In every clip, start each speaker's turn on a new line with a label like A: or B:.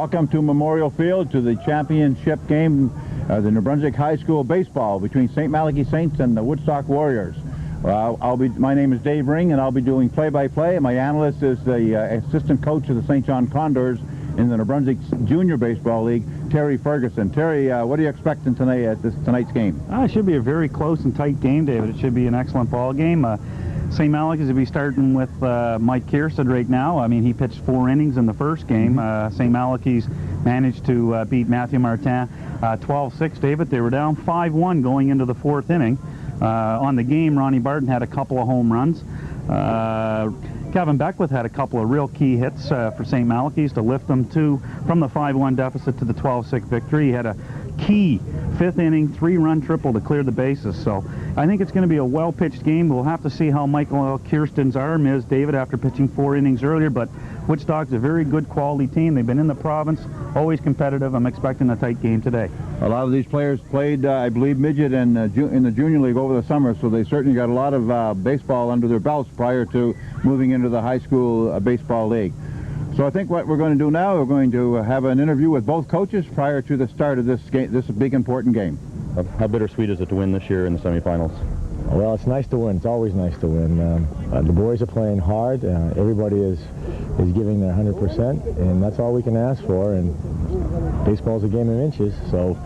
A: Welcome to Memorial Field to the championship game of the New Brunswick High School Baseball between St. Malachy Saints and the Woodstock Warriors. My name is Dave Ring, and I'll be doing play-by-play. My analyst is the assistant coach of the St. John Condors in the New Brunswick Junior Baseball League, Terry Ferguson. Terry, what are you expecting tonight at tonight's game?
B: It should be a very close and tight game, David. It should be an excellent ball game. St. Malachy is to be starting with Mike Kierstead right now. I mean, he pitched 4 innings in the first game. St. Malachy's managed to beat Matthew Martin 12-6, David. They were down 5-1 going into the 4th inning. On the game, Ronnie Barton had a couple of home runs. Kevin Beckwith had a couple of real key hits for St. Malachy's to lift them from the 5-1 deficit to the 12-6 victory. He had a key 5th inning 3-run triple to clear the bases. So I think it's going to be a well-pitched game. We'll have to see how Michael Kierstead's arm is, David, after pitching 4 innings earlier. But Woodstock's a very good quality team. They've been in the province, always competitive. I'm expecting a tight game today.
A: A lot of these players played, I believe, midget and in the junior league over the summer, so they certainly got a lot of baseball under their belts prior to moving into the high school baseball league. So I think what we're going to do now, we're going to have an interview with both coaches prior to the start of this game, this big important game.
C: How bittersweet is it to win this year in the semifinals?
D: Well, it's nice to win. It's always nice to win. The boys are playing hard. Everybody is giving their 100%, and that's all we can ask for. And baseball's a game of inches, so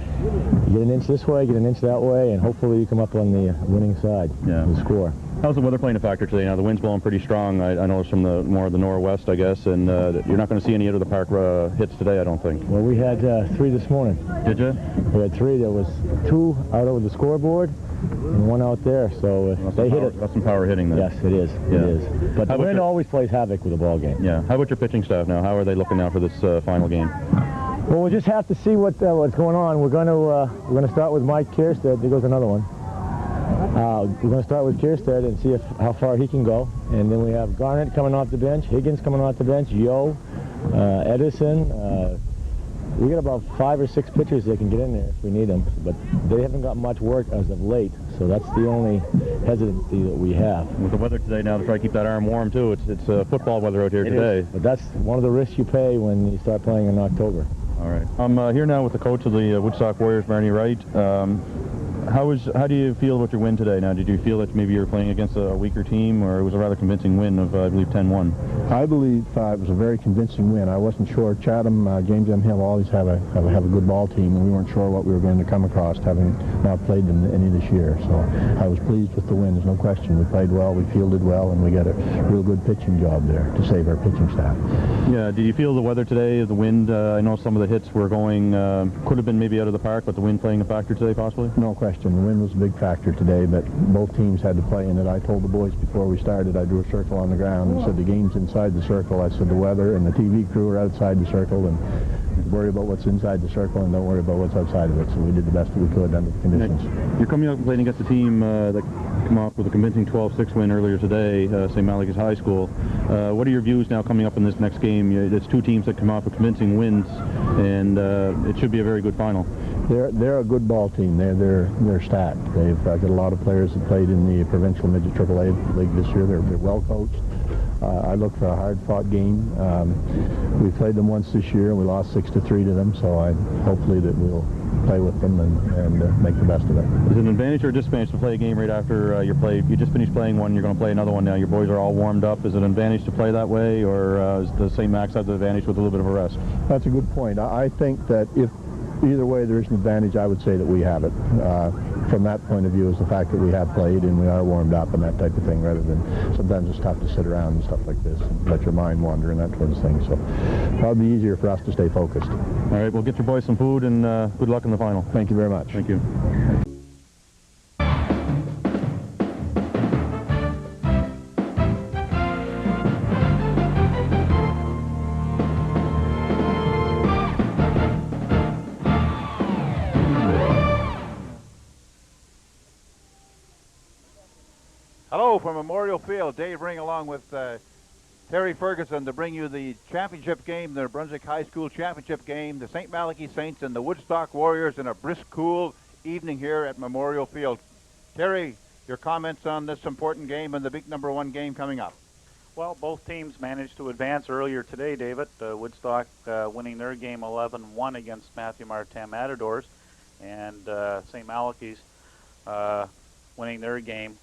D: you get an inch this way, get an inch that way, and hopefully you come up on the winning side.
C: Yeah.
D: The score.
C: How's the weather playing a factor today? Now the wind's blowing pretty strong. I know it's from more of the northwest, I guess, and you're not going to see any out of the park hits today, I don't think.
D: Well, we had 3 this morning.
C: Did you?
D: We had 3. There was 2 out over the scoreboard and 1 out there. So they hit it.
C: That's some power hitting then.
D: Yes, it is. Yeah. It is. But the wind always plays havoc with a ball game.
C: Yeah. How about your pitching staff now? How are they looking now for this final game?
D: Well, we'll just have to see what's going on. We're going to start with Mike Kierstead. There goes another one. We're going to start with Kierstead and see how far he can go. And then we have Garnett coming off the bench, Higgins coming off the bench, Yo, Edison. We got about 5 or 6 pitchers that can get in there if we need them. But they haven't got much work as of late, so that's the only hesitancy that we have.
C: With the weather today now to try to keep that arm warm, too. It's football weather out here today.
D: But that's one of the risks you pay when you start playing in October.
C: All right. I'm here now with the coach of the Woodstock Warriors, Barney Wright. How do you feel about your win today? Now, did you feel that maybe you were playing against a weaker team, or it was a rather convincing win of, I believe, 10-1?
E: I believe it was a very convincing win. I wasn't sure. Chatham, James M. Hill always have a good ball team, and we weren't sure what we were going to come across, having not played them any this year. So I was pleased with the win. There's no question. We played well, we fielded well, and we got a real good pitching job there to save our pitching staff.
C: Yeah. Did you feel the weather today, the wind? I know some of the hits were going, could have been maybe out of the park, but the wind playing a factor today, possibly?
E: No question. The wind was a big factor today, but both teams had to play in it. I told the boys before we started, I drew a circle on the ground and said the game's inside the circle. I said the weather and the TV crew are outside the circle, and worry about what's inside the circle and don't worry about what's outside of it. So we did the best that we could under the conditions.
C: You're coming up and playing against a team that came off with a convincing 12-6 win earlier today, St. Malachy's High School. What are your views now coming up in this next game? It's 2 teams that come off with convincing wins, and it should be a very good final.
E: They're a good ball team. They're stacked. They've got a lot of players that played in the provincial midget AAA league this year. They're well coached. I look for a hard-fought game. We played them once this year, and we lost 6-3 to them. So hopefully that we'll play with them and make the best of it.
C: Is it an advantage or a disadvantage to play a game right after your play? You just finished playing one, you're going to play another one now. Your boys are all warmed up. Is it an advantage to play that way, or does St. Max have the advantage with a little bit of a rest?
E: That's a good point. I think that if either way there is an advantage, I would say that we have it. From that point of view is the fact that we have played and we are warmed up and that type of thing, rather than sometimes it's tough to sit around and stuff like this and let your mind wander and that sort of thing. So probably easier for us to stay focused.
C: All right, well, get your boys some food and good luck in the final.
E: Thank you very much.
C: Thank you.
A: Hello from Memorial Field. Dave Ring along with Terry Ferguson to bring you the championship game, the Brunswick High School championship game, the St. Malachy Saints and the Woodstock Warriors in a brisk, cool evening here at Memorial Field. Terry, your comments on this important game and the big #1 game coming up.
B: Well, both teams managed to advance earlier today, David. Woodstock winning their game 11-1 against Matthew Martin Matadors, and St. Malachy's winning their game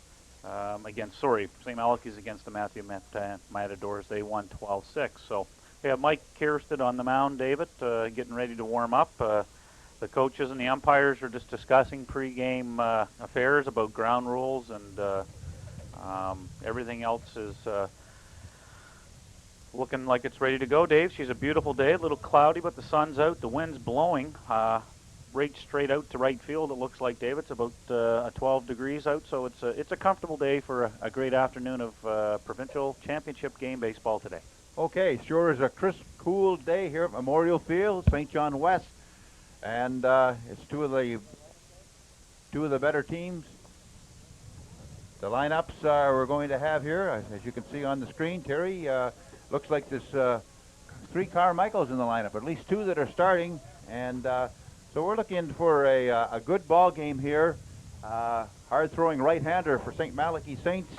B: St. Malachy's against the Matthew Martin Matadors. They won 12-6. So we have Mike Kiersted on the mound, David, getting ready to warm up. The coaches and the umpires are just discussing pregame affairs about ground rules, and everything else is looking like it's ready to go, Dave. She's a beautiful day, a little cloudy, but the sun's out, the wind's blowing right straight out to right field. It looks like, Dave. It's about 12 degrees out, so it's a comfortable day for a great afternoon of provincial championship game baseball today.
A: Okay, sure is a crisp, cool day here at Memorial Field, St. John West, and it's two of the better teams. The lineups we're going to have here, as you can see on the screen, Terry, looks like there's 3 Carmichaels in the lineup, at least 2 that are starting, and so we're looking for a good ball game here. Hard-throwing right-hander for St. Malachy Saints.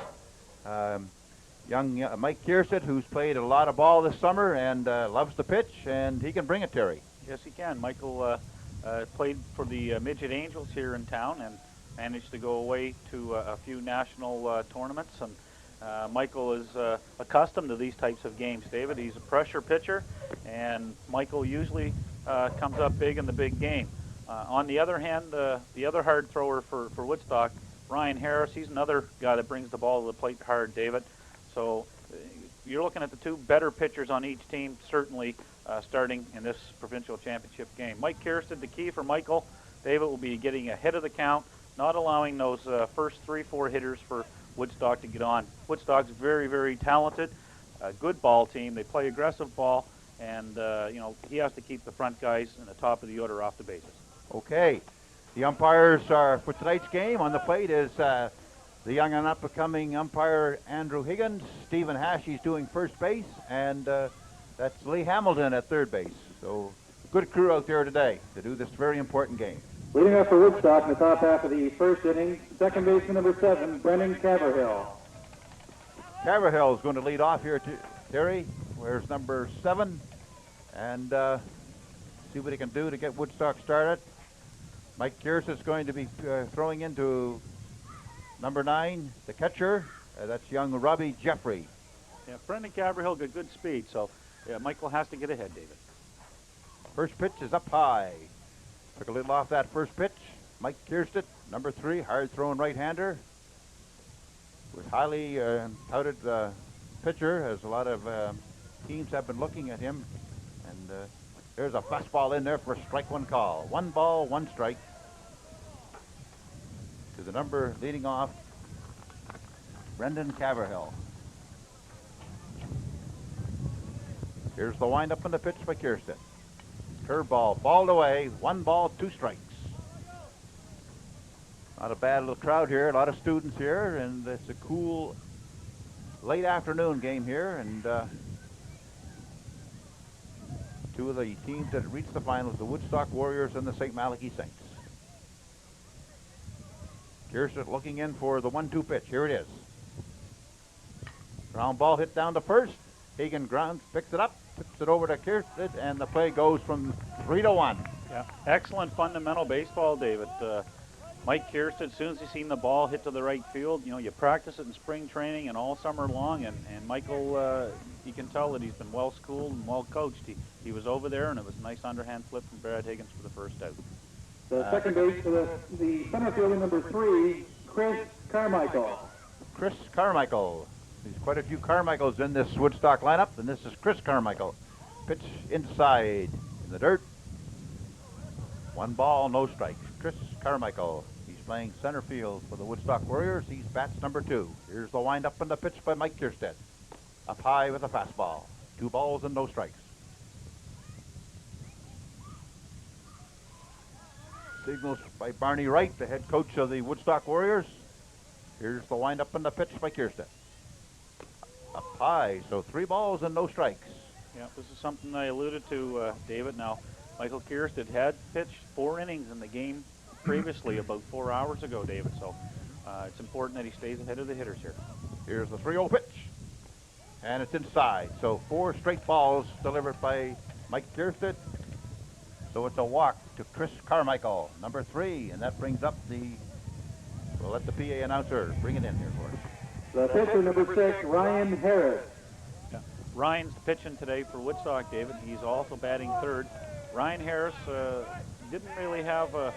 A: Young Mike Kiersted, who's played a lot of ball this summer and loves to pitch, and he can bring it, Terry.
B: Yes, he can. Michael played for the Midget Angels here in town and managed to go away to a few national tournaments. And Michael is accustomed to these types of games, David. He's a pressure pitcher, and Michael usually comes up big in the big game. On the other hand, the other hard thrower for Woodstock, Ryan Harris, he's another guy that brings the ball to the plate hard, David. So you're looking at the 2 better pitchers on each team, certainly starting in this provincial championship game. Mike Kiersted, the key for Michael, David, will be getting ahead of the count, not allowing those first 3-4 hitters for Woodstock to get on. Woodstock's very, very talented, a good ball team. They play aggressive ball, and he has to keep the front guys in the top of the order off the bases.
A: Okay, the umpires are for tonight's game. On the plate is the young and up-and-coming umpire Andrew Higgins. Stephen Hashey's doing first base, and that's Lee Hamilton at third base. So good crew out there today to do this very important game.
F: Leading up for Woodstock in the top half of the first inning, second baseman number 7, Brendan Caverhill.
A: Caverhill is going to lead off here, Terry. Where's number 7? And see what he can do to get Woodstock started. Mike Kiersted is going to be throwing into number 9, the catcher. That's young Robbie Jeffrey.
B: Yeah, Brendan Caverhill got good speed, so Michael has to get ahead, David.
A: First pitch is up high. Took a little off that first pitch. Mike Kiersted, number 3, hard-throwing right-hander. Was highly touted pitcher, as a lot of teams have been looking at him. And there's a fastball in there for a strike 1 call. 1 ball, 1 strike. To the number leading off, Brendan Caverhill. Here's the windup and the pitch by Kiersted. Curveball, balled away, 1 ball, 2 strikes. Not a bad little crowd here, a lot of students here, and it's a cool late afternoon game here, and 2 of the teams that reached the finals, the Woodstock Warriors and the St. Malachy Saints. Kiersted looking in for the 1-2 pitch. Here it is. Ground ball hit down to first. Hagen grounds, picks it up, puts it over to Kiersted, and the play goes from 3-1.
B: Yeah, excellent fundamental baseball, David. Mike Kiersted, as soon as he's seen the ball hit to the right field, you practice it in spring training and all summer long, and Michael, you can tell that he's been well schooled and well coached. He was over there, and it was a nice underhand flip from Brad Higgins for the first out.
F: The second base for the center fielder number 3, Chris Carmichael.
A: Chris Carmichael. There's quite a few Carmichaels in this Woodstock lineup, and this is Chris Carmichael. Pitch inside in the dirt. 1 ball, no strikes. Chris Carmichael. He's playing center field for the Woodstock Warriors. He's bats number 2. Here's the windup and the pitch by Mike Kiersted. Up high with a fastball. 2 balls and no strikes. Signals by Barney Wright, the head coach of the Woodstock Warriors. Here's the windup and the pitch by Kiersted. Up high, so 3 balls and no strikes.
B: Yeah, this is something I alluded to, David. Now, Michael Kiersted had pitched 4 innings in the game previously, about 4 hours ago, David. So it's important that he stays ahead of the hitters here.
A: Here's the 3-0 pitch. And it's inside. So 4 straight balls delivered by Mike Kierstead. So it's a walk to Chris Carmichael, number 3, and that brings up the, we'll let the PA announcer bring it in here for us.
F: The pitcher, number 6, Ryan Harris.
B: Yeah. Ryan's pitching today for Woodstock, David. He's also batting third. Ryan Harris didn't really have a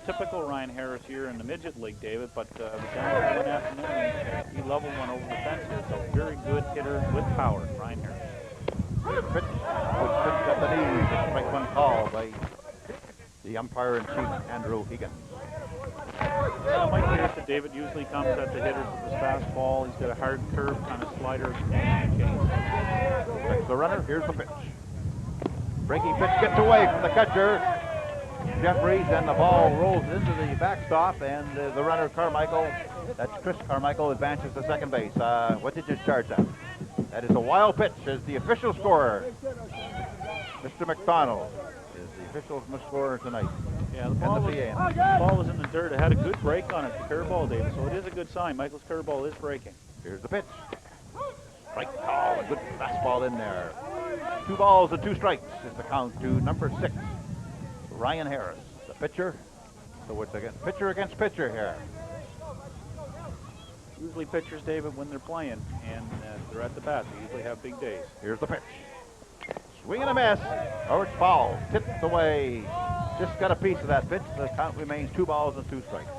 B: typical Ryan Harris year in the midget league, David, but was down one afternoon. He leveled one over the fence here, so very good hitter with power, Ryan Harris.
A: Good pitch, which pitch at the knees, strike 1 call by the umpire-in-chief, Andrew Higgins.
B: Mike Kierstead, David, usually comes at the hitters with his fastball. He's got a hard curve, kind of slider, and change.
A: Checks the runner, here's the pitch. Breaking pitch gets away from the catcher, Jeffries, and the ball rolls into the backstop, and the runner, Carmichael, that's Chris Carmichael, advances to second base. What did you charge that? That is a wild pitch as the official scorer, Mr. McDonald, is the official scorer tonight.
B: Yeah, the ball was in the dirt. It had a good break on it, the curveball, David, so it is a good sign. Michael's curveball is breaking.
A: Here's the pitch. Strike call, a good fastball in there. 2 balls and 2 strikes is the count to number 6, Ryan Harris, the pitcher. So it's again pitcher against pitcher here.
B: Usually pitchers, David, when they're playing and they're at the bat, they usually have big days.
A: Here's the pitch. Swing and a miss. Oh, it's foul. Tipped away. Just got a piece of that pitch. The count remains 2 balls and 2 strikes.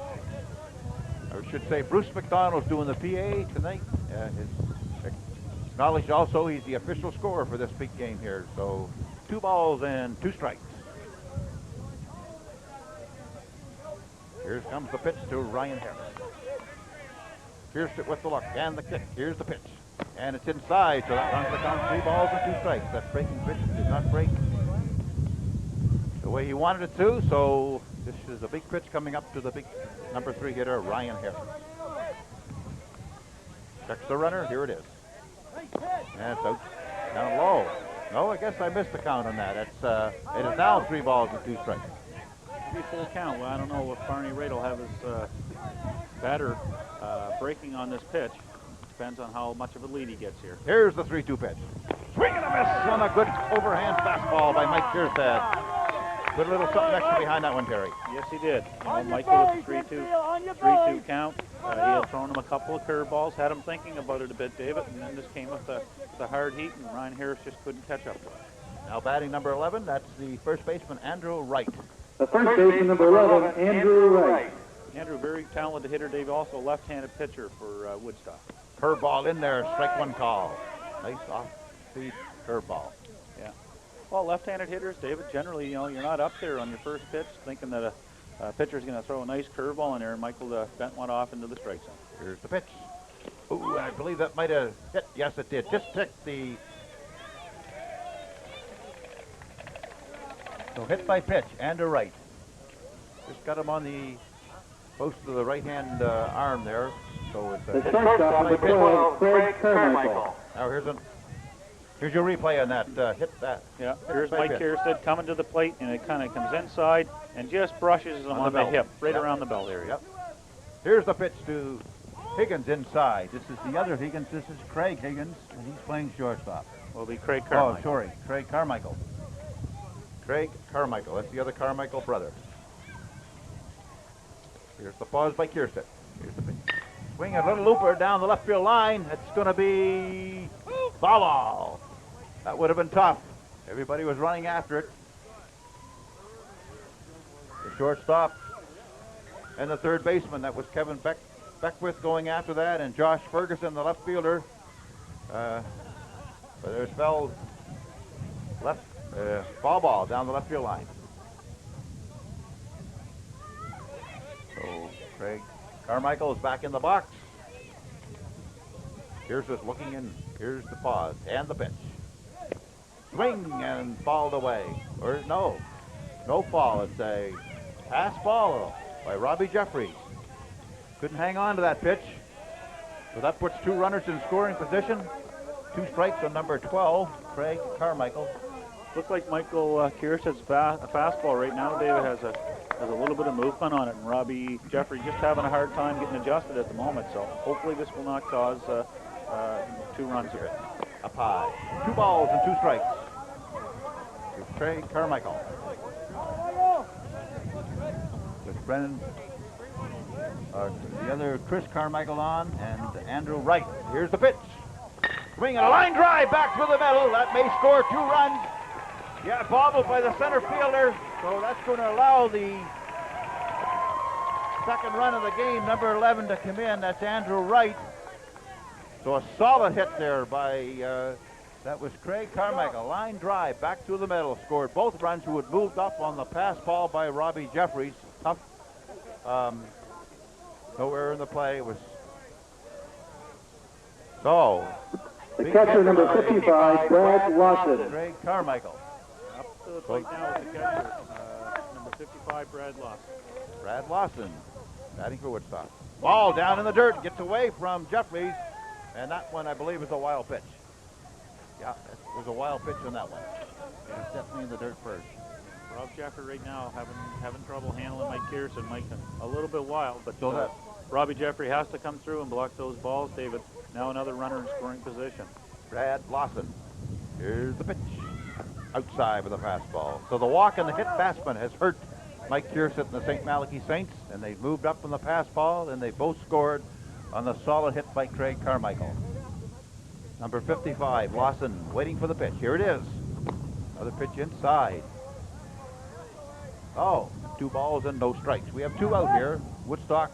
A: I should say Bruce McDonald's doing the PA tonight. His acknowledged also he's the official scorer for this big game here. So 2 balls and 2 strikes. Here comes the pitch to Ryan Harris. Here's it with the luck and the kick. Here's the pitch. And it's inside, so that runs the count 3 balls and 2 strikes. That breaking pitch did not break the way he wanted it to, so this is a big pitch coming up to the big number 3 hitter, Ryan Harris. Checks the runner, here it is. And it's out, down low. No, I guess I missed the count on that. It's, it is now 3 balls and 2 strikes.
B: Be full count. Well, I don't know if Barney Raitt will have his batter breaking on this pitch. Depends on how much of a lead he gets here.
A: Here's the 3-2 pitch. Swing and a miss on a good overhand fastball by Mike Kierstead. Good little something extra behind that one, Terry.
B: Yes, he did. Michael with the 3-2 count. He had thrown him a couple of curveballs, had him thinking about it a bit, David, and then this came with the hard heat, and Ryan Harris just couldn't catch up to it.
A: Now batting number 11, that's the first baseman, Andrew Wright.
F: The first baseman, number 11, Andrew Wright.
B: Andrew, very talented hitter, Dave, also left-handed pitcher for Woodstock.
A: Curveball in there, strike 1 call. Nice off-speed curveball.
B: Yeah. Well, left-handed hitters, David, generally, you know, you're not up there on your first pitch thinking that a pitcher's going to throw a nice curveball in there, and Michael bent one off into the strike zone.
A: Here's the pitch. Ooh, I believe that might have hit. Yes, it did. Just ticked the... So hit by pitch, Andrew Wright. Just got him on the close to the right-hand arm there. So it's a
F: the shortstop, number 12, Craig Carmichael.
A: Now here's your replay on that. Hit that.
B: Yeah, here's Mike Kierstead coming to the plate, and it kind of comes inside and just brushes him on the hip, right around the belt area.
A: Yep. Here's the pitch to Higgins inside. This is the other Higgins. This is Craig Higgins, and he's playing shortstop.
B: Will be Craig Carmichael.
A: Oh, sorry, Craig Carmichael. Craig Carmichael. That's the other Carmichael brother. Here's the pause by Kierstead. Here's the pitch. Swing a little looper down the left field line. It's going to be foul ball. That would have been tough. Everybody was running after it. The shortstop and the third baseman, that was Kevin Beckwith going after that, and Josh Ferguson, the left fielder. But there's fell left foul ball down the left field line. So Craig Carmichael is back in the box. Here's this looking in. Here's the pause and the pitch. Swing and fouled away. Or no fall. It's a pass ball by Robbie Jeffries. Couldn't hang on to that pitch. So that puts 2 runners in scoring position. 2 strikes on number 12, Craig Carmichael.
B: Looks like Michael Kierstead's fastball right now, David, has a little bit of movement on it, and Robbie Jeffrey just having a hard time getting adjusted at the moment. So hopefully this will not cause 2 runs here.
A: Up high. 2 balls and 2 strikes. To Craig Carmichael. With Brennan, the other Chris Carmichael on, and Andrew Wright. Here's the pitch. Swing and a line drive back through the middle. That may score 2 runs. Yeah, bobbled by the center fielder. So that's going to allow the second run of the game, number 11, to come in. That's Andrew Wright. So a solid hit there by, that was Craig Carmichael. Line drive back through the middle. Scored both runs, who had moved up on the pass ball by Robbie Jeffries. Tough. Nowhere in the play. It was so.
F: The catcher, number 55, Brad Lawson.
A: Craig Carmichael.
B: Up to the plate now with the catcher, number 55, Brad Lawson.
A: Brad Lawson, batting for Woodstock. Ball down in the dirt, gets away from Jeffries, and that one, I believe, is a wild pitch. Yeah, there's a wild pitch on that one. It's definitely in the dirt first.
B: Rob Jeffrey right now having trouble handling Mike Kierson. Mike a little bit wild, but Robbie Jeffrey has to come through and block those balls, David. Now another runner in scoring position.
A: Brad Lawson. Here's the pitch. Outside with a fastball. So the walk and the hit batsman has hurt Mike Kierson and the St. Malachy Saints, and they've moved up on the pass ball, and they both scored on the solid hit by Craig Carmichael. Number 55, Lawson, waiting for the pitch. Here it is. Another pitch inside. Oh, 2 balls and no strikes. We have 2 out here. Woodstock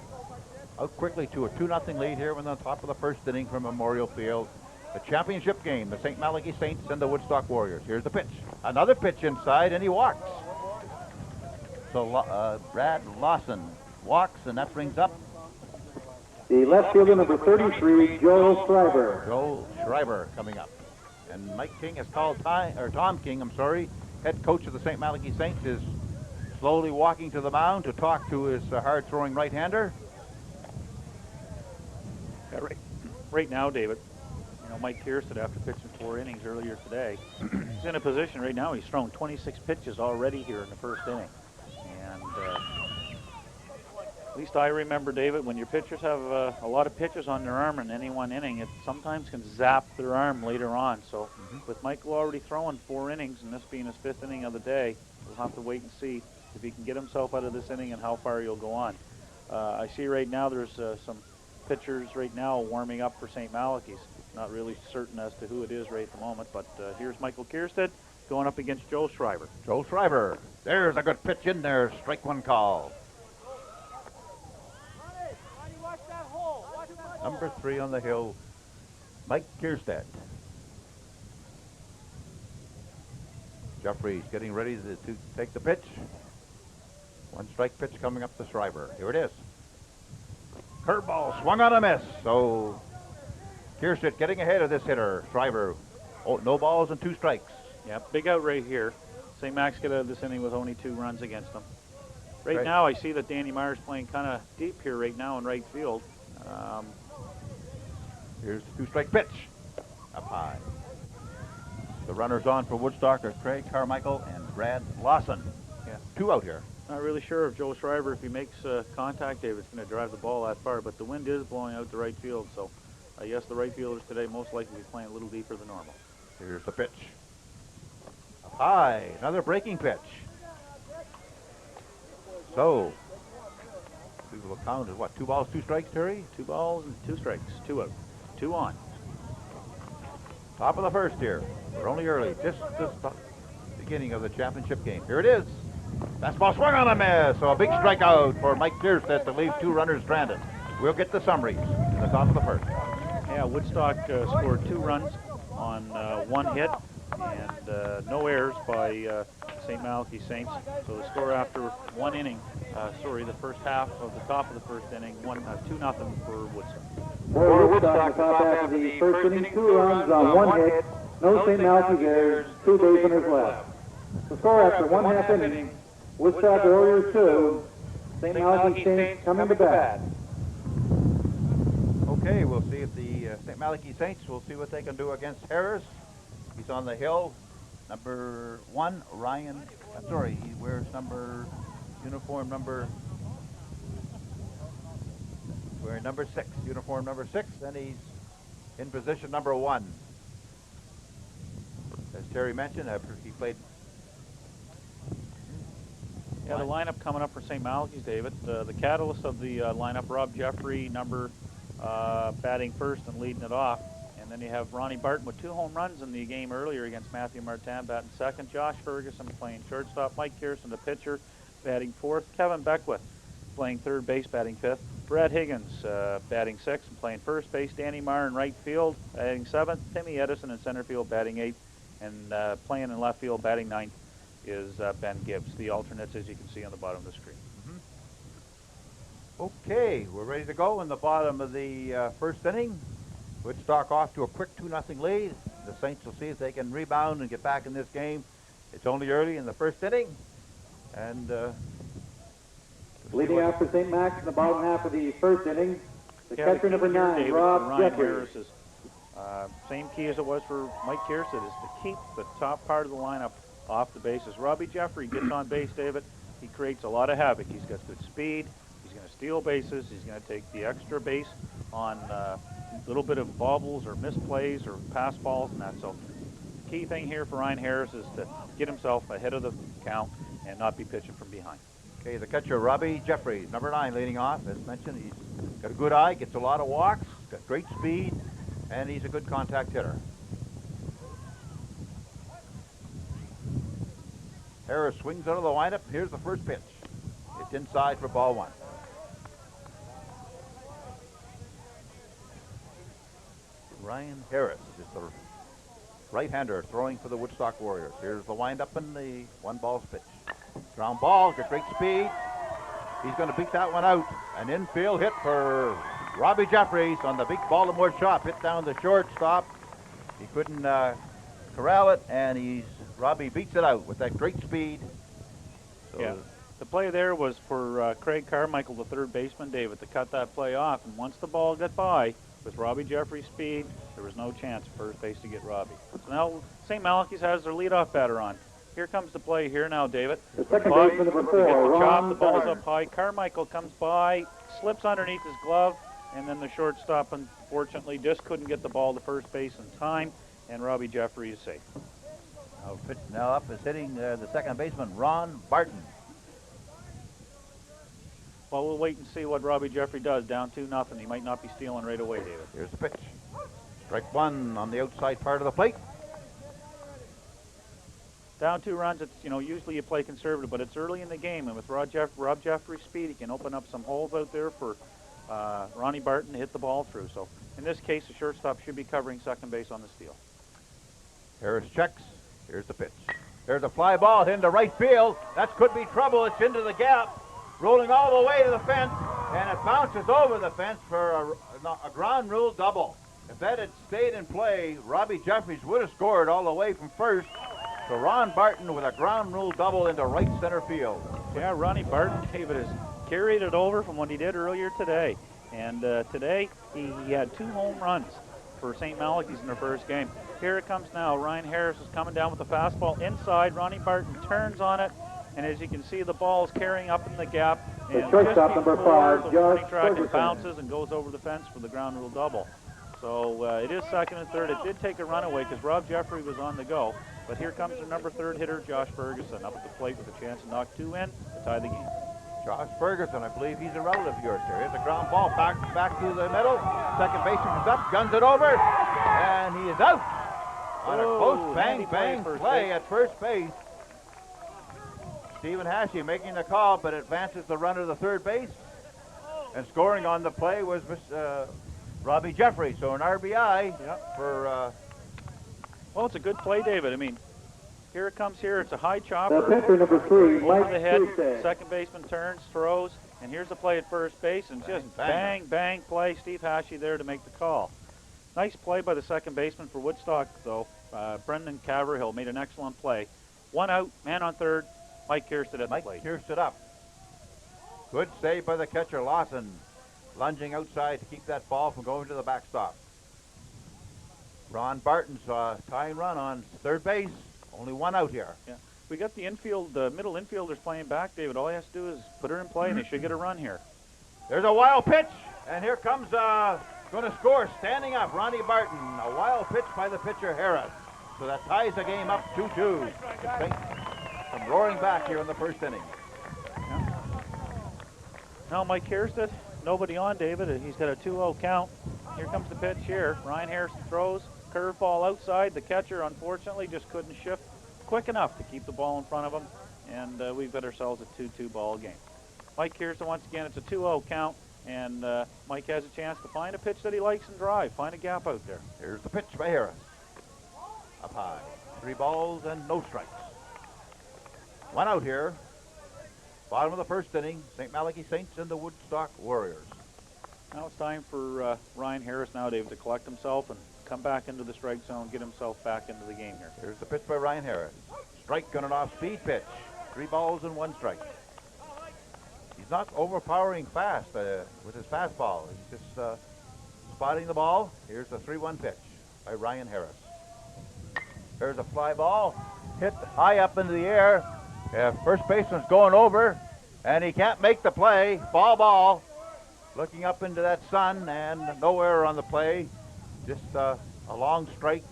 A: out quickly to a 2-0 lead here on the top of the first inning from Memorial Field. The championship game, the St. Malachy Saints and the Woodstock Warriors. Here's the pitch. Another pitch inside, and he walks. So Brad Lawson walks, and that brings up
F: The left fielder, number 33, Joel Schreiber.
A: Joel Schreiber coming up. And Mike King has called Tom King, head coach of the St. Malachy Saints, is slowly walking to the mound to talk to his hard-throwing right-hander.
B: Yeah, right now, David, you know, Mike Kierstead, after pitching 4 innings earlier today, he's in a position right now. He's thrown 26 pitches already here in the first inning. And at least I remember, David, when your pitchers have a lot of pitches on their arm in any one inning, it sometimes can zap their arm later on. So with Michael already throwing 4 innings, and this being his 5th inning of the day, we'll have to wait and see if he can get himself out of this inning and how far he'll go on. I see right now there's some pitchers right now warming up for St. Malachy's. Not really certain as to who it is right at the moment, but here's Michael Kierstead going up against Joel Schreiber.
A: Joel Schreiber. There's a good pitch in there. Strike 1 call. Number 3 on the hill, Mike Kierstead. Jeffries getting ready to take the pitch. 1 strike pitch coming up to Schreiber. Here it is. Curveball swung on a miss. So Kierstead getting ahead of this hitter, Schreiber. Oh, no balls and 2 strikes.
B: Yeah, big out right here. St. Max get out of this inning with only 2 runs against them. Right now, I see that Danny Meyer's playing kind of deep here right now in right field.
A: Here's the 2-strike pitch. Up high. The runners on for Woodstock are Craig Carmichael and Brad Lawson.
B: Yeah.
A: 2 out here.
B: Not really sure if Joel Schreiber, if he makes contact, David's going to drive the ball that far, but the wind is blowing out to right field, so I guess the right fielders today most likely be playing a little deeper than normal.
A: Here's the pitch. Up high. Another breaking pitch. So, we will count as what, 2 balls, 2 strikes, Terry?
B: 2 balls and 2 strikes. 2 out. 2 on.
A: Top of the first here. We're only early. Just the beginning of the championship game. Here it is. Fastball swung on a miss. So a big strikeout for Mike Kierstead to leave 2 runners stranded. We'll get the summaries in the top of the first.
B: Yeah, Woodstock scored 2 runs on 1 hit and no errors by St. Malachy Saints. So the score after 1 inning, the first half of the top of the first inning, 2-0 for Woodstock.
F: For Woodstock, the top half of the first inning, 2 runs on 1 hit, no St. Malachy errors, 2 base runners left. The score after 1/2 inning, Woodstock Warriors 2, St. Malachy Saints coming to bat.
A: Okay, we'll see if the St. Malachy Saints, we'll see what they can do against Harris. He's on the hill. Number 1, Ryan, he wears uniform number 6, and he's in position number 1. As Terry mentioned, he played.
G: Yeah, the lineup coming up for St. Malachy's, David. The catalyst of the lineup, Rob Jeffrey, batting first and leading it off. And then you have Ronnie Barton with 2 home runs in the game earlier against Matthew Martin, batting second. Josh Ferguson playing shortstop. Mike Kirsten, the pitcher, batting fourth. Kevin Beckwith playing third base, batting fifth. Brad Higgins batting sixth and playing first base. Danny Marr in right field, batting seventh. Timmy Edison in center field, batting eighth. And playing in left field, batting ninth, is Ben Gibbs. The alternates, as you can see on the bottom of the screen.
A: Okay, we're ready to go in the bottom of the first inning. Woodstock off to a quick 2-0 lead. The Saints will see if they can rebound and get back in this game. It's only early in the first inning. And
F: leading off for St. Max in the bottom half of the first inning, the
G: Yeah,
F: catcher
G: the
F: number
G: key here,
F: 9,
G: David,
F: Rob
G: for Ryan
F: Jeffrey.
G: Harris is same key as it was for Mike Kierstead, is to keep the top part of the lineup off the bases. Robbie Jeffrey gets on base, David. He creates a lot of havoc. He's got good speed. He's going to steal bases. He's going to take the extra base on a little bit of bobbles or misplays or pass balls and that. So the key thing here for Ryan Harris is to get himself ahead of the count and not be pitching from behind.
A: okay, the catcher, Robbie Jeffrey, number 9, leading off. As mentioned, he's got a good eye, gets a lot of walks, got great speed, and he's a good contact hitter. Harris swings out of the windup. Here's the first pitch. It's inside for ball 1. Ryan Harris is the right-hander throwing for the Woodstock Warriors. Here's the windup and the 1-ball pitch. Ground ball, got great speed. He's going to beat that one out. An infield hit for Robbie Jeffries on the big Baltimore chop. Hit down the shortstop. He couldn't corral it, and Robbie beats it out with that great speed. So
G: yeah. The play there was for Craig Carmichael, the third baseman, David, to cut that play off. And once the ball got by, with Robbie Jeffrey's speed, there was no chance at first base to get Robbie. So now St. Malachy's has their leadoff batter on. Here comes the play here now, David.
F: The second baseman number 4,
G: the chop,
F: Ron
G: the ball's
F: Barr.
G: up high. Carmichael comes by, slips underneath his glove, and then the shortstop, unfortunately, just couldn't get the ball to first base in time, and Robbie Jeffrey is safe.
A: now up is hitting the second baseman, Ron Barton.
G: Well, we'll wait and see what Robbie Jeffrey does. Down 2-0. He might not be stealing right away, David.
A: Here's the pitch. Strike 1 on the outside part of the plate.
G: Down 2 runs, it's, usually you play conservative, but it's early in the game, and with Rob Jeffrey's speed, he can open up some holes out there for Ronnie Barton to hit the ball through. So in this case, the shortstop should be covering second base on the steal.
A: Harris checks. Here's the pitch. There's a fly ball into right field. That could be trouble. It's into the gap, rolling all the way to the fence, and it bounces over the fence for a ground rule double. If that had stayed in play, Robbie Jeffries would have scored all the way from first. So Ron Barton with a ground rule double into right center field.
G: Yeah, Ronnie Barton, David, has carried it over from what he did earlier today. And today, he had 2 home runs for St. Malachy's in their first game. Here it comes now. Ryan Harris is coming down with the fastball inside. Ronnie Barton turns on it. And as you can see, the ball is carrying up in the gap.
F: The
G: And
F: shortstop,
G: just
F: number
G: before
F: 5,
G: the
F: Josh
G: warning track, it
F: Ferguson.
G: bounces and goes over the fence for the ground rule double. So it is second and third. It did take a runaway because Rob Jeffrey was on the go. But here comes the number 3 hitter, Josh Ferguson, up at the plate with a chance to knock 2 in to tie the game.
A: Josh Ferguson, I believe he's a relative of yours here. Here's a ground ball back to the middle. Second baseman comes up, guns it over, and he is out on a close bang play at first base. Stephen Hashey making the call, but advances the runner to third base. And scoring on the play was Robbie Jeffrey. So an RBI for...
G: Well, it's a good play, David. I mean, here it comes here. It's a high
F: The
G: chopper.
F: pitcher number 3,
G: Over
F: Mike
G: the head.
F: Kirsten.
G: Second baseman turns, throws, and here's the play at first base, and just bang play. Steve Hashey there to make the call. Nice play by the second baseman for Woodstock, though. Brendan Caverhill made an excellent play. 1 out, man on third. Mike Kierstead at the plate.
A: Mike Kierstead up. Good save by the catcher, Lawson, lunging outside to keep that ball from going to the backstop. Ron Barton's tying run on third base. Only 1 out here.
G: Yeah, we got the middle infielders playing back, David. All he has to do is put her in play, and they should get a run here.
A: There's a wild pitch, and here comes Going to score, standing up, Ronnie Barton. A wild pitch by the pitcher, Harris. So that ties the game up 2-2. Some roaring back here in the first inning.
G: Yeah. Now Mike Kierstead, nobody on, David. He's got a 2-0 count. Here comes the pitch here. Ryan Harrison throws, curveball outside. The catcher, unfortunately, just couldn't shift quick enough to keep the ball in front of him. And we've got ourselves a 2-2 ball game. Mike Kierstead, once again, it's a 2-0 count. And Mike has a chance to find a pitch that he likes and drive. Find a gap out there.
A: Here's the pitch by Harris. Up high. 3 balls and no strikes. 1 out here. Bottom of the first inning. St. Malachy Saints and the Woodstock Warriors.
G: Now it's time for Ryan Harris now, David, to collect himself and come back into the strike zone, get himself back into the game here.
A: Here's the pitch by Ryan Harris. Strike on an off-speed pitch. 3 balls and 1 strike. He's not overpowering fast with his fastball. He's just spotting the ball. Here's the 3-1 pitch by Ryan Harris. There's a fly ball, hit high up into the air. First baseman's going over, and he can't make the play. Ball. Looking up into that sun, and no error on the play. Just a long strike,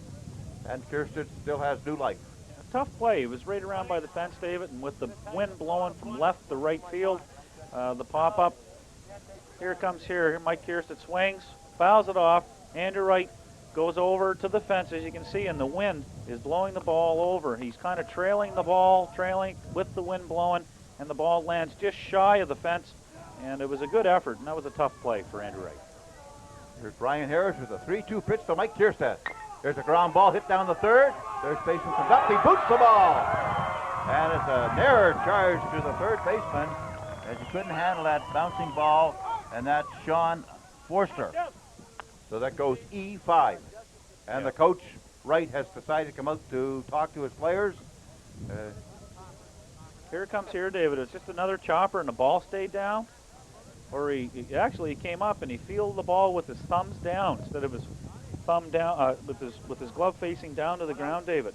A: and Kierstead still has new life.
G: A tough play. It was right around by the fence, David, and with the wind blowing from left to right field, the pop-up. Here comes Mike Kierstead swings, fouls it off. Andrew Wright goes over to the fence, as you can see, and the wind is blowing the ball over. He's kind of trailing the ball, with the wind blowing, and the ball lands just shy of the fence. And it was a good effort, and that was a tough play for Andrew Wright.
A: Here's Ryan Harris with a 3-2 pitch to Mike Kierstead. There's a ground ball hit down the third. Third baseman comes up, he boots the ball. And it's an error charge to the third baseman, as he couldn't handle that bouncing ball, and that's Sean Forster. So that goes E5. And the coach, Wright, has decided to come out to talk to his players.
G: Here it comes here, David. It's just another chopper, and the ball stayed down. Or he came up and he fielded the ball with his thumbs down instead of his thumb down, with his glove facing down to the ground, David.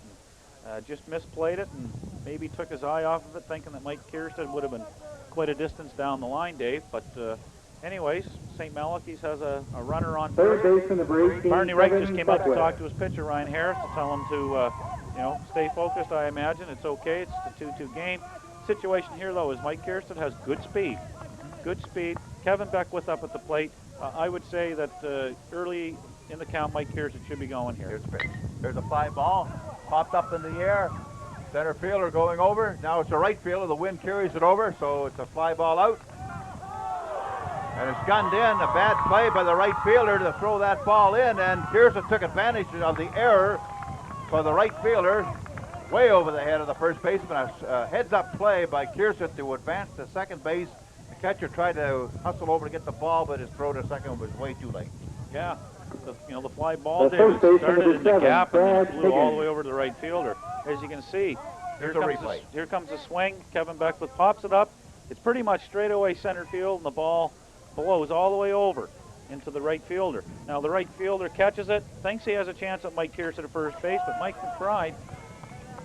G: Just misplayed it and maybe took his eye off of it, thinking that Mike Kierstead would have been quite a distance down the line, Dave. But anyways, St. Malachy's has a runner on
F: Third
G: first.
F: baseman, the Braves team,
G: Barney Wright just
F: Kevin
G: came out to
F: Beckwith.
G: talk to his pitcher, Ryan Harris, to tell him to stay focused. I imagine it's okay. It's a 2-2 game. Situation here, though, is Mike Kierstead has good speed. Kevin Beckwith up at the plate. I would say that early in the count, Mike Kierstead should be going here.
A: Here's the pitch. There's a fly ball, popped up in the air. Center fielder going over. Now it's a right fielder. The wind carries it over, so it's a fly ball out. And it's gunned in. A bad play by the right fielder to throw that ball in, and Kierstead took advantage of the error for the right fielder. Way over the head of the first baseman. A heads-up play by Kierstead to advance to second base. The catcher tried to hustle over to get the ball, but his throw to second was way too late.
G: Yeah, the fly ball
F: The
G: there
F: first baseman,
G: started
F: number
G: in the
F: 7,
G: gap and then
F: Brad
G: it flew all
F: Higgins.
G: the way over to the right fielder. As you can see,
A: Here's a replay.
G: Here comes the swing. Kevin Beckwith pops it up. It's pretty much straightaway center field, and the ball blows all the way over into the right fielder. Now the right fielder catches it, thinks he has a chance at Mike Kierstead at first base, but Mike McBride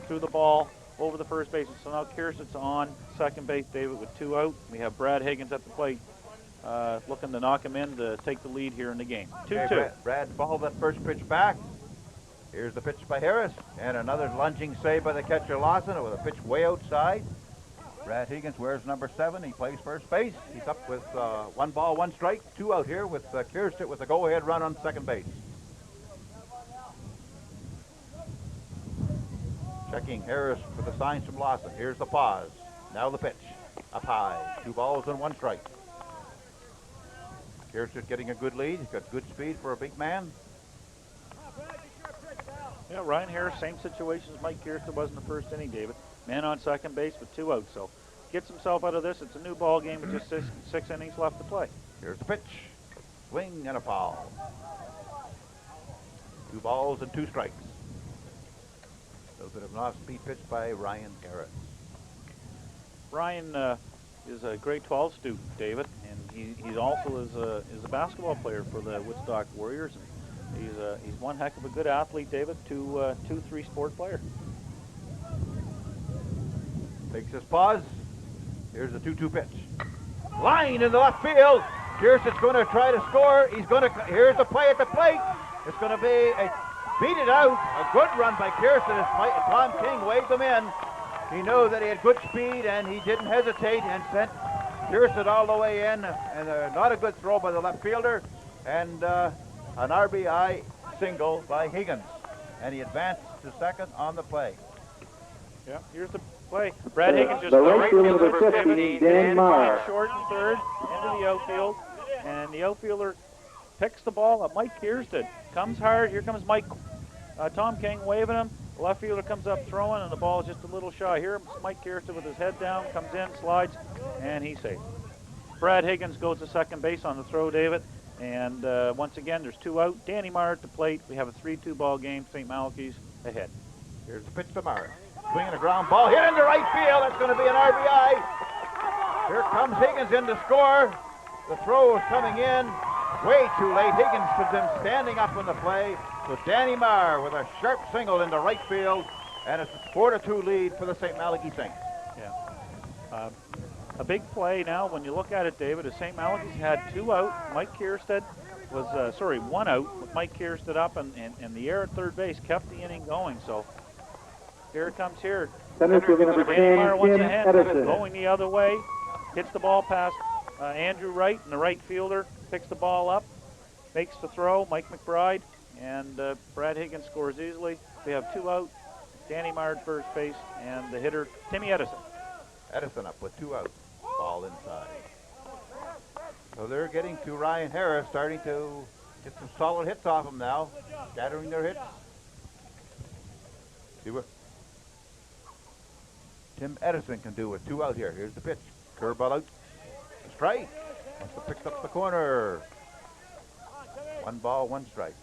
G: threw the ball over the first baseman. So now Kierstead's on second base, David, with 2 out. We have Brad Higgins at the plate looking to knock him in to take the lead here in the game. 2-2.
A: Okay, Brad fouled that first pitch back. Here's the pitch by Harris, and another lunging save by the catcher Lawson with a pitch way outside. Brad Higgins wears number 7. He plays first base. He's up with 1 ball, 1 strike, 2 out here with Kierstead with a go-ahead run on second base. Checking Harris for the signs from Lawson. Here's the pause. Now the pitch. Up high. 2 balls and 1 strike. Kierstead getting a good lead. He's got good speed for a big man.
G: Yeah, Ryan Harris, same situation as Mike Kierstead was in the first inning, David. Man on second base with 2 outs. So gets himself out of this. It's a new ball game with just 6 innings left to play.
A: Here's the pitch. Swing and a foul. 2 balls and 2 strikes. A little bit of an off-speed pitch by Ryan Harris.
G: Ryan is a grade 12 student, David, and he also is a basketball player for the Woodstock Warriors. And he's one heck of a good athlete, David. 2-3 sport player. Takes his pause. Here's the 2-2 pitch. Line in the left field.
A: Kirsten's going to try to score. Here's the play at the plate. It's going to be a beat it out. A good run by Kirsten as Tom King waved him in. He knew that he had good speed and he didn't hesitate and sent Kirsten all the way in. And not a good throw by the left fielder. And an RBI single by Higgins. And he advanced to second on the play.
G: Yeah, here's the play. Brad Higgins just
F: the right fielder number 50, Dan Meyer.
G: Short and third into the outfield, and the outfielder picks the ball up. Mike Kierstead comes hard. Here comes Tom King waving him. The left fielder comes up throwing, and the ball is just a little shy. Here, Mike Kierstead with his head down, comes in, slides, and he's safe. Brad Higgins goes to second base on the throw, David. And once again, there's 2 out. Danny Meyer at the plate. We have a 3-2 ball game. St. Malachy's ahead.
A: Here's the pitch to Meyer. Swinging a ground ball, hit into right field. That's going to be an RBI. Here comes Higgins in to score. The throw is coming in way too late. Higgins has been standing up on the play. So Danny Meyer with a sharp single into right field. And it's a 4-2 lead for the St. Malachy Saints.
G: Yeah. A big play now when you look at it, David, as St. Malachy's had 2 out. Mike Kierstead was, 1 out with Mike Kierstead up, and the air at third base kept the inning going. So here it comes here.
F: Center fielder number 10, Tim Edison.
G: Going the other way, hits the ball past Andrew Wright, and the right fielder picks the ball up, makes the throw, Mike McBride, and Brad Higgins scores easily. We have 2 out, Danny Meyer at first base, and the hitter, Timmy Edison.
A: Edison up with 2 out. Ball inside. So they're getting to Ryan Harris, starting to get some solid hits off him now, scattering their hits. See what Tim Edison can do with 2 out here. Here's the pitch. Curveball out. Strike. Must have picked up the corner. 1 ball, 1 strike.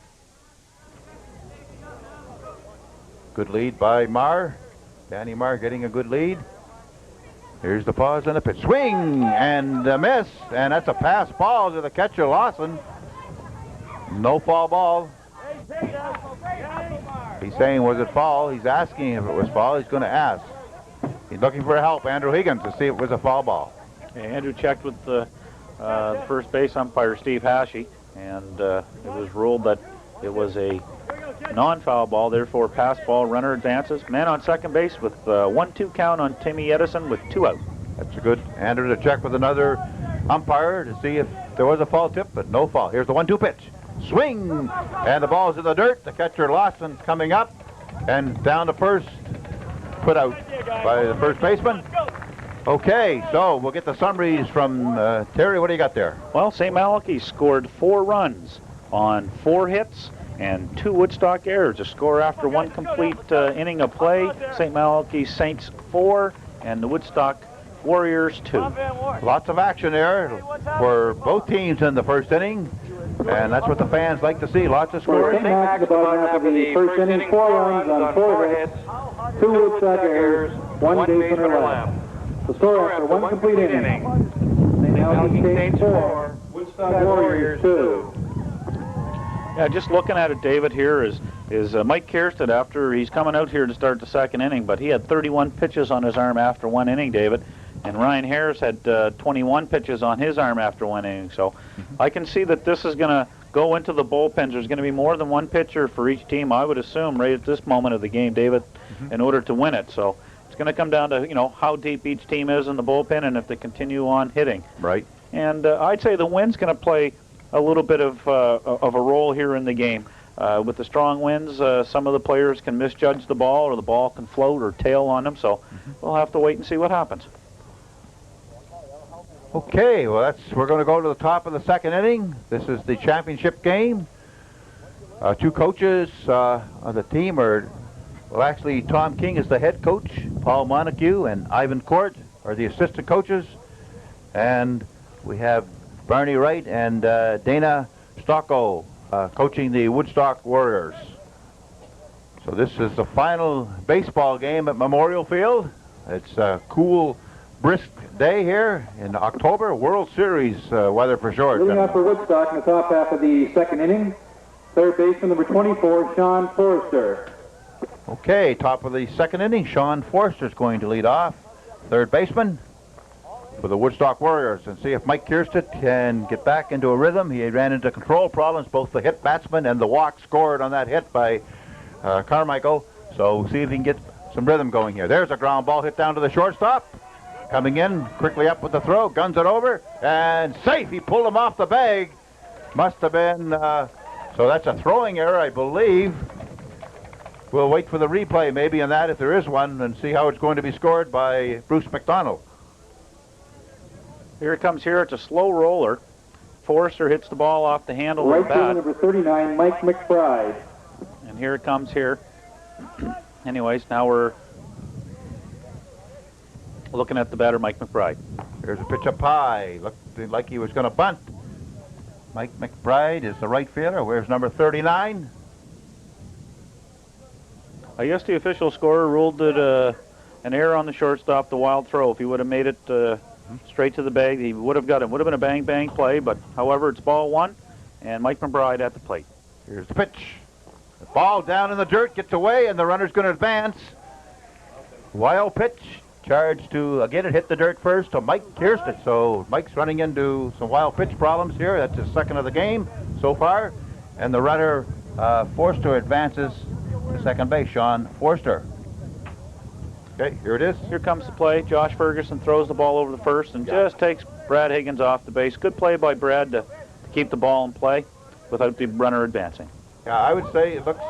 A: Good lead by Meyer. Danny Meyer getting a good lead. Here's the pause and the pitch. Swing and a miss. And that's a pass ball to the catcher, Lawson. No foul ball. He's saying, was it foul? He's asking if it was foul. He's going to ask. He's looking for help, Andrew Higgins, to see if it was a foul ball.
G: Yeah, Andrew checked with the first base umpire, Steve Hashey, and it was ruled that it was a non-foul ball, therefore pass ball, runner advances. Man on second base with 1-2 count on Timmy Edison with 2 out.
A: That's a good Andrew to check with another umpire to see if there was a foul tip, but no foul. Here's the 1-2 pitch. Swing, and the ball's in the dirt. The catcher Lawson's coming up, and down to first, put out by the first baseman. Okay, so we'll get the summaries from Terry. What do you got there?
G: Well, St. Malachy scored 4 runs on 4 hits and 2 Woodstock errors. A score after 1 complete inning of play. St. Malachy Saints 4 and the Woodstock Warriors 2.
A: Lots of action there for both teams in the first inning, and that's what the fans like to see. Lots of scoring.
F: St. Max about half of the first inning, 4 runs on 4 hits, 2 Woodstock errors, 1 baseman left. The score after 1 complete inning. St. Malachy Saints 4, Woodstock Warriors 2.
G: Yeah, just looking at it, David, here is Mike Kierstead after he's coming out here to start the second inning, but he had 31 pitches on his arm after 1 inning, David, and Ryan Harris had 21 pitches on his arm after 1 inning. So I can see that this is going to go into the bullpens. There's going to be more than 1 pitcher for each team, I would assume, right at this moment of the game, David, in order to win it. So it's going to come down to, you know, how deep each team is in the bullpen and if they continue on hitting.
A: Right.
G: And I'd say the wind's going to play a little bit of a role here in the game. With the strong winds, some of the players can misjudge the ball, or the ball can float or tail on them, so we'll have to wait and see what happens.
A: Okay, well, we're going to go to the top of the second inning. This is the championship game. 2 coaches on the team are, well, actually, Tom King is the head coach. Paul Montague and Ivan Court are the assistant coaches. And we have Barney Wright and Dana Stocko coaching the Woodstock Warriors. So this is the final baseball game at Memorial Field. It's a cool, brisk day here in October. World Series weather for sure.
F: Leading up for Woodstock in the top half of the second inning, third baseman number 24, Sean Forrester.
A: Okay, top of the second inning, Sean Forster's going to lead off. Third baseman. for the Woodstock Warriors, and see if Mike Kierstead can get back into a rhythm. He ran into control problems, both the hit batsman and the walk scored on that hit by Carmichael. So see if he can get some rhythm going here. There's a ground ball hit down to the shortstop. Coming in quickly up with the throw, guns it over, and safe. He pulled him off the bag. Must have been, so that's a throwing error, I believe. We'll wait for the replay maybe on that if there is one, and see how it's going to be scored by Bruce McDonald.
G: Here it comes here. It's a slow roller. Forrester hits the ball off the handle
F: Right
G: of the bat.
F: number 39, Mike McBride.
G: And here it comes here. Anyways, now we're looking at the batter, Mike McBride.
A: Here's a pitch up high. Looked like he was going to bunt. Mike McBride is the right fielder. Where's number 39?
G: I guess the official scorer ruled that an error on the shortstop, the wild throw. If he would have made it straight to the bag, he would have got it. Would have been a bang-bang play, but however, it's ball one, and Mike McBride at the plate.
A: Here's the pitch. The ball down in the dirt, gets away, and the runner's going to advance. Wild pitch. Charge to, again, it hit the dirt first to Mike Kierstead. So Mike's running into some wild pitch problems here. That's his second of the game so far. And the runner, Forster, advances to second base, Sean Forster. Okay, here it is.
G: Here comes the play. Josh Ferguson throws the ball over the first and just takes Brad Higgins off the base. Good play by Brad to keep the ball in play without the runner advancing.
A: Yeah, I would say it looks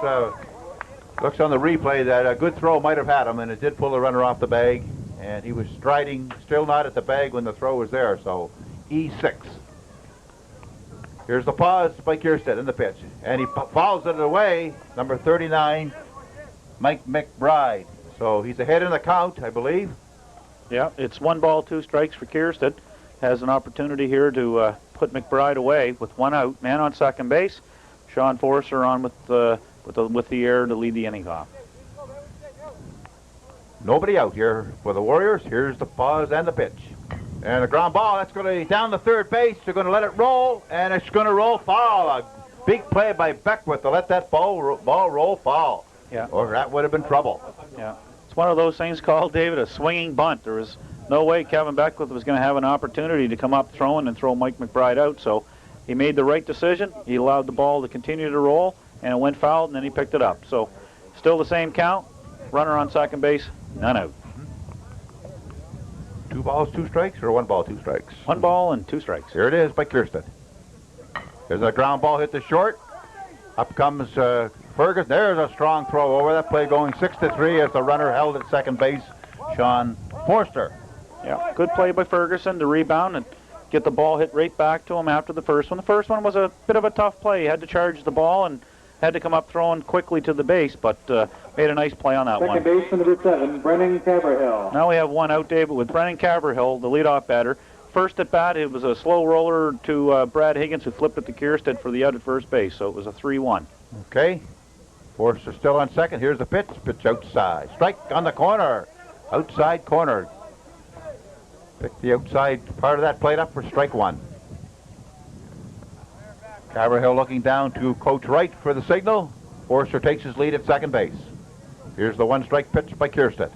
A: on the replay that a good throw might have had him, and it did pull the runner off the bag. And he was striding, still not at the bag when the throw was there, so E6. Here's the pause by Kierstead in the pitch. And he fouls it away, number 39, Mike McBride. So he's ahead in the count, I believe.
G: Yeah, it's 1 ball, 2 strikes for Kierstead. Has an opportunity here to put McBride away with 1 out. Man on second base. Sean Forrester on with the error to lead the inning off.
A: Nobody out here for the Warriors. Here's the pause and the pitch. And a ground ball. That's going to be down the third base. They're going to let it roll, and it's going to roll foul. A big play by Beckwith to let that ball roll foul.
G: Yeah.
A: Or that would have been trouble.
G: Yeah. It's one of those things called, David, a swinging bunt. There was no way Kevin Beckwith was going to have an opportunity to come up throwing and throw Mike McBride out. So he made the right decision. He allowed the ball to continue to roll, and it went foul, and then he picked it up. So still the same count. Runner on second base. None out.
A: 2 balls, 2 strikes, or 1 ball, 2 strikes?
G: 1 ball and 2 strikes.
A: Here it is by Kierstead. There's a ground ball hit the short. Up comes Ferguson. There's a strong throw over. That play going 6-3 as the runner held at second base, Sean Forster.
G: Yeah, good play by Ferguson to rebound and get the ball hit right back to him after the first one. The first one was a bit of a tough play. He had to charge the ball and had to come up throwing quickly to the base, but made a nice play on that one.
F: Second baseman number 7, Brennan Caverhill.
G: Now we have 1 out, David, with Brennan Caverhill, the leadoff batter. First at bat, it was a slow roller to Brad Higgins, who flipped it to Kierstead for the out at first base, so it was a 3-1.
A: Okay. Forster still on second. Here's the pitch. Pitch outside. Strike on the corner. Outside corner. Pick the outside part of that plate up for strike 1. Caverhill looking down to Coach Wright for the signal. Forster takes his lead at second base. Here's the 1 strike pitch by Kierstead.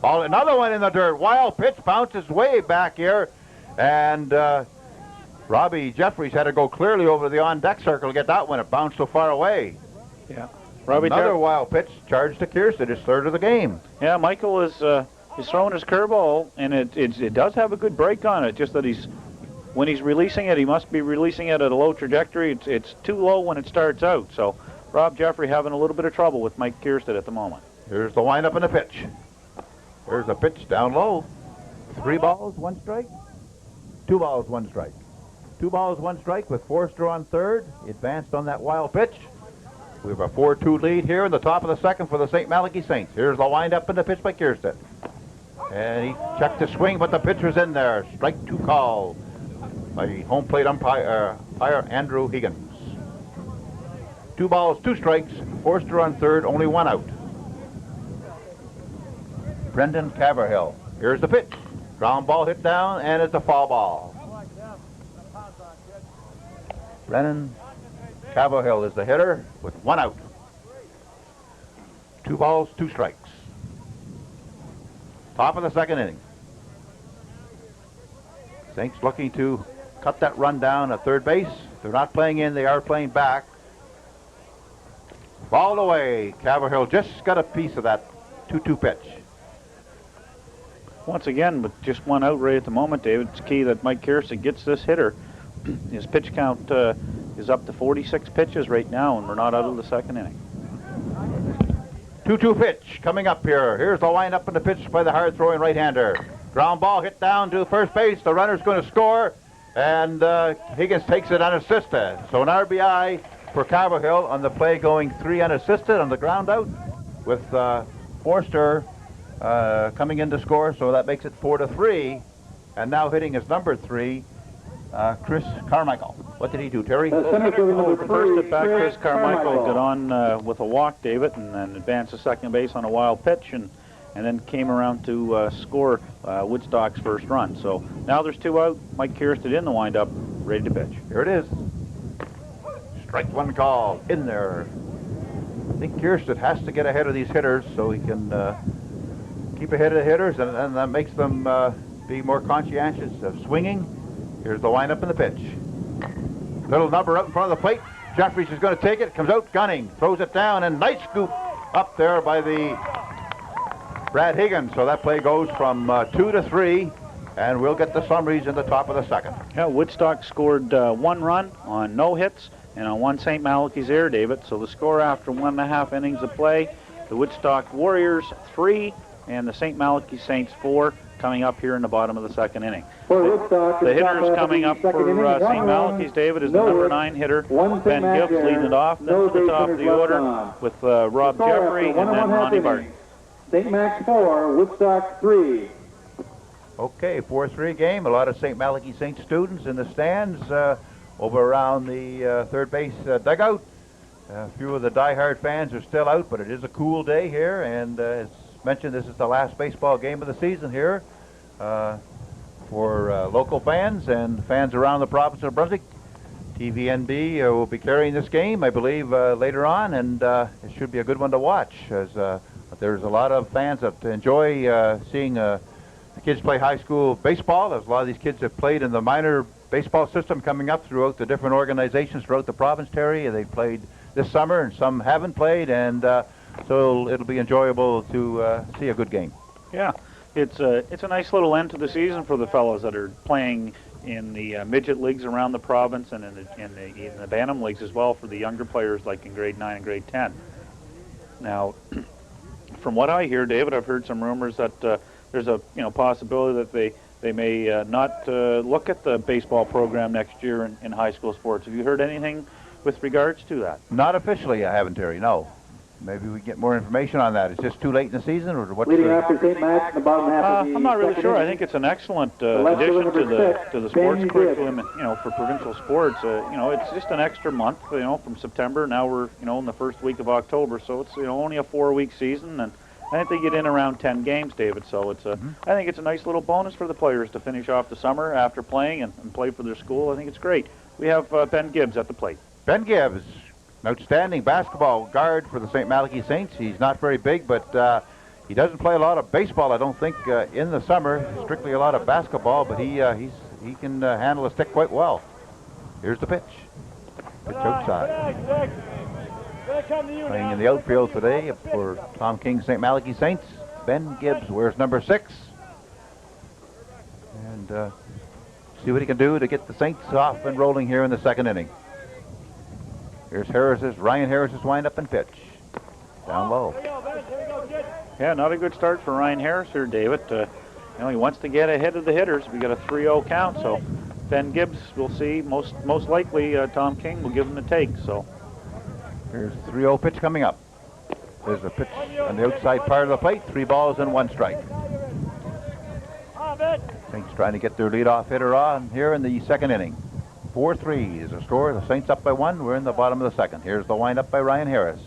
A: Ball, another one in the dirt. Wild pitch, bounces way back here. And Robbie Jeffries had to go clearly over the on-deck circle to get that one. It bounced so far away.
G: Yeah.
A: Another wild pitch charged to Kierstead, his 3rd of the game.
G: Yeah, Michael is he's throwing his curveball, and it does have a good break on it, just that when he's releasing it, he must be releasing it at a low trajectory. It's too low when it starts out. So Rob Jeffrey having a little bit of trouble with Mike Kierstead at the moment.
A: Here's the windup and the pitch. There's a pitch down low. 3 balls, 1 strike. 2 balls, 1 strike. 2 balls, 1 strike with Forster on third. He advanced on that wild pitch. We have a 4-2 lead here in the top of the second for the St. Malachy Saints. Here's the windup and the pitch by Kierstead. And he checked the swing, but the pitch was in there. Strike 2 call by home plate umpire Andrew Higgins. 2 balls, 2 strikes. Forster on third, only 1 out. Brendan Caverhill. Here's the pitch. Ground ball hit down, and it's a foul ball. Brendan Caverhill is the hitter with 1 out. 2 balls, 2 strikes. Top of the second inning. Saints looking to cut that run down at third base. They're not playing in, they are playing back. Ball away. Caverhill just got a piece of that 2-2 pitch.
G: Once again, with just one out right at the moment, David, it's key that Mike Kiersted gets this hitter. His pitch count is up to 46 pitches right now, and we're not out of the second inning.
A: 2-2 pitch coming up here. Here's the windup in the pitch by the hard-throwing right-hander. Ground ball hit down to first base. The runner's going to score, and Higgins takes it unassisted. So an RBI for Caverhill on the play, going 3 unassisted on the ground out, with Forster coming in to score, so that makes it 4-3. And now hitting his number 3, Chris Carmichael. What did he do, Terry?
G: The first at bat, Chris Carmichael got on with a walk, David, and then advanced to second base on a wild pitch, and then came around to score Woodstock's first run. So now there's 2 out. Mike Kiersted in the windup, ready to pitch.
A: Here it is. Strike 1 call in there. I think Kiersted has to get ahead of these hitters so he can keep ahead of the hitters, and that makes them be more conscientious of swinging. Here's the windup and the pitch. Little number up in front of the plate. Jeffries is going to take it. Comes out gunning. Throws it down, and nice scoop up there by the Brad Higgins. So that play goes from 2-3, and we'll get the summaries in the top of the second.
G: Yeah, Woodstock scored 1 run on no hits and on 1 St. Malachy's error, David. So the score after 1.5 innings of play, the Woodstock Warriors 3 and the St. Malachy Saints 4, coming up here in the bottom of the second inning. The hitters coming up for St. Malachy's, David, is the number 9 hitter, Ben Gibbs, leading it off. Then to the top of the order with Rob Jeffrey and then Ronnie Barton.
F: St. Max 4, Woodstock 3.
A: Okay, 4-3 game. A lot of St. Malachy Saints students in the stands over around the third base dugout. A few of the diehard fans are still out, but it is a cool day here, and as mentioned, this is the last baseball game of the season here for local fans and fans around the province of Brunswick. TVNB will be carrying this game, I believe, later on, and it should be a good one to watch, as there's a lot of fans that enjoy seeing the kids play high school baseball, as a lot of these kids have played in the minor baseball system coming up throughout the different organizations throughout the province, Terry. They played this summer, and some haven't played, and so it'll be enjoyable to see a good game.
G: Yeah, it's a nice little end to the season for the fellows that are playing in the midget leagues around the province, and in the Bantam leagues as well for the younger players, like in grade 9 and grade 10. Now, from what I hear, David, I've heard some rumors that there's a possibility that they may not look at the baseball program next year in high school sports. Have you heard anything with regards to that?
A: Not officially, I haven't, Terry, no. Maybe we get more information on that. It's just too late in the season, or what's
F: Leading after St. Max in the bottom half of the
G: I'm not really
F: second
G: sure. I
F: inning.
G: think it's an excellent
F: left
G: addition
F: fielder
G: to
F: number
G: the
F: 6,
G: sports
F: Danny
G: curriculum,
F: Gibbs.
G: for provincial sports. It's just an extra month, from September. Now we're, in the first week of October, so it's, only a 4-week season, and I think they get in around 10 games, David. So it's I think it's a nice little bonus for the players to finish off the summer after playing and play for their school. I think it's great. We have Ben Gibbs at the plate.
A: Ben Gibbs, an outstanding basketball guard for the St. Malachy Saints. He's not very big, but he doesn't play a lot of baseball, I don't think, in the summer. Strictly a lot of basketball, but he can handle a stick quite well. Here's the pitch. Pitch outside. Playing in the outfield today for Tom King's St. Malachy Saints, Ben Gibbs wears number 6. And see what he can do to get the Saints off and rolling here in the second inning. Here's Ryan Harris's windup and pitch. Down low.
G: Yeah, not a good start for Ryan Harris here, David. He wants to get ahead of the hitters. We got a 3-0 count, so Ben Gibbs, we'll see. Most likely, Tom King will give him the take. So
A: here's the 3-0 pitch coming up. There's a pitch on the outside part of the plate. 3 balls and 1 strike. Saints trying to get their leadoff hitter on here in the second inning. 4-3 is the score. The Saints up by 1. We're in the bottom of the second. Here's the windup by Ryan Harris.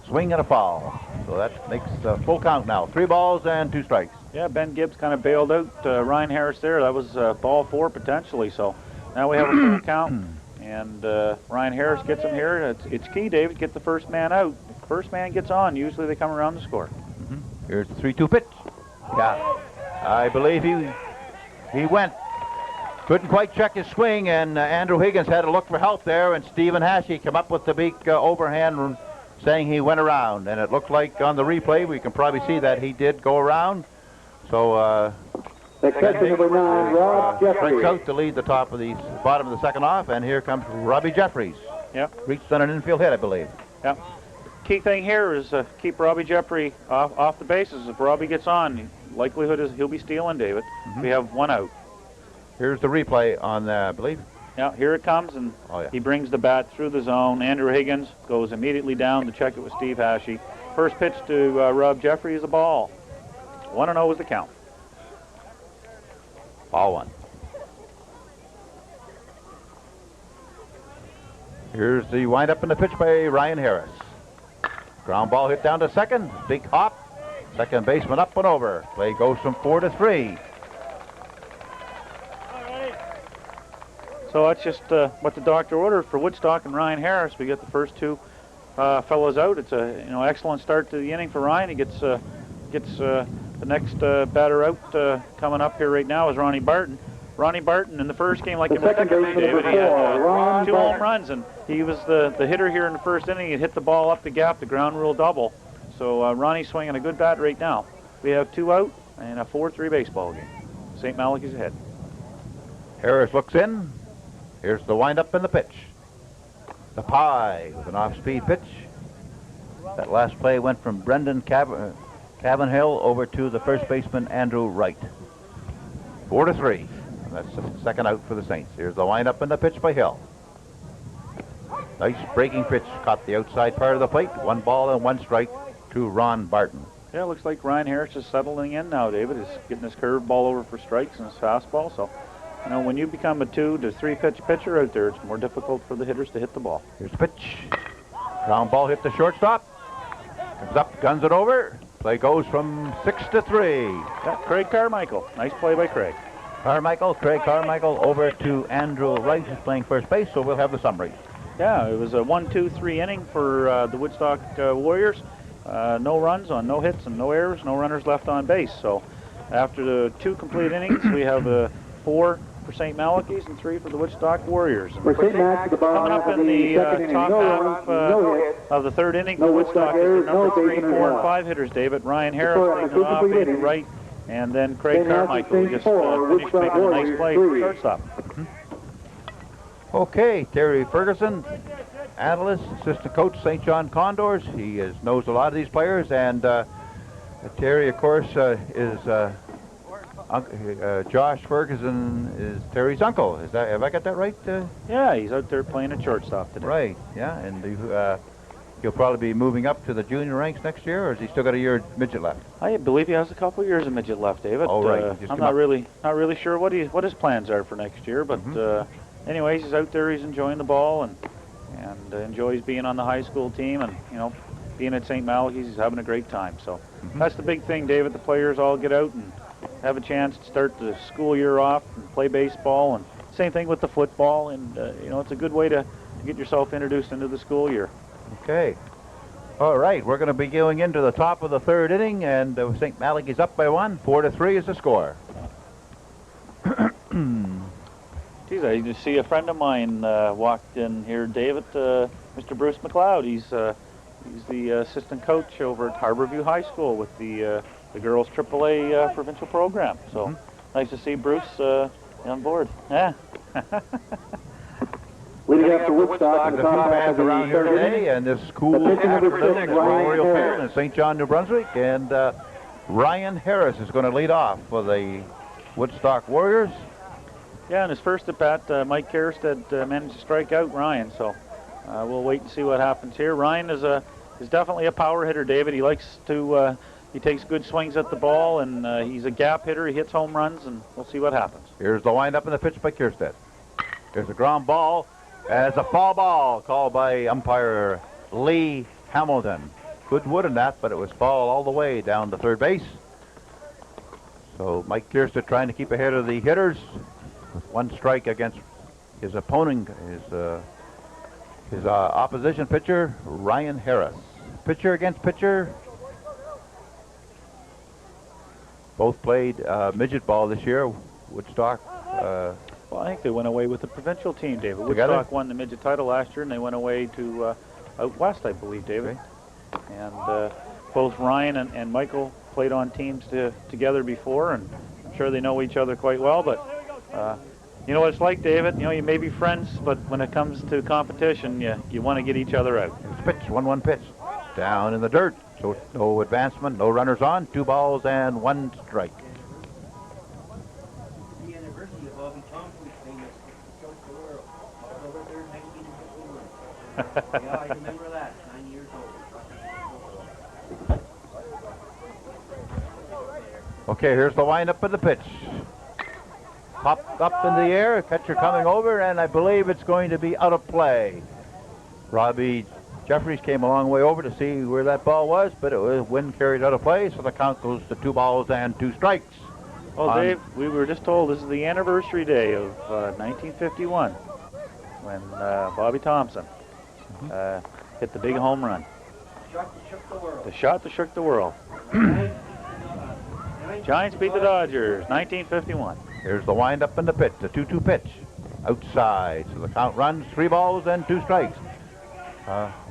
A: Swing and a foul. So that makes the full count now. 3 balls and 2 strikes.
G: Yeah, Ben Gibbs kind of bailed out Ryan Harris there. That was ball 4 potentially. So now we have a full count, and Ryan Harris gets him here. It's key, David, get the first man out. If the first man gets on, usually they come around to score.
A: Here's the 3-2 pitch. Yeah, I believe he went. Couldn't quite check his swing, and Andrew Higgins had to look for help there, and Stephen Hashey came up with the big overhand saying he went around, and it looked like on the replay, we can probably see that he did go around. So
F: The catcher number 9, Rob Jeffries.
A: breaks out to lead the bottom of the second off, and here comes Robbie Jeffries.
G: Yep.
A: Reached on an infield hit, I believe.
G: Yep. Key thing here is keep Robbie Jeffrey off the bases. If Robbie gets on, likelihood is he'll be stealing, David. We have one out.
A: Here's the replay on, I believe.
G: Yeah, here it comes, and he brings the bat through the zone. Andrew Higgins goes immediately down to check it with Steve Hashey. First pitch to Rob Jeffrey is a ball. 1-0 is the count.
A: Ball one. Here's the windup in the pitch by Ryan Harris. Ground ball hit down to second. Big hop. Second baseman up and over. Play goes from 4-3.
G: So that's just what the doctor ordered for Woodstock and Ryan Harris. We get the first two fellows out. It's a excellent start to the inning for Ryan. He gets the next batter out coming up here right now is Ronnie Barton. Ronnie Barton in the first game, like you mentioned, David, he had 2 home runs, and he was the hitter here in the first inning. He hit the ball up the gap, the ground rule double. So Ronnie's swinging a good bat right now. We have 2 out and a 4-3 baseball game. St. Malachy's ahead.
A: Harris looks in. Here's the windup and the pitch. The pie with an off-speed pitch. That last play went from Brendan Cavanhill over to the first baseman Andrew Wright. 4-3. That's the second out for the Saints. Here's the windup and the pitch by Hill. Nice breaking pitch. Caught the outside part of the plate. 1 ball and 1 strike to Ron Barton.
G: Yeah, it looks like Ryan Harris is settling in now, David. He's getting his curve ball over for strikes and his fastball. So, when you become a 2 to 3 pitch pitcher out there, it's more difficult for the hitters to hit the ball.
A: Here's the pitch. Ground ball hit the shortstop. Comes up, guns it over. Play goes from 6-3.
G: Yeah, Craig Carmichael. Nice play by Craig.
A: Craig Carmichael over to Andrew Wright, who's playing first base, so we'll have the summary.
G: Yeah, it was a 1-2-3 inning for the Woodstock Warriors. No runs on no hits and no errors, no runners left on base. So after the 2 complete innings, we have 4 for St. Malachy's and 3 for the Woodstock Warriors.
F: For St. Max, the bottom
G: Coming up
F: half
G: in
F: of the
G: the
F: second inning,
G: top
F: no
G: half
F: runs, no hits.
G: of the third inning
F: No
G: for Woodstock is the
F: Woodstock
G: number
F: errors,
G: 3,
F: no
G: 4, and
F: base
G: 5 hitters, David. Ryan Harris
F: Score
G: bringing
F: after
G: it off,
F: complete
G: Andrew
F: innings.
G: Wright, and then Craig
F: St. Max
G: Carmichael
F: Saints
G: just
F: 4,
G: finished
F: Woodstock
G: making a nice
F: Warriors
G: play for
F: 3.
G: shortstop.
A: Okay, Terry Ferguson, analyst, assistant coach, St. John Condors. He knows a lot of these players, and Terry, of course, is Josh Ferguson is Terry's uncle. Have I got that right?
G: Yeah, he's out there playing at shortstop today.
A: Right. Yeah, and he'll probably be moving up to the junior ranks next year, or has he still got a year midget left?
G: I believe he has a couple years of midget left, David.
A: Oh, right.
G: I'm not really sure what his plans are for next year, but anyways, he's out there. He's enjoying the ball and enjoys being on the high school team, and being at St. Malachy's, he's having a great time. So that's the big thing, David. The players all get out and have a chance to start the school year off and play baseball, and same thing with the football, and it's a good way to get yourself introduced into the school year.
A: Okay. All right, we're going to be going into the top of the third inning, and St. Malachy's up by 1. 4-3 is the score.
G: Geez, I just see a friend of mine walked in here, David, Mr. Bruce McLeod. He's the assistant coach over at Harborview High School with the girls' AAA provincial program. So nice to see Bruce on board. Yeah.
F: Leading up to Woodstock,
A: The
F: the
A: two
F: top half
A: fans
F: of the
A: around here
F: third
A: today,
F: inning.
A: and this cool
F: The pitcher number
A: afternoon
F: 6,
A: at
F: Ryan
A: Memorial Field
F: Harris.
A: in St. John, New Brunswick, and Ryan Harris is going to lead off for the Woodstock Warriors.
G: Yeah, in his first at bat, Mike Kierstead managed to strike out Ryan. So we'll wait and see what happens here. Ryan is definitely a power hitter, David. He likes to he takes good swings at the ball, and he's a gap hitter. He hits home runs, and we'll see what happens.
A: Here's the windup and the pitch by Kierstead. There's a ground ball. As a foul ball called by umpire Lee Hamilton. Good wood in that, but it was foul all the way down to third base. So Mike Kierstead trying to keep ahead of the hitters with 1 strike against his opponent, his opposition pitcher, Ryan Harris. Pitcher against pitcher. Both played midget ball this year. Woodstock
G: Well, I think they went away with the provincial team, David.
A: Together?
G: Woodstock won the midget title last year, and they went away to out west, I believe, David.
A: Okay.
G: And both Ryan and Michael played on teams together before, and I'm sure they know each other quite well. But you know what it's like, David? You know, you may be friends, but when it comes to competition, you want to get each other out.
A: It's pitch, 1-1 pitch. Down in the dirt. So no advancement, no runners on. 2 balls and 1 strike.
H: The anniversary of Bobby Thompson's famous Choke the World. October 3rd, 1951. Yeah, I remember that. 9 years old.
A: Okay, here's the windup of the pitch. Popped up in the air, catcher coming over, and I believe it's going to be out of play. Robbie Jeffries came a long way over to see where that ball was, but it was wind carried out of play, so the count goes to 2 balls and 2 strikes.
G: Well, Dave, we were just told this is the anniversary day of 1951 when Bobby Thompson hit the big home run.
H: Shot that shook the world.
G: The shot that shook the world. Giants beat the Dodgers, 1951.
A: Here's the windup and the pitch, the 2-2 pitch. Outside, so the count runs 3 balls and 2 strikes.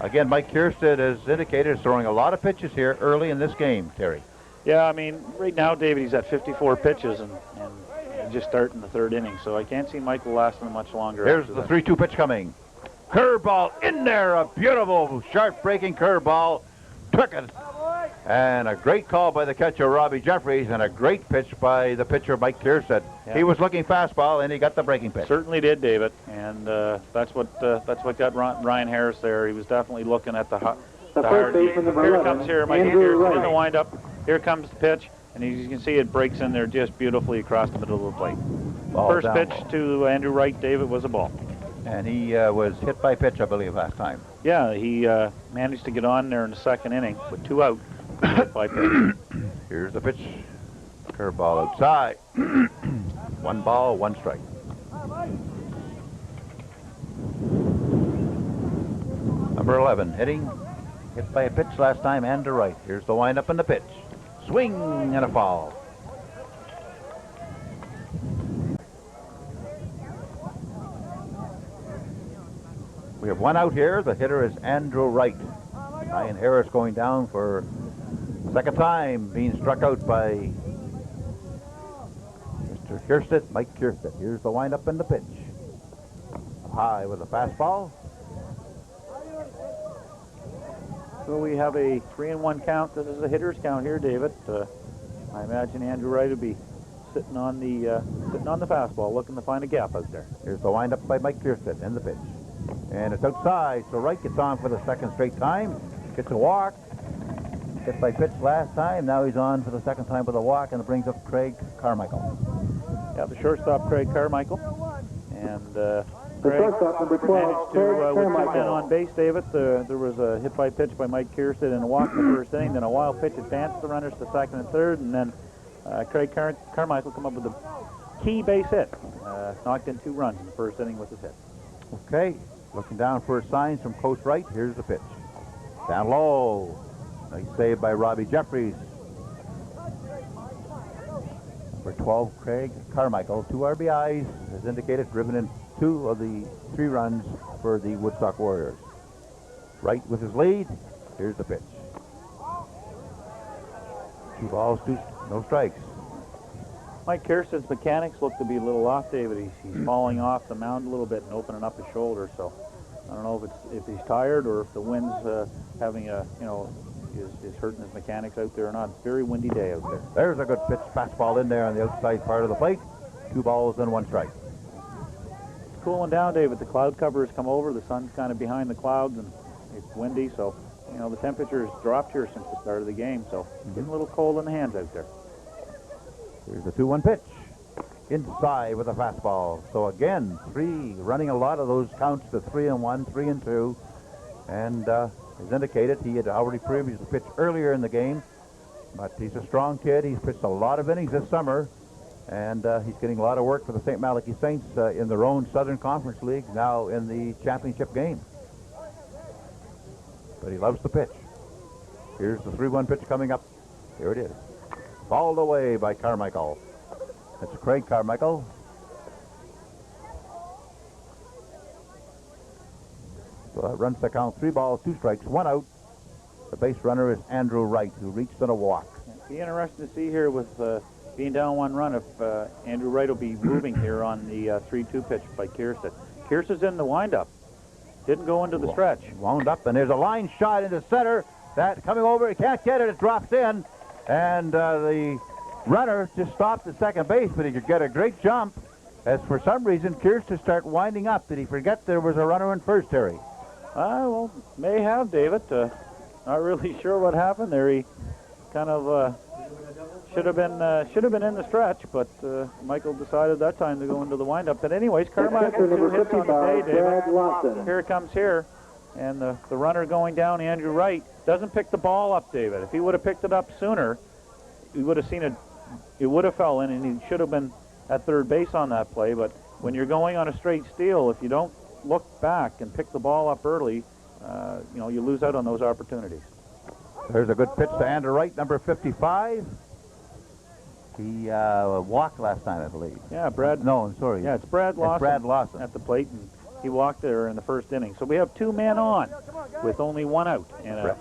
A: Again, Mike Kierstead has indicated is throwing a lot of pitches here early in this game, Terry.
G: Yeah, I mean, right now, David, he's at 54 pitches and just starting the 3rd inning, so I can't see Michael lasting much longer.
A: Here's the 3-2 pitch coming. Curveball in there, a beautiful, sharp-breaking curveball. Took it. And a great call by the catcher, Robbie Jeffries, and a great pitch by the pitcher, Mike Kierstead. Yeah. He was looking fastball, and he got the breaking pitch.
G: Certainly did, David, and that's what got Ryan Harris there. He was definitely looking at the hard. Here comes Mike Kierstead in the windup. Here comes the pitch, and as you can see, it breaks in there just beautifully across the middle of the plate.
A: Ball
G: First
A: down
G: pitch
A: low.
G: to Andrew Wright, David, was a ball.
A: And he was hit by pitch, I believe, last time.
G: Yeah, he managed to get on there in the 2nd inning with 2 out. Hit by pitch.
A: Here's the pitch. Curveball outside. 1 ball, 1 strike. Number 11, hitting. Hit by a pitch last time, and to right. Here's the windup and the pitch. Swing and a foul. We have 1 out here. The hitter is Andrew Wright. Ryan Harris going down for 2nd time, being struck out by Mr. Kierstead, Mike Kierstead. Here's the windup and the pitch. High with a fastball.
G: So we have a 3-1 count. This is a hitter's count here, David. I imagine Andrew Wright will be sitting on the fastball, looking to find a gap out there.
A: Here's the windup by Mike Kierstead and the pitch. And it's outside, so Wright gets on for the 2nd straight time. Gets a walk. Hit by pitch last time. Now he's on for the 2nd time with a walk, and it brings up Craig Carmichael.
G: Yeah, the shortstop, Craig Carmichael. And Craig
F: shortstop, number 12,
G: managed to,
F: Craig
G: with 2 men
F: Carmichael.
G: on base, David. There was a hit by pitch by Mike Kierstead and a walk in the 1st inning. Then a wild pitch advanced the runners to 2nd and 3rd, and then Craig Carmichael come up with a key base hit. Knocked in 2 runs in the 1st inning with his hit.
A: Okay, looking down for signs from close right. Here's the pitch. Down low. Nice save by Robbie Jeffries. Number 12, Craig Carmichael. 2 RBIs, as indicated, driven in 2 of the 3 runs for the Woodstock Warriors. Right with his lead. Here's the pitch. 2 balls, no strikes.
G: Mike Kierstead's mechanics look to be a little off, David. He's falling off the mound a little bit and opening up his shoulder. So I don't know if he's tired or if the wind's having a is hurting his mechanics out there or not. It's a very windy day out there.
A: There's a good pitch, fastball in there on the outside part of the plate. 2 balls and 1 strike.
G: It's cooling down, David. The cloud cover has come over. The sun's kind of behind the clouds, and it's windy. So the temperature has dropped here since the start of the game. So getting a little cold in the hands out there.
A: Here's the 2-1 pitch. Inside with a fastball. So again, 3, running a lot of those counts to 3-1, 3-2. And as indicated, he had already previously pitched earlier in the game. But he's a strong kid. He's pitched a lot of innings this summer. And he's getting a lot of work for the St. Malachy Saints in their own Southern Conference League, now in the championship game. But he loves the pitch. Here's the 3-1 pitch coming up. Here it is. Fouled away by Carmichael. That's Craig Carmichael. runs the count, 3 balls, 2 strikes, 1 out. The base runner is Andrew Wright, who reached on a walk.
G: Be interesting to see here with being down 1 run if Andrew Wright will be moving here on the 3-2 pitch by Kierstead. Kierstead's in the windup. Didn't go into the stretch.
A: Wound up, and there's a line shot into center. That coming over, he can't get it, it drops in. And the runner just stopped at second base, but he could get a great jump. As for some reason, Kierstead start winding up. Did he forget there was a runner in first, Terry?
G: Well, may have, David. Not really sure what happened there. He kind of should have been in the stretch, but Michael decided that time to go into the windup. But anyways, Carmichael 2 hits on the day, David. Here it comes here, and the runner going down, Andrew Wright, doesn't pick the ball up, David. If he would have picked it up sooner, we would have seen it. It would have fell in, and he should have been at third base on that play. But when you're going on a straight steal, if you don't look back and pick the ball up early, you know, you lose out on those opportunities.
A: There's a good pitch to Andrew Wright, number 55. He walked last time, I believe.
G: Yeah, Brad.
A: No, I'm sorry.
G: Yeah, it's Brad Lawson.
A: It's Brad Lawson
G: at the plate, and he walked there in the first inning. So we have 2 men on with only 1 out and a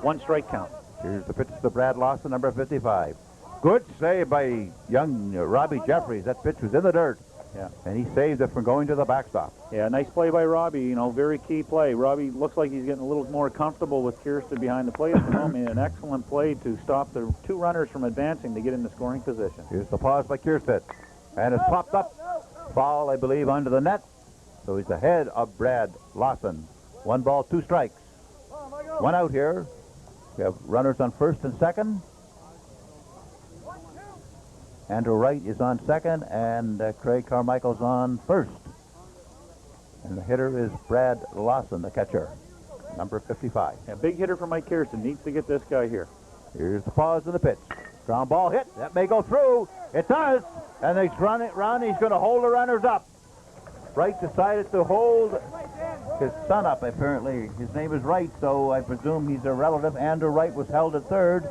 G: 1 strike count.
A: Here's the pitch to Brad Lawson, number 55. Good save by young Robbie Jeffries. That pitch was in the dirt.
G: Yeah.
A: And he saved it from going to the backstop.
G: Yeah, nice play by Robbie. You know, very key play. Robbie looks like he's getting a little more comfortable with Kierstead behind the plate at the moment. An excellent play to stop the 2 runners from advancing to get in the scoring position.
A: Here's the pause by Kierstead. And it's popped up. Foul, I believe, under the net. So he's ahead of Brad Lawson. 1 ball, 2 strikes. 1 out here. We have runners on first and second. Andrew Wright is on second, and Craig Carmichael's on first. And the hitter is Brad Lawson, the catcher, number 55.
G: A big hitter for Mike Kierstead. Needs to get this guy here.
A: Here's the pause of the pitch. Ground ball hit. That may go through. It does. And he's running around. He's going to hold the runners up. Wright decided to hold his son up, apparently. His name is Wright, so I presume he's a relative. Andrew Wright was held at third.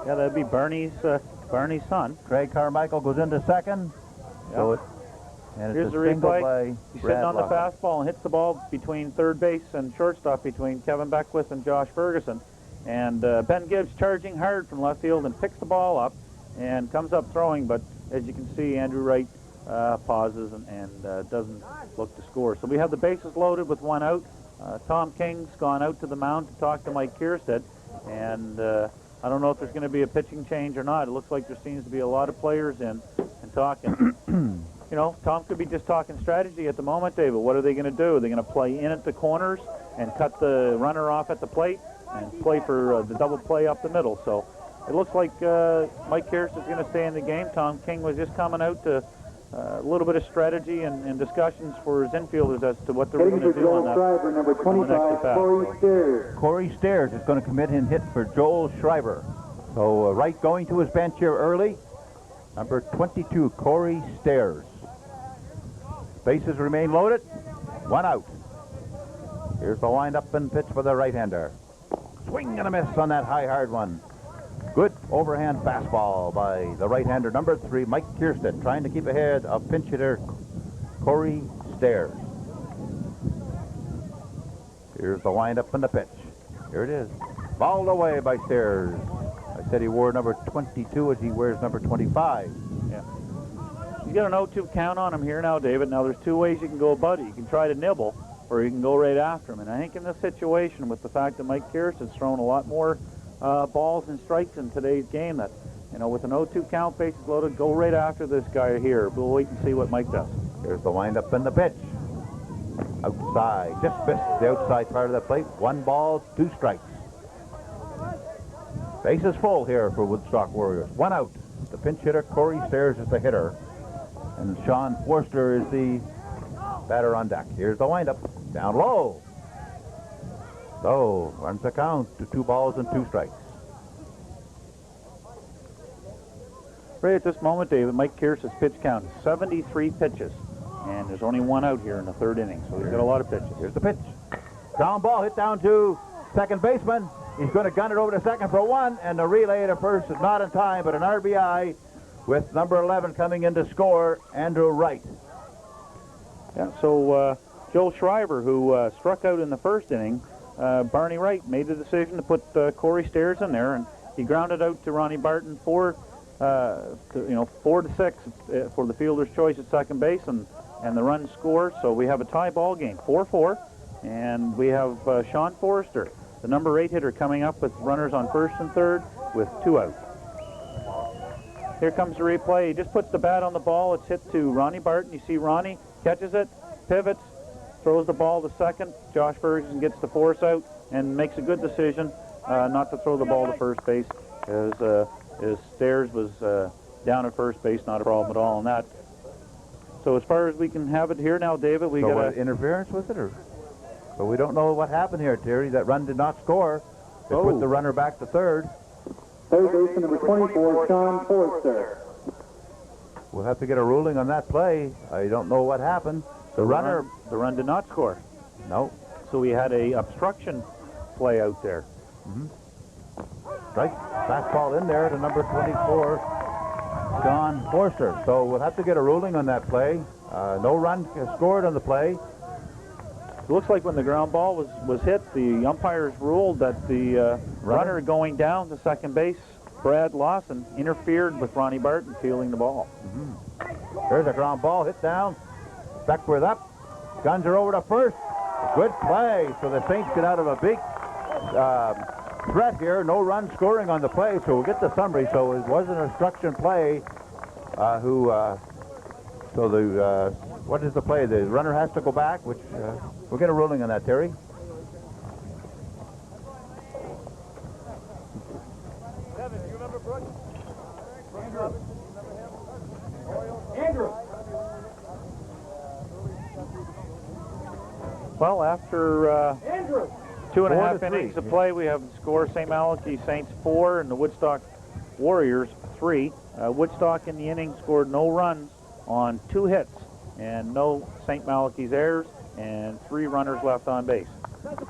G: Yeah, that'd be Barney's son.
A: Craig Carmichael goes into second.
G: Yeah.
A: So
G: here's the replay. He's sitting on the fastball and hits the ball between third base and shortstop between Kevin Beckwith and Josh Ferguson. And Ben Gibbs charging hard from left field and picks the ball up and comes up throwing. But as you can see, Andrew Wright pauses and doesn't look to score. So we have the bases loaded with 1 out. Tom King's gone out to the mound to talk to Mike Kierstead. And I don't know if there's going to be a pitching change or not. It looks like there seems to be a lot of players in and talking. You know, Tom could be just talking strategy at the moment, David. What are they going to do? Are they going to play in at the corners and cut the runner off at the plate and play for the double play up the middle? So it looks like Mike Kierstead's going to stay in the game. Tom King was just coming out to a little bit of strategy and discussions for his infielders as to what they're going to do on that.
F: Schreiber, number 25, Corey Stairs.
A: Corey Stairs is going to come in and hit for Joel Schreiber. So Wright going to his bench here early. Number 22, Corey Stairs. Bases remain loaded. 1 out. Here's the wind-up and pitch for the right-hander. Swing and a miss on that high, hard one. Good overhand fastball by the right-hander, number 3, Mike Kierstead, trying to keep ahead of pinch hitter Corey Stairs. Here's the wind-up and the pitch. Here it is. Balled away by Stairs. I said he wore number 22 as he wears number 25.
G: Yeah. You got an 0-2 count on him here now, David. Now there's 2 ways you can go about it. You can try to nibble, or you can go right after him. And I think in this situation, with the fact that Mike Kierstead's thrown a lot more balls and strikes in today's game, that, you know, with an 0-2 count, bases loaded, go right after this guy here. We'll wait and see what Mike does.
A: Here's the wind-up and the pitch. Outside, just missed the outside part of the plate. 1 ball, 2 strikes. Base is full here for Woodstock Warriors. 1 out. The pinch hitter, Corey Stairs, is the hitter. And Sean Forster is the batter on deck. Here's the windup. Down low. So, runs the count to 2 balls and 2 strikes.
G: Right at this moment, David, Mike Kierstead's pitch count is 73 pitches. And there's only 1 out here in the 3rd inning, so he's got a lot of pitches.
A: Here's the pitch. Ground ball hit down to second baseman. He's going to gun it over to second for 1, and the relay to first is not in time, but an RBI with number 11 coming in to score, Andrew Wright.
G: Yeah, so Joe Schreiber, who struck out in the first inning, Barney Wright made the decision to put Corey Stairs in there, and he grounded out to Ronnie Barton 4 to 6 for the fielder's choice at second base, and the run scored. So we have a tie ball game, 4-4, and we have Sean Forrester, the number 8 hitter, coming up with runners on first and third with 2 out. Here comes the replay. He just puts the bat on the ball. It's hit to Ronnie Barton. You see Ronnie catches it, pivots, throws the ball to second. Josh Ferguson gets the force out and makes a good decision not to throw the ball to first base, as Stairs was down at first base. Not a problem at all on that. So as far as we can have it here now, David, we got
A: interference with it, or? But we don't know what happened here, Terry. That run did not score. They put the runner back to third.
F: Third baseman number 24, Sean Forrester.
A: We'll have to get a ruling on that play. I don't know what happened.
G: The run did not score.
A: No.
G: So we had a obstruction play out there.
A: Right. Fastball in there to number 24, John Forster. So we'll have to get a ruling on that play. No run scored on the play.
G: It looks like when the ground ball was hit, the umpires ruled that the runner going down to second base, Brad Lawson, interfered with Ronnie Barton fielding the ball.
A: There's a ground ball hit down. Beckworth up. Guns are over to first. Good play. So the Saints get out of a big threat here. No run scoring on the play, so we'll get the summary. So it was an obstruction play. What is the play? The runner has to go back, which we'll get a ruling on that, Terry.
G: Well, after 2.5 innings of play, we have the score: St. Malachy Saints 4 and the Woodstock Warriors 3. Woodstock in the inning scored no runs on 2 hits and no St. Malachy's errors and 3 runners left on base.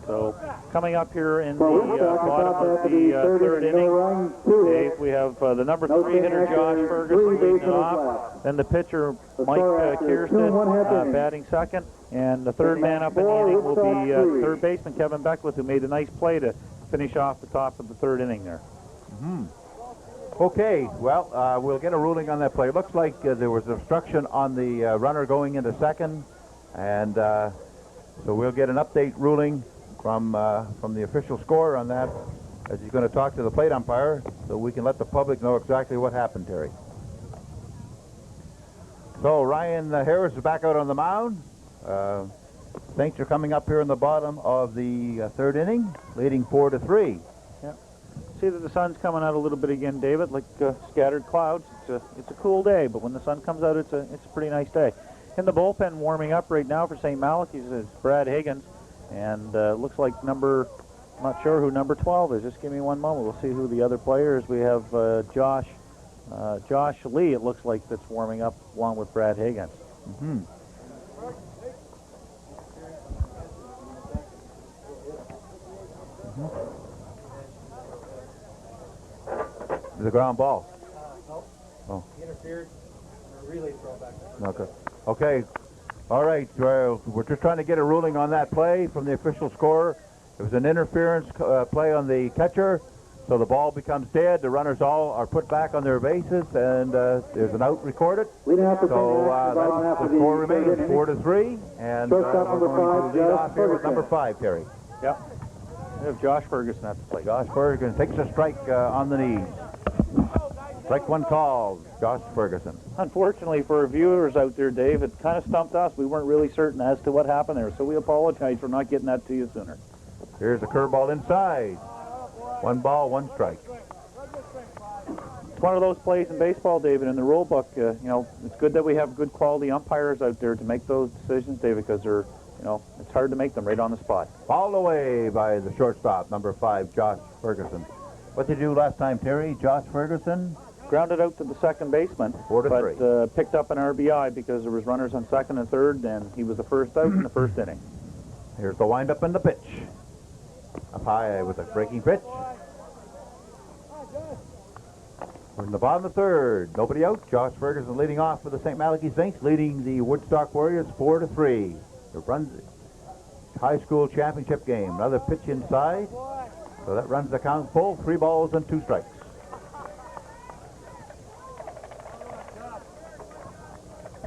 G: So coming up here in the bottom of the third inning, Dave, we have the number 3 hitter Josh Ferguson leading it off. Then the pitcher Mike Kierstead batting second, and the third man up in the inning will be third baseman Kevin Beckwith, who made a nice play to finish off the top of the third inning there.
A: Okay, well, we'll get a ruling on that play. It looks like there was obstruction on the runner going into second, and so we'll get an update ruling from the official scorer on that, as he's going to talk to the plate umpire, so we can let the public know exactly what happened, Terry. So Ryan Harris is back out on the mound. Saints are coming up here in the bottom of the third inning, leading 4-3.
G: See that the sun's coming out a little bit again, David, like scattered clouds. It's a cool day, but when the sun comes out, it's a pretty nice day. In the bullpen, warming up right now for St. Malachy's is Brad Higgins, and looks like I'm not sure who number 12 is. Just give me one moment. We'll see who the other player is. We have Josh Lee, it looks like, that's warming up along with Brad Higgins.
A: The ground ball.
H: Oh. Interfered. Relay throw back.
A: Okay. All right. We're just trying to get a ruling on that play from the official scorer. It was an interference play on the catcher, so the ball becomes dead. The runners all are put back on their bases, and there's an out recorded. So the score remains 4-3, and we're going to lead off here with number 5, Terry.
G: Yep. We have Josh Ferguson at the plate.
A: Josh Ferguson takes a strike on the knees. Strike one called, Josh Ferguson.
G: Unfortunately for our viewers out there, Dave, it kind of stumped us. We weren't really certain as to what happened there, so we apologize for not getting that to you sooner.
A: Here's a curveball inside. 1 ball, 1 strike.
G: It's one of those plays in baseball, David, in the rule book. It's good that we have good quality umpires out there to make those decisions, David, because they're, it's hard to make them right on the spot.
A: Fouled away by the shortstop, number 5, Josh Ferguson. What did you do last time, Terry? Josh Ferguson?
G: Grounded out to the second baseman,
A: 4-3.
G: But picked up an RBI because there was runners on second and third, and he was the first out in the first inning.
A: Here's the windup and the pitch. Up high with a breaking pitch. We're in the bottom of the third. Nobody out. Josh Ferguson leading off for the St. Malachy Saints, leading the Woodstock Warriors 4-3. The High School Championship game. Another pitch inside. So that runs the count full. 3 balls and 2 strikes.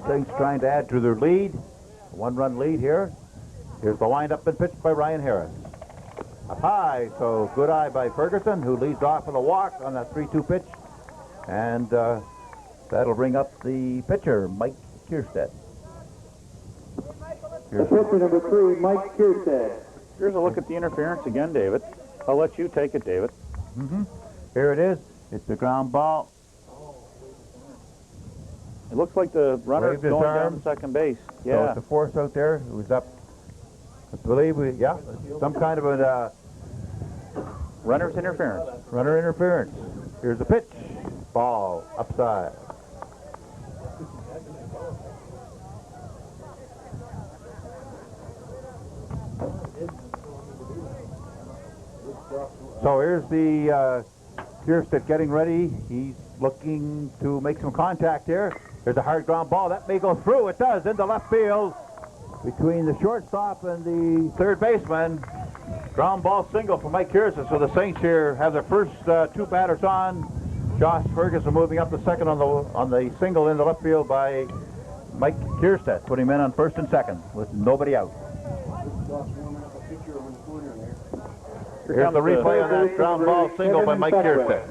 A: Saints trying to add to their lead. 1-run lead here. Here's the windup and pitch by Ryan Harris. Up high, so good eye by Ferguson, who leads off with a walk on that 3-2 pitch. And that'll bring up the pitcher, Mike Kierstead.
F: The pitcher number 3, Mike Kierstead.
G: Here's a look at the interference again, David. I'll let you take it, David.
A: Here it is. It's a ground ball.
G: It looks like the runner's
A: Waved his
G: going
A: arm.
G: down to second base.
A: So
G: Yeah.
A: it's a force out there. It was up, I believe, some kind of a
G: Runner's interference.
A: runner interference. Here's the pitch. Ball upside. So here's the Kierstead getting ready. He's looking to make some contact here. There's a hard ground ball. That may go through. It does, into left field. Between the shortstop and the third baseman. Ground ball single for Mike Kierstead. So the Saints here have their first 2 batters on. Josh Ferguson moving up to second on the single in the left field by Mike Kierstead, putting him in on first and second with nobody out. Here's the replay on that ground ball single by Mike Kierstead.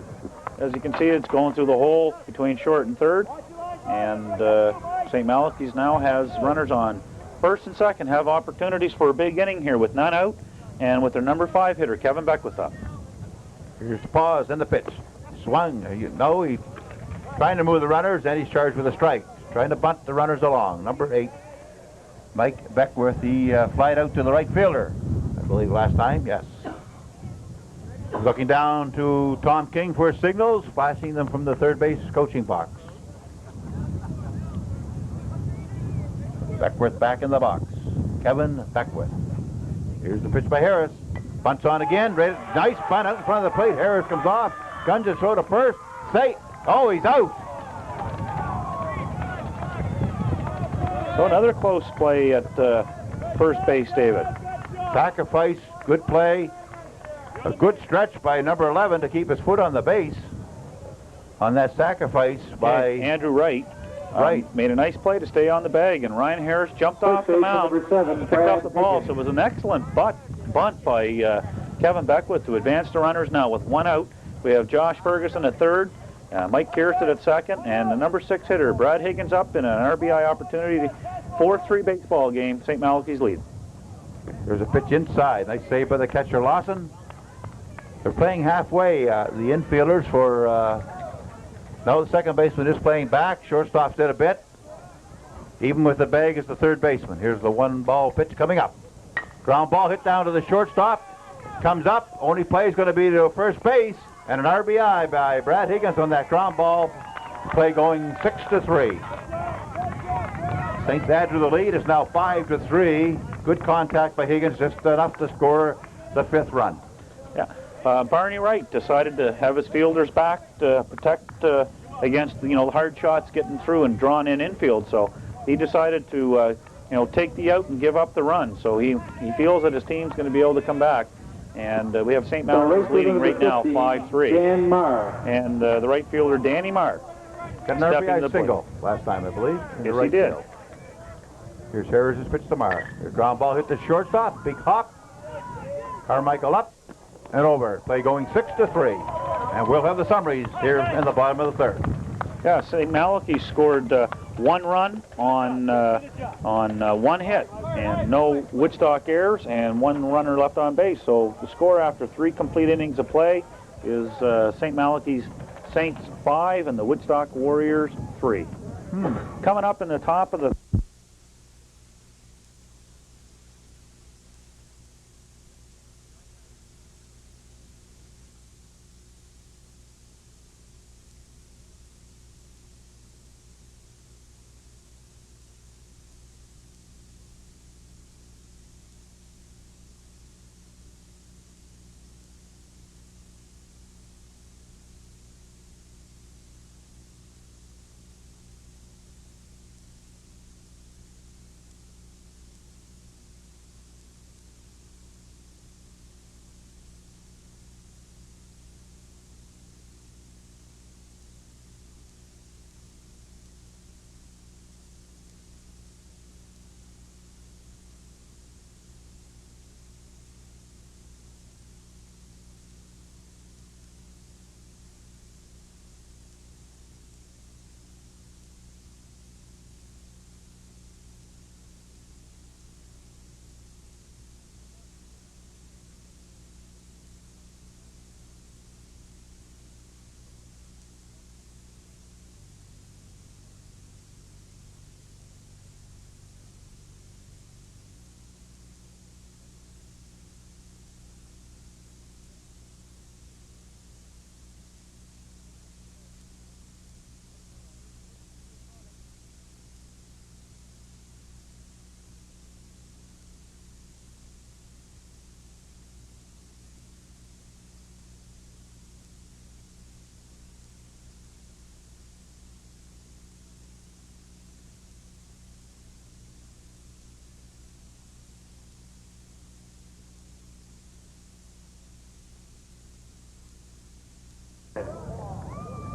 G: As you can see, it's going through the hole between short and third. And St. Malachy's now has runners on first and second, have opportunities for a big inning here with none out. And with their number 5 hitter, Kevin Beckwith up.
A: Here's the pause and the pitch. Swung. He's trying to move the runners, and he's charged with a strike. Trying to bunt the runners along. Number 8, Mike Beckwith. He flied out to the right fielder, I believe, last time. Yes. Looking down to Tom King for signals, flashing them from the third base coaching box. Beckwith back in the box. Kevin Beckwith. Here's the pitch by Harris. Bunts on again. Nice bunt out in front of the plate. Harris comes off. Guns his throw to first. Oh, he's out.
G: So another close play at first base, David.
A: Sacrifice. Good play. A good stretch by number 11 to keep his foot on the base. On that sacrifice by
G: Andrew Wright. Made a nice play to stay on the bag, and Ryan Harris jumped off the mound, picked up the ball. So it was an excellent bunt by Kevin Beckwith to advance the runners now with 1 out. We have Josh Ferguson at third, Mike Kierstead at second, and the number 6 hitter, Brad Higgins, up in an RBI opportunity. 4-3 baseball game, St. Malachy's lead.
A: There's a pitch inside. Nice save by the catcher, Lawson. They're playing halfway, the infielders for... No, the second baseman is playing back. Shortstop's did a bit. Even with the bag is the third baseman. Here's the 1-ball pitch coming up. Ground ball hit down to the shortstop. Comes up. Only play is going to be to first base. And an RBI by Brad Higgins on that ground ball. Play going 6-3. Saints add to the lead. It's now 5-3. Good contact by Higgins, just enough to score the 5th run.
G: Yeah. Barney Wright decided to have his fielders back to protect against the hard shots getting through and drawn in infield. So he decided to take the out and give up the run. So he feels that his team's going to be able to come back. And we have St. Malachy's leading right now 5-3.
F: Dan Marr.
G: And the right fielder Danny Marr.
A: Got an RBI single last time, I believe.
G: Yes, he did.
A: Field. Here's Harris's pitch to Marr. The ground ball hit the shortstop. Big hop. Carmichael up and over. Play going 6-3. And we'll have the summaries here in the bottom of the 3rd.
G: Yeah, St. Malachy scored 1 run on 1 hit and no Woodstock errors and 1 runner left on base. So the score after 3 complete innings of play is St. Malachy's Saints 5 and the Woodstock Warriors 3. Coming up in the top of the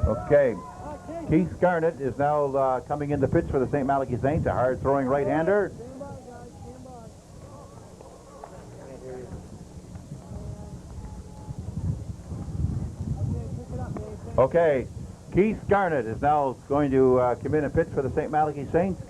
A: Okay. Keith Garnett is now coming in to pitch for the St. Malachy Saints, a hard-throwing right-hander. Okay, Keith Garnett is now going to come in and pitch for the St. Malachy Saints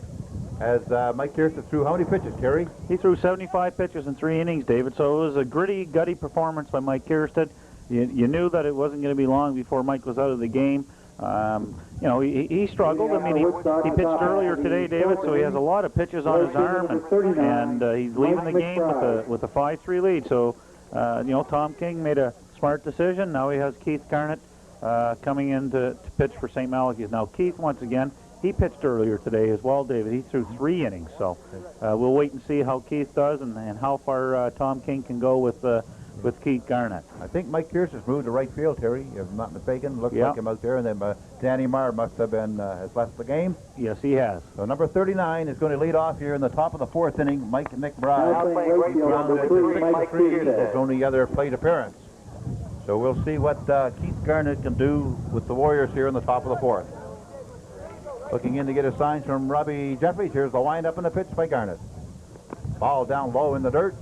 A: as Mike Kierstead threw how many pitches, Kerry?
G: He threw 75 pitches in 3 innings, David, so it was a gritty, gutty performance by Mike Kierstead. You knew that it wasn't going to be long before Mike was out of the game. You know, he struggled. I mean, he pitched earlier today, David, so he has a lot of pitches on his arm, and he's leaving the game with a 5-3 lead. So, you know, Tom King made a smart decision. Now he has Keith Garnett coming in to pitch for St. Malachy's. Now, Keith, once again, he pitched earlier today as well, David. He threw 3 innings, so we'll wait and see how Keith does and how far Tom King can go with Keith Garnett.
A: I think Mike Kierstead's moved to right field, Terry, if I'm not mistaken. Looks like him out there, and then Danny Marr must have been has left the game.
G: Yes, he has.
A: So number 39 is going to lead off here in the top of the 4th inning. Mike McBride.
F: Now playing right field, number 3, Mike Kierstead.
A: His only other plate appearance. So we'll see what Keith Garnett can do with the Warriors here in the top of the 4th. Looking in to get a sign from Robbie Jeffries. Here's the wind-up and the pitch by Garnett. Ball down low in the dirt.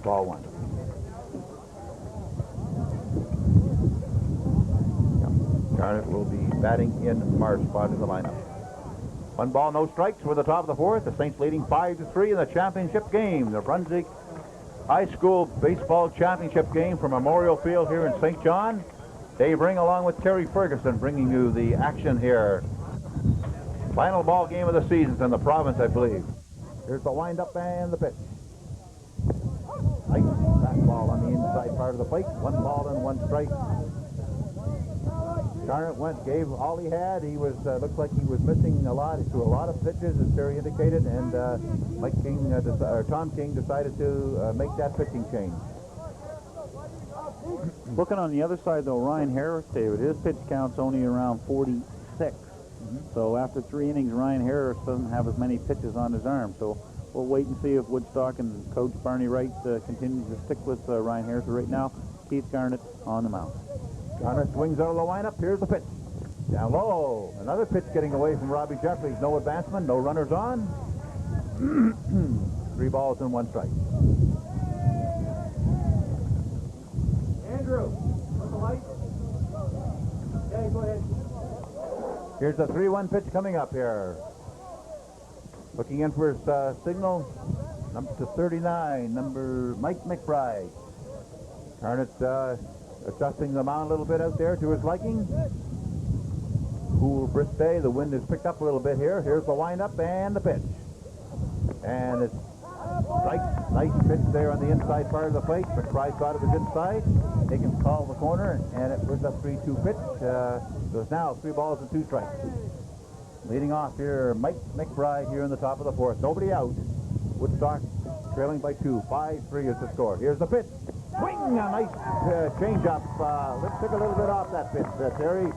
A: Ball 1. Garnett will be batting in Marr's spot in the lineup. 1 ball, no strikes. We're the top of the 4th. The Saints leading 5-3 in the championship game. The Brunswick High School Baseball Championship game from Memorial Field here in St. John. Dave Ring along with Terry Ferguson bringing you the action here. Final ball game of the season in the province, I believe. Here's the wind-up and the pitch. Nice fastball on the inside part of the plate. 1 ball and 1 strike. Garnett gave all he had. He was looked like he was missing a lot. He threw a lot of pitches, as Terry indicated, and Tom King decided to make that pitching change.
G: Looking on the other side, though, Ryan Harris, David, his pitch count's only around 46. So after 3 innings, Ryan Harris doesn't have as many pitches on his arm. So we'll wait and see if Woodstock and Coach Barney Wright continues to stick with Ryan Harris. But right now, Keith Garnett on the mound.
A: Garnett swings out of the lineup. Here's the pitch. Down low. Another pitch getting away from Robbie Jeffries. No advancement, no runners on. 3 balls and 1 strike.
H: Andrew, on the light. Yeah, go ahead.
A: Here's the 3-1 pitch coming up here. Looking in for his signal. Number 39, number Mike McBride. Garnett adjusting the mound a little bit out there to his liking. Cool, brisk day. The wind has picked up a little bit here. Here's the windup and the pitch. And it's strike. Nice pitch there on the inside part of the plate. McBride thought it was inside. Higgins called the corner, and it was a 3-2 pitch. So it's now 3 balls and 2 strikes. Leading off here, Mike McBride here in the top of the 4th. Nobody out. Woodstock trailing by 2. 5-3 is the score. Here's the pitch. Swing! A nice change-up. Let's take a little bit off that pitch, Terry.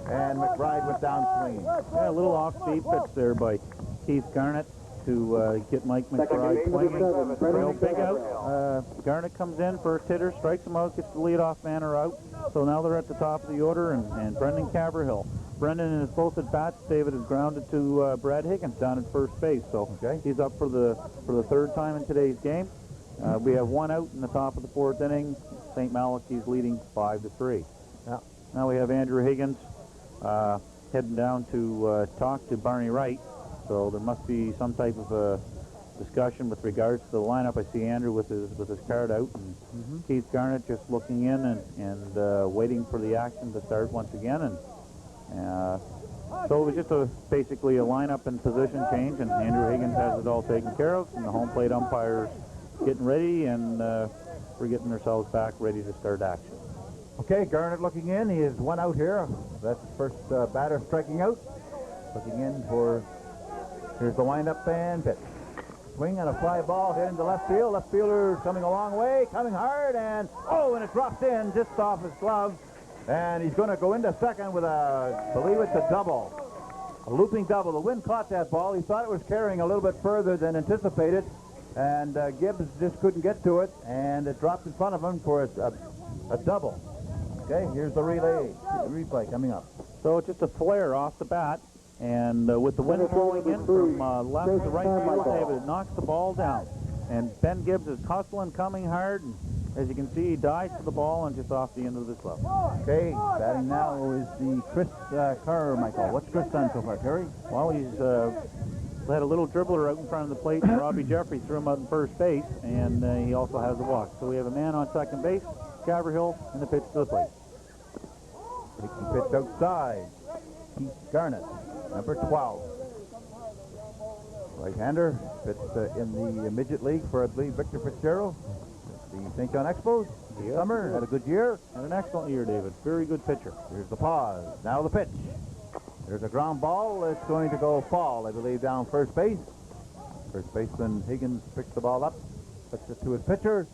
A: And McBride went down swinging.
G: Yeah, a little off-speed pitch there by Keith Garnett to get Mike McBride swinging. Real big out. Garnett comes in for a titter, strikes him out, gets the leadoff man out. So now they're at the top of the order, and Brendan Caverhill. Brendan in his both at bats, David, has grounded to Brad Higgins down at first base. So he's up for the 3rd time in today's game. We have 1 out in the top of the 4th inning. St. Malachy's leading 5-3.
A: Yeah.
G: Now we have Andrew Higgins heading down to talk to Barney Wright. So there must be some type of a discussion with regards to the lineup. I see Andrew with his card out, and Keith Garnett just looking in and waiting for the action to start once again. And so it was just basically a lineup and position change, and Andrew Higgins has it all taken care of, and the home plate umpires getting ready, and we're getting ourselves back ready to start action.
A: Okay, Garnett looking in. He is 1 out here. That's the first batter striking out. Looking in for, here's the windup and pitch. Swing and a fly ball hit into left field. Left fielder coming a long way, coming hard, and and it drops in just off his glove. And he's going to go into second with I believe it's a double. A looping double. The wind caught that ball. He thought it was carrying a little bit further than anticipated. And Gibbs just couldn't get to it. And it dropped in front of him for a double. Okay, here's the replay coming up.
G: So it's just a flare off the bat, and with the wind blowing in from left to right field, David, it knocks the ball down. And Ben Gibbs is hustling, coming hard, and as you can see, he dives to the ball and just off the end of the glove.
A: Okay, batting now is the Chris Carmichael. What's Chris done so far, Terry?
G: Well, he's had a little dribbler out in front of the plate, and Robbie Jeffrey threw him out in first base, and he also has a walk. So we have a man on second base, Caverhill, and the pitch to the plate.
A: Taking pitch outside. Keith Garnett, number 12. Right-hander, pitched in the midget league for, I believe, Victor Fitzgerald. The St. John Expos.
G: Yep.
A: Summer, had a good year.
G: And an excellent year, David. Very good pitcher.
A: Here's the pause. Now the pitch. There's a ground ball. It's going to go fall, I believe, down first base. First baseman Higgins picks the ball up, puts it to his pitcher.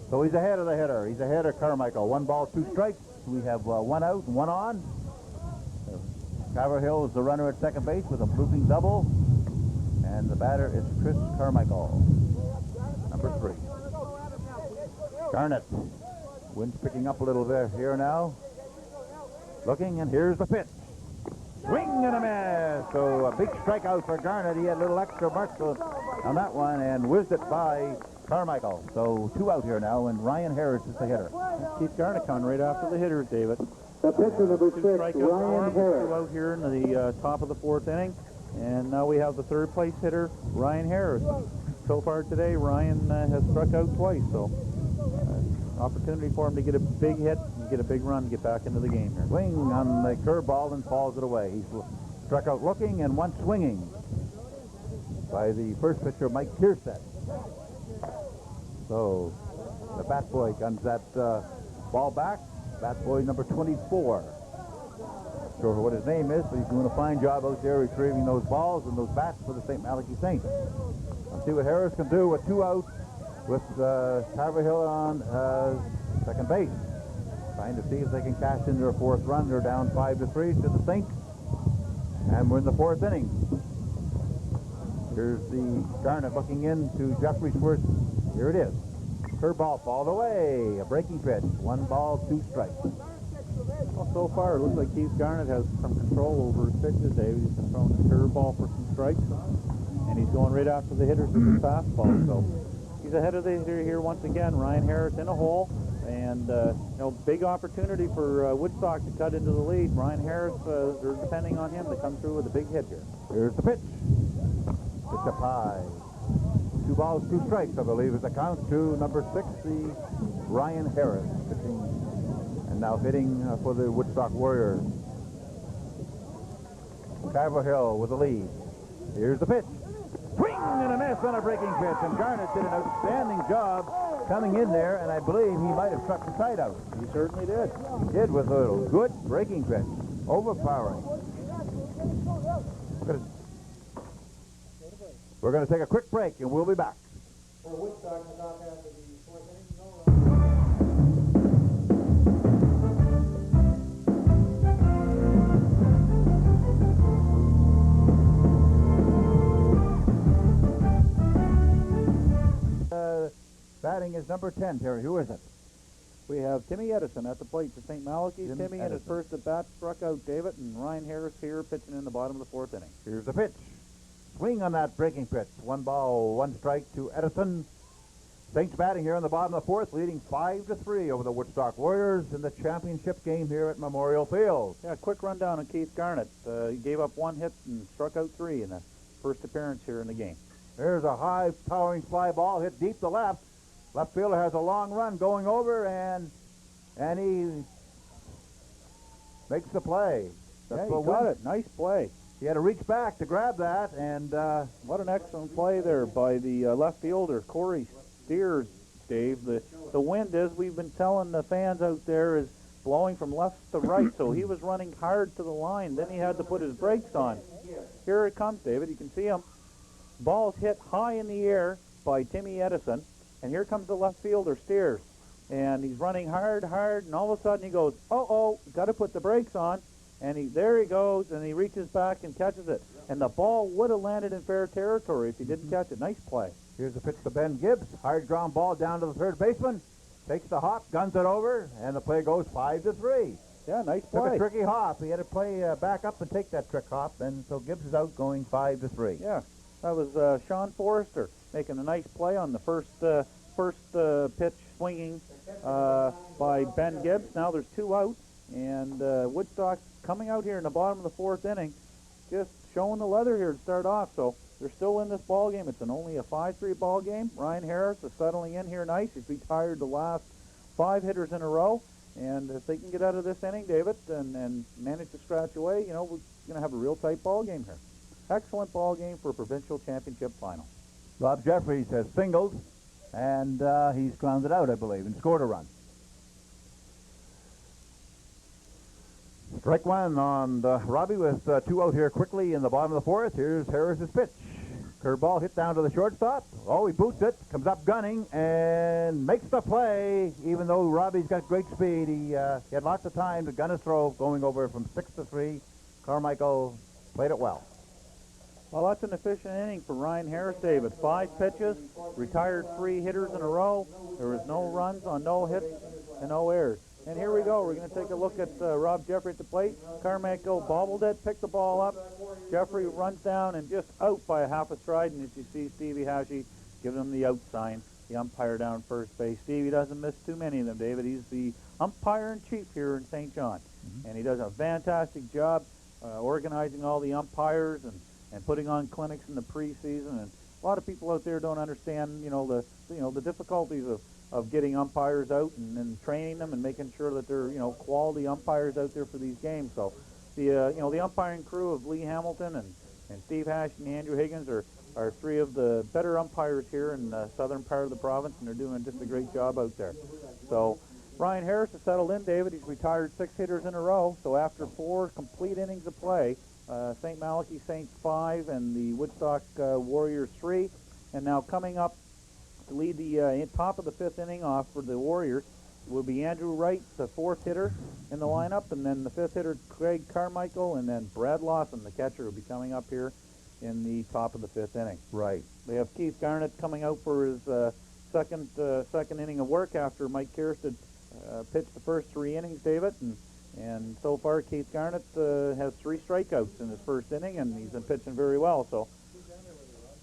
A: So he's ahead of the hitter. He's ahead of Carmichael. 1 ball, 2 strikes. We have 1 out and 1 on. Caverhill is the runner at second base with a blooping double. And the batter is Chris Carmichael, number 3. Garnett. Wind's picking up a little bit here now. Looking, and here's the pitch. Swing and a miss. So a big strikeout for Garnett. He had a little extra marks on that one and whizzed it by Carmichael. So 2 out here now, and Ryan Harris is the hitter.
G: Keith Garnett coming right after the hitters, David.
F: The pitcher, number 6, Ryan Harris.
G: 2 out here in the top of the 4th inning. And now we have the third place hitter, Ryan Harris. So far today, Ryan has struck out twice, so opportunity for him to get a big hit and get a big run, get back into the game here.
A: Swing on the curveball and falls it away. He's struck out looking and once swinging by the first pitcher, Mike Kierstead. So the bat boy comes that ball back. Bat boy number 24. Not sure what his name is, but he's doing a fine job out there retrieving those balls and those bats for the St. Malachy Saints. Let's see what Harris can do with 2 out with Caverhill on second base. Trying to see if they can cash in their 4th run. They're down 5-3 to the Saints. And we're in the 4th inning. Here's the Garnett looking in to Jeffrey's first. Here it is. Curveball fouled away. A breaking pitch. 1 ball, 2 strikes.
G: Well, so far, it looks like Keith Garnett has some control over his pitches, David. He's been throwing his curveball for some strikes, and he's going right after the hitters with his fastball. So he's ahead of the hitter here once again. Ryan Harris in a hole, and big opportunity for Woodstock to cut into the lead. Ryan Harris, they're depending on him to come through with a big hit here.
A: Here's the pitch. Pitch up high. 2 balls, 2 strikes, I believe, is the count to number 6, the Ryan Harris, pitching and now hitting for the Woodstock Warriors. Caverhill with the lead. Here's the pitch. Swing and a miss on a breaking pitch, and Garnett did an outstanding job coming in there, and I believe he might have struck the side out.
G: He certainly did.
A: He did with a good breaking pitch. Overpowering. We're going to take a quick break, and we'll be back.
F: For Woodstock in the top half of the 4th inning.
A: Batting is number 10, Terry. Who is it?
G: We have Timmy Edison at the plate for St. Malachy. Timmy in his first at bat struck out David, and Ryan Harris here pitching in the bottom of the 4th inning.
A: Here's the pitch. Swing on that breaking pitch. 1 ball, 1 strike to Edison. Saints batting here in the bottom of the 4th, leading 5-3 over the Woodstock Warriors in the championship game here at Memorial Field.
G: Yeah, quick rundown on Keith Garnett. He gave up 1 hit and struck out 3 in the first appearance here in the game.
A: There's a high-powering fly ball hit deep to left. Left fielder has a long run going over, and he makes the play.
G: Yeah, he got it. Nice play.
A: He had to reach back to grab that, and
G: what an excellent play there by the left fielder, Corey Steers, Dave. The wind, as we've been telling the fans out there, is blowing from left to right, so he was running hard to the line. Then he had to put his brakes on. Here it comes, David. You can see him. Ball's hit high in the air by Timmy Edison, and here comes the left fielder, Steers. And he's running hard, and all of a sudden he goes, uh-oh, got to put the brakes on. And there he goes, and he reaches back and catches it. And the ball would have landed in fair territory if he didn't catch it. Nice play.
A: Here's the pitch to Ben Gibbs. Hard ground ball down to the third baseman. takes the hop, guns it over, and the play goes 5-3.
G: Yeah, nice
A: Took a
G: play.
A: tricky hop. He had to play back up and take that trick hop, and so Gibbs is out going 5-3.
G: Yeah, that was Sean Forrester making a nice play on the first pitch swinging by Ben Gibbs. Now there's 2 out, and Woodstock coming out here in the bottom of the 4th inning, just showing the leather here to start off. So they're still in this ball game. It's only a 5-3 ball game. Ryan Harris is settling in here nice. He's retired the last 5 hitters in a row. And if they can get out of this inning, David, and manage to scratch away, you know, we're going to have a real tight ball game here. Excellent ball game for a provincial championship final.
A: Rob Jeffries has singled, and he's grounded out, I believe, and scored a run. Strike 1 on Robbie with 2 out here quickly in the bottom of the 4th. Here's Harris's pitch. Curveball hit down to the shortstop. Oh, he boots it, comes up gunning, and makes the play. Even though Robbie's got great speed, he had lots of time to gun his throw, going over from 6-3. Carmichael played it well.
G: Well, that's an efficient inning for Ryan Harris, David. 5 pitches, retired 3 hitters in a row. There was no runs on no hits and no errors. And here we go. We're going to take a look at Rob Jeffrey at the plate. Carmichael bobbled it, picked the ball up. Jeffrey runs down and just out by a half a stride. And as you see, Stevie Hashie giving him the out sign, the umpire down first base. Stevie doesn't miss too many of them, David. He's the umpire-in-chief here in St. John. And he does a fantastic job organizing all the umpires and putting on clinics in the preseason. And a lot of people out there don't understand, the difficulties of getting umpires out and training them and making sure that they're, quality umpires out there for these games. So the umpiring crew of Lee Hamilton and Steve Hash and Andrew Higgins are 3 of the better umpires here in the southern part of the province, and they're doing just a great job out there. So Ryan Harris has settled in, David. He's retired 6 hitters in a row. So after 4 complete innings of play, St. Malachy Saints 5 and the Woodstock Warriors 3, and now coming up to lead the top of the 5th inning off for the Warriors will be Andrew Wright, the 4th hitter in the lineup, and then the 5th hitter Craig Carmichael, and then Brad Lawson, the catcher, will be coming up here in the top of the 5th inning.
A: Right.
G: We have Keith Garnett coming out for his second inning of work after Mike Kiersted pitched the first 3 innings, David, and so far Keith Garnett has 3 strikeouts in his first inning, and he's been pitching very well. So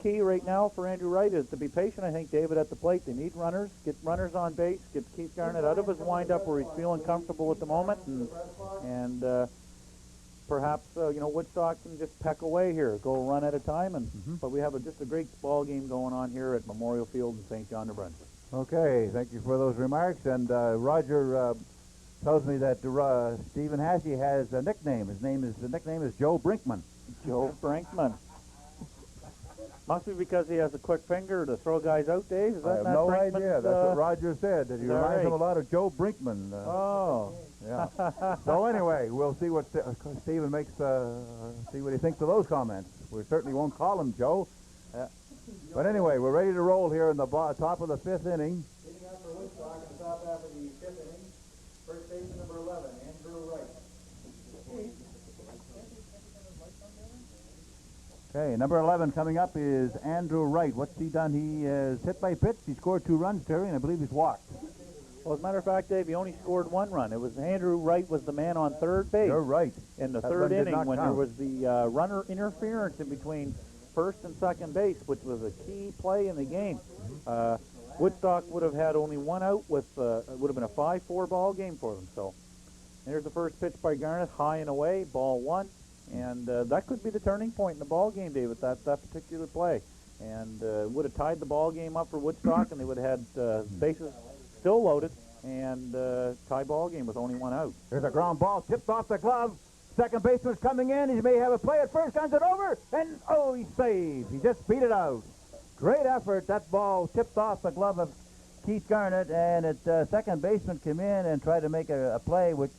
G: key right now for Andrew Wright is to be patient, I think, David, at the plate. They need runners, get runners on base, get Keith Garnett out of his windup where he's feeling comfortable at the moment, and perhaps Woodstock can just peck away here, go a run at a time, but we have just a great ball game going on here at Memorial Field in St. John, New Brunswick.
A: Okay, thank you for those remarks. And Roger tells me that Stephen Hashie has a nickname. The nickname is Joe Brinkman.
G: Joe Brinkman. Must be because he has a quick finger to throw guys out, Dave. Is that
A: I have
G: not
A: no
G: Brinkman's,
A: idea. That's what Roger said, that he reminds him a lot of Joe Brinkman.
G: Oh.
A: Yeah. So anyway, we'll see what Stephen makes, see what he thinks of those comments. We certainly won't call him Joe. But anyway, we're ready to roll here in the top of the 5th inning.
F: Leading up for Woodstock in the top half of the 5th inning, first baseman number 11, Andrew Wright.
A: Okay, number 11 coming up is Andrew Wright. What's he done? He is hit by pitch. He scored 2 runs, Terry, and I believe he's walked.
G: Well, as a matter of fact, Dave, he only scored 1 run. It was Andrew Wright was the man on third base.
A: You're right.
G: In the
A: That
G: 3rd
A: run did
G: inning
A: not
G: when
A: count.
G: there was the runner interference in between first and second base, which was a key play in the game. Woodstock would have had only 1 out with it would have been a 5-4 ball game for them. So here's the first pitch by Garnett, high and away, ball 1. And that could be the turning point in the ball game, David, that particular play. And would have tied the ball game up for Woodstock, and they would have had bases still loaded, and tie ball game with only 1 out.
A: There's a ground ball tipped off the glove. Second baseman's coming in. He may have a play at first, guns it over, and oh, he's saved. He just beat it out. Great effort. That ball tipped off the glove of Keith Garnett, and at second baseman came in and tried to make a play which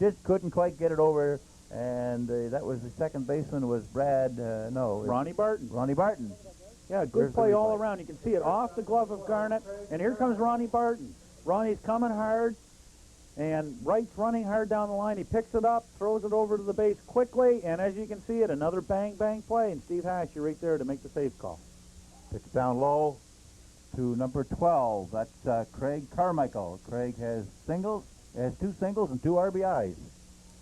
A: just couldn't quite get it over. And that was the second baseman was
G: Ronnie Barton.
A: Ronnie Barton.
G: Yeah, good play all around. You can see it off the glove of Garnett, and here comes Ronnie Barton. Ronnie's coming hard, and Wright's running hard down the line. He picks it up, throws it over to the base quickly, and as you can see it, another bang-bang play, and Steve Hash, you're right there to make the safe call.
A: Pitch down low. to number 12. That's Craig Carmichael. Craig has two singles and 2 RBIs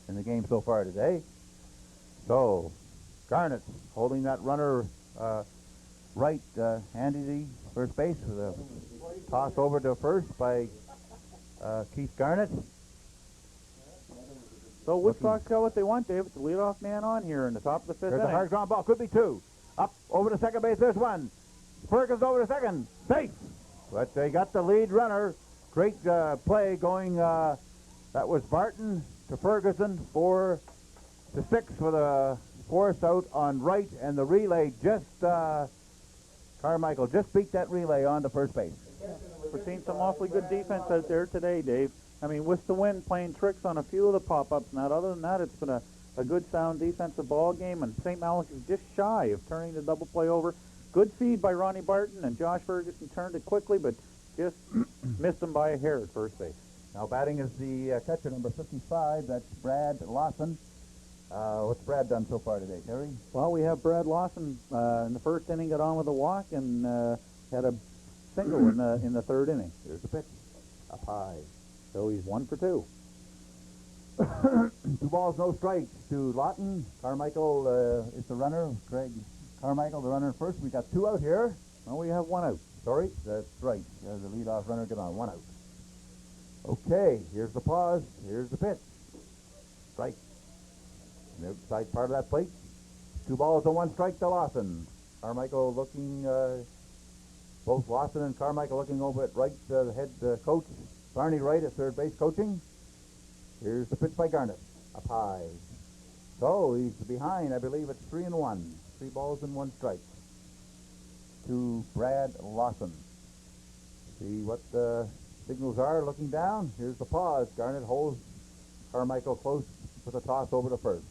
A: in the game so far today. So Garnett holding that runner right, handy the first base with a toss over to first by Keith Garnett.
G: So Woodstock's got what they want, David. The leadoff man on here in the top of the 5th
A: There's a
G: inning.
A: hard ground ball. Could be 2. Up over to second base. There's 1. Ferguson over to second. Safe. But they got the lead runner. Great play going. That was Barton to Ferguson. 4 to 6 with a force out on right, and the relay just Carmichael just beat that relay on to first base.
G: We're seeing some awfully good defense out there today, Dave. I mean, with the wind playing tricks on a few of the pop-ups. Now, other than that, it's been a good, sound defensive ball game, and St. Malachy is just shy of turning the double play over. Good feed by Ronnie Barton, and Josh Ferguson turned it quickly, but just missed him by a hair at first base.
A: Now batting is the catcher, number 55. That's Brad Lawson. What's Brad done so far today, Terry?
G: Well, we have Brad Lawson in the first inning, got on with a walk, and had a single in the 3rd inning.
A: Here's the pitch. Up high.
G: So he's 1 for 2.
A: 2 balls, no strikes to Lawton. Carmichael is the runner. Craig Carmichael, the runner first. We got 2 out here.
G: Well, we have 1 out.
A: Sorry, that's right. The leadoff runner get on 1 out. Okay, here's the pause. Here's the pitch. Strike. On the outside part of that plate. 2 balls and 1 strike to Lawson. Carmichael looking, both Lawson and Carmichael looking over at right, the head coach. Barney Wright at third base coaching. Here's the pitch by Garnett. Up high. So he's behind. I believe it's 3-1. 3 balls and 1 strike to Brad Lawson. See what the signals are looking down. Here's the pause. Garnett holds Carmichael close with a toss over to first.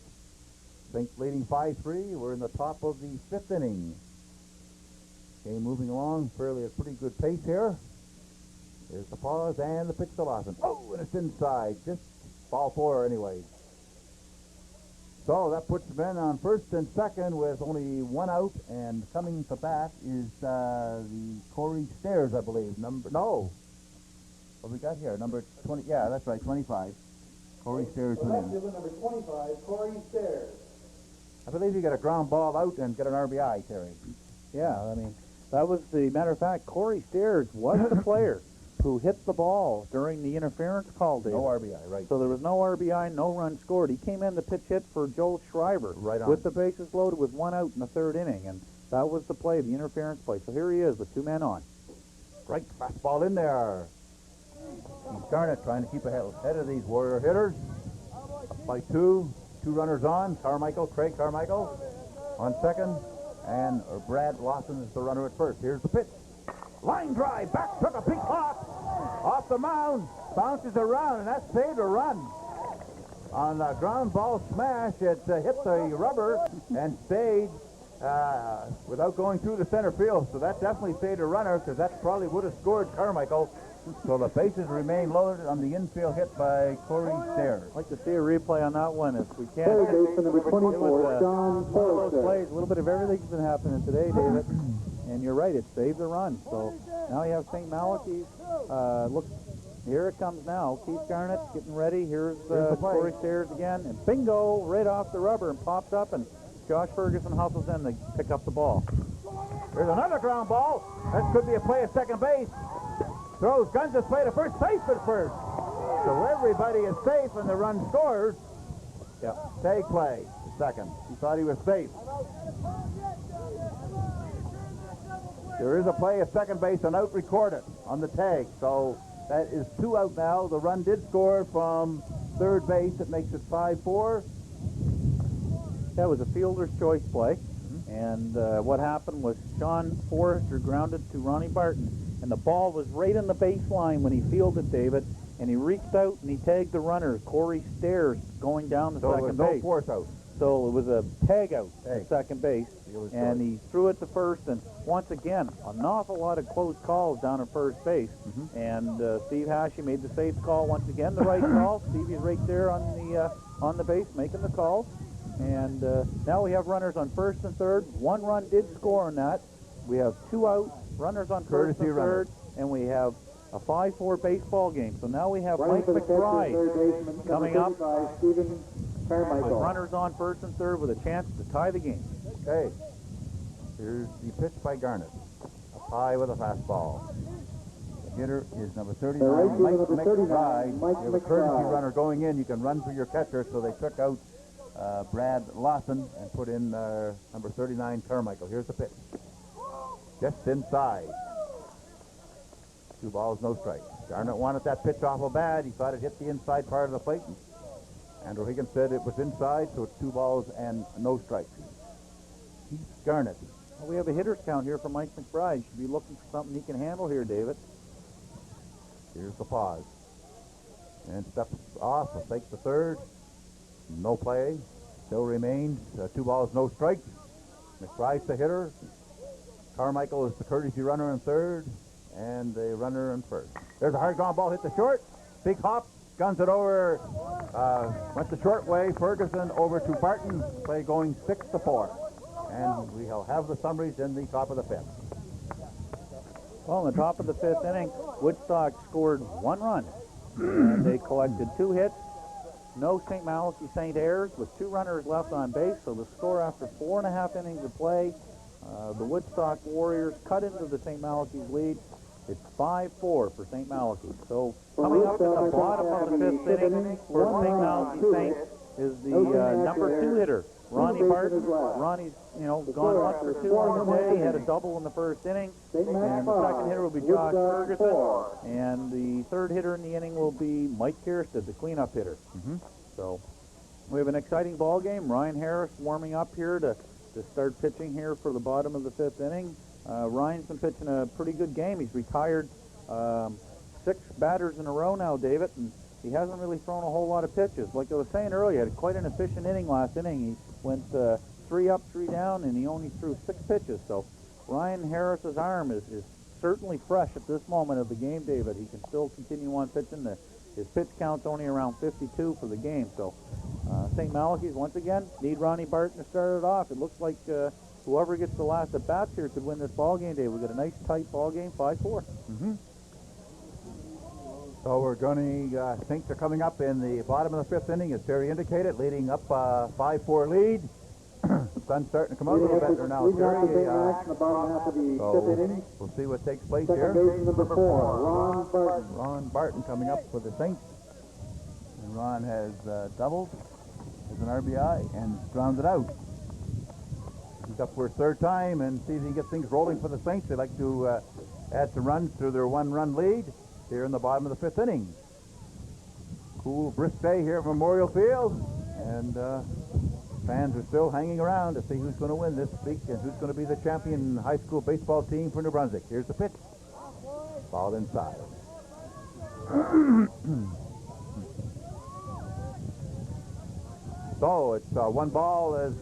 A: Saints leading 5-3. We're in the top of the 5th inning. Game moving along fairly at pretty good pace here. Here's the pause and the pitch to Lawson. Oh, and it's inside. Just ball 4 anyway. So that puts the men on first and second with only 1 out, and coming to bat is the Corey Stairs, I believe. No. What we got here? Number 20. Yeah, that's right, 25. Corey Stairs went in.
F: Number 25, Corey Stairs.
A: I believe you got a ground ball out and get an RBI, Terry.
G: Yeah, I mean, that was the matter of fact. Corey Stairs was the player who hit the ball during the interference call, David.
A: No RBI, right.
G: So there was no RBI, no run scored. He came in the pitch hit for Joel Schreiber.
A: Right on.
G: With the bases loaded with 1 out in the 3rd inning, and that was the play, the interference play. So here he is with 2 men on.
A: Right fastball in there. Keith Garnett trying to keep ahead of these Warrior hitters. Up by 2. 2 runners on. Craig Carmichael on second. And Brad Lawson is the runner at first. Here's the pitch. Line drive. Back took a big pop. Off the mound. Bounces around, and that saved a run. On a ground ball smash, it hit the rubber and stayed without going through the center field. So that definitely saved a runner, because that probably would have scored Carmichael. So the bases remain loaded on the infield hit by Corey Stairs.
G: I'd like to see a replay on that one if we can.
F: Third baseman, number 24, John
G: One of those
F: Forrester.
G: plays, a little bit of everything's been happening today, David. And you're right, it saved the run. So now you have St. Malachy's. Look, here it comes now. Keith Garnett getting ready. Here's Corey Stairs again. And bingo, right off the rubber and pops up. And Josh Ferguson hustles in to pick up the ball.
A: There's another ground ball. That could be a play at second base. Throws, guns his play to first, safe at first. So everybody is safe and the run scores. Yeah, tag play to second. He thought he was safe. There is a play at second base, an out recorded on the tag. So that is 2 out now. The run did score from third base. It makes it 5-4.
G: That was a fielder's choice play. And what happened was Sean Forrester grounded to Ronnie Barton. And the ball was right on the baseline when he fielded, David. And he reached out and he tagged the runner, Corey Stairs, going down the second base.
A: No force out.
G: So it was a tag out at second base. And he threw it to first. And once again, an awful lot of close calls down at first base. And Steve Hashey made the safe call once again, the right call. Stevie's right there on the base making the call. And now we have runners on first and third. 1 run did score on that. We have 2 out, runners on first
A: Courtesy
G: and
A: runner.
G: third, and we have a 5-4 baseball game. So now we have
F: Running
G: Mike
F: for the catcher,
G: McBride
F: third baseman,
G: coming
F: number
G: up
F: 35, Stephen
G: with
F: Carmichael.
G: runners on first and third with a chance to tie the game.
A: Okay. Here's the pitch by Garnett. Up high with a fastball. The hitter is number 39,
F: The right fielder,
A: Mike
F: number 39,
A: McBride.
F: Mike
A: You have a courtesy
F: McBride.
A: runner going in. You can run for your catcher, so they took out Brad Lawson and put in number 39, Carmichael. Here's the pitch. Just inside. 2 balls, no strikes. Garnett wanted that pitch awful bad. He thought it hit the inside part of the plate. Andrew Higgins said it was inside, so it's 2 balls and no strikes. Keith Garnett.
G: Well, we have a hitter's count here for Mike McBride. Should be looking for something he can handle here, David.
A: Here's the pause. And steps off, will take the third. No play. Still remains 2 balls, no strikes. McBride's the hitter. Carmichael is the courtesy runner in third. And the runner in first. There's a hard ground ball hit the short. Big hop. Guns it over. Went the short way. Ferguson over to Barton. Play going 6-4. And we'll have the summaries in the top of the 5th.
G: Well, in the top of the 5th inning, Woodstock scored 1 run. And they collected 2 hits. No St. Malachy St. Airs with 2 runners left on base. So the score after 4.5 innings of play, the Woodstock Warriors cut into the St. Malachy's lead. It's 5-4 for St. Malachy. So coming up at the bottom of the 5th inning for St. Malachy St. is the number 2 hitter, Ronnie Barton. Ronnie's, gone 1 for 2 on the day. He had a double in the first inning. And the second hitter will be Josh Ferguson. And the third hitter in the inning will be Mike Kiersted, the cleanup hitter. So we have an exciting ball game. Ryan Harris warming up here to start pitching here for the bottom of the 5th inning. Ryan's been pitching a pretty good game. He's retired 6 batters in a row now, David, and he hasn't really thrown a whole lot of pitches. Like I was saying earlier, he had quite an efficient inning last inning. He went 3 up, 3 down, and he only threw 6 pitches. So Ryan Harris's arm is certainly fresh at this moment of the game, David. He can still continue on pitching. His pitch count's only around 52 for the game. So St. Malachy's, once again, need Ronnie Barton to start it off. It looks like whoever gets the last at bats here could win this ball game, Dave. We've got a nice, tight ball game, 5-4.
A: So we're going to think they're coming up in the bottom of the 5th inning, as Terry indicated, leading up 5-4 lead. Sun's starting to come out a little better now, Terry.
F: The bottom half of the 5th inning.
A: We'll see what takes place
F: Second
A: here.
F: baseman, number 4, Ron Barton.
A: Ron Barton coming up for the Saints. And Ron has doubled as an RBI and grounded out. He's up for his 3rd time and see if he can get things rolling for the Saints. They like to add some runs to their 1-run lead here in the bottom of the 5th inning. Cool, brisk day here at Memorial Field, and fans are still hanging around to see who's going to win this week and who's going to be the champion high school baseball team for New Brunswick. Here's the pitch. Ball inside. So it's 1 ball as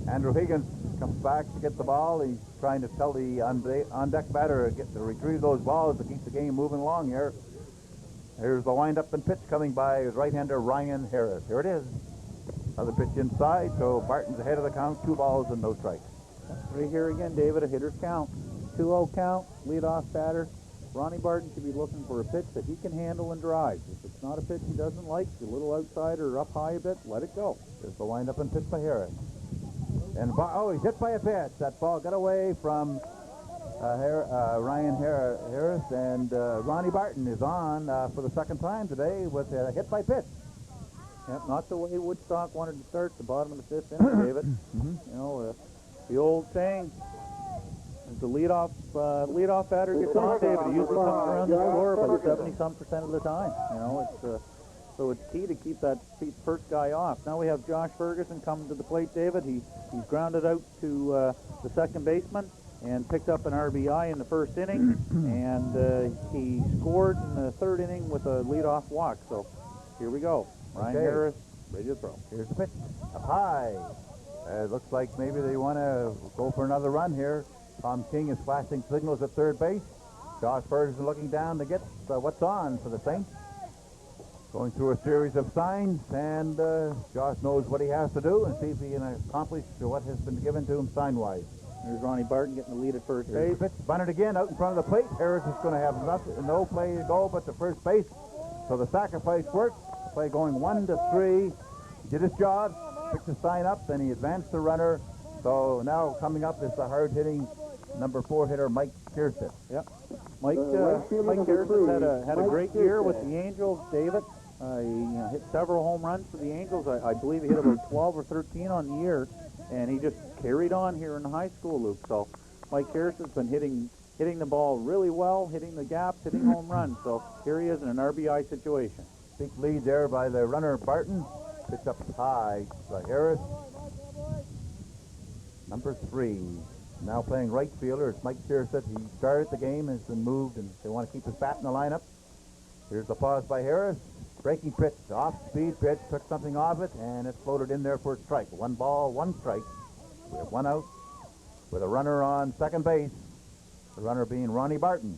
A: Andrew Higgins comes back to get the ball. He's trying to tell the on-deck batter to retrieve those balls to keep the game moving along here. Here's the wind-up and pitch coming by his right-hander Ryan Harris. Here it is. Another pitch inside, so Barton's ahead of the count, 2 balls and no strikes.
G: Right here again, David, a hitter's count. 2-0 count, leadoff batter. Ronnie Barton should be looking for a pitch that he can handle and drive. If it's not a pitch he doesn't like, a little outside or up high a bit, let it go.
A: There's the wind-up and pitch by Harris. And he's hit by a pitch. That ball got away from Ryan Harris, and Ronnie Barton is on for the 2nd time today with a hit by pitch.
G: Yep, not the way Woodstock wanted to start the bottom of the 5th inning, David. The old saying, as the leadoff batter gets on, David, he usually comes around the score about 70-some% of the time. So it's key to keep that first guy off. Now we have Josh Ferguson coming to the plate, David. He's grounded out to the 2nd baseman and picked up an RBI in the 1st inning, and he scored in the 3rd inning with a leadoff walk. So here we go. Ryan Harris, ready to throw.
A: Here's the pitch. Up high. It looks like maybe they want to go for another run here. Tom King is flashing signals at 3rd base. Josh Ferguson looking down to get what's on for the Saints. Going through a series of signs, and Josh knows what he has to do and see if he can accomplish what has been given to him sign-wise.
G: There's Ronnie Barton getting the lead at first base.
A: Pitch bunted again out in front of the plate. Harris is going to have no play to go but to first base. So the sacrifice worked. Play going 1-3. He did his job, picked the sign up, then he advanced the runner. So now coming up is the hard-hitting number 4 hitter, Mike Kierstead.
G: Yep. Mike Kierstead had a great year with the Angels, David. He hit several home runs for the Angels. I believe he hit about 12 or 13 on the year, and he just carried on here in the high school, Luke. So Mike Kierstead's been hitting the ball really well, hitting the gaps, hitting home runs. So here he is in an RBI situation.
A: Big lead there by the runner, Barton. Pitch up high by Harris. Number 3. Now playing right fielder. It's Mike Kierstead. He started the game, has been moved, and they want to keep his bat in the lineup. Here's the pause by Harris. Breaking pitch, off-speed pitch, took something off it, and it's floated in there for a strike. 1 ball, 1 strike. We have 1 out with a runner on second base. The runner being Ronnie Barton.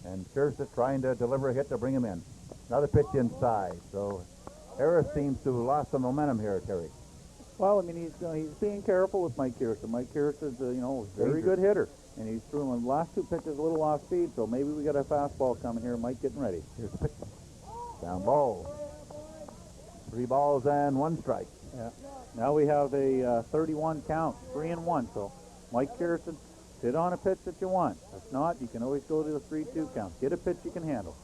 A: And Kierstead trying to deliver a hit to bring him in. Another pitch inside. So Harris seems to have lost some momentum here, Terry.
G: Well, I mean, he's being careful with Mike Kierstead. Mike Kierstead's a very good hitter, and he's threw him the last 2 pitches a little off speed. So maybe we got a fastball coming here. Mike getting ready.
A: Here's the pitch. Down low. 3 balls and 1 strike.
G: Yeah. Now we have a 31 count, 3-1. So Mike Kierstead, sit on a pitch that you want. If not, you can always go to the 3-2 count. Get a pitch you can handle.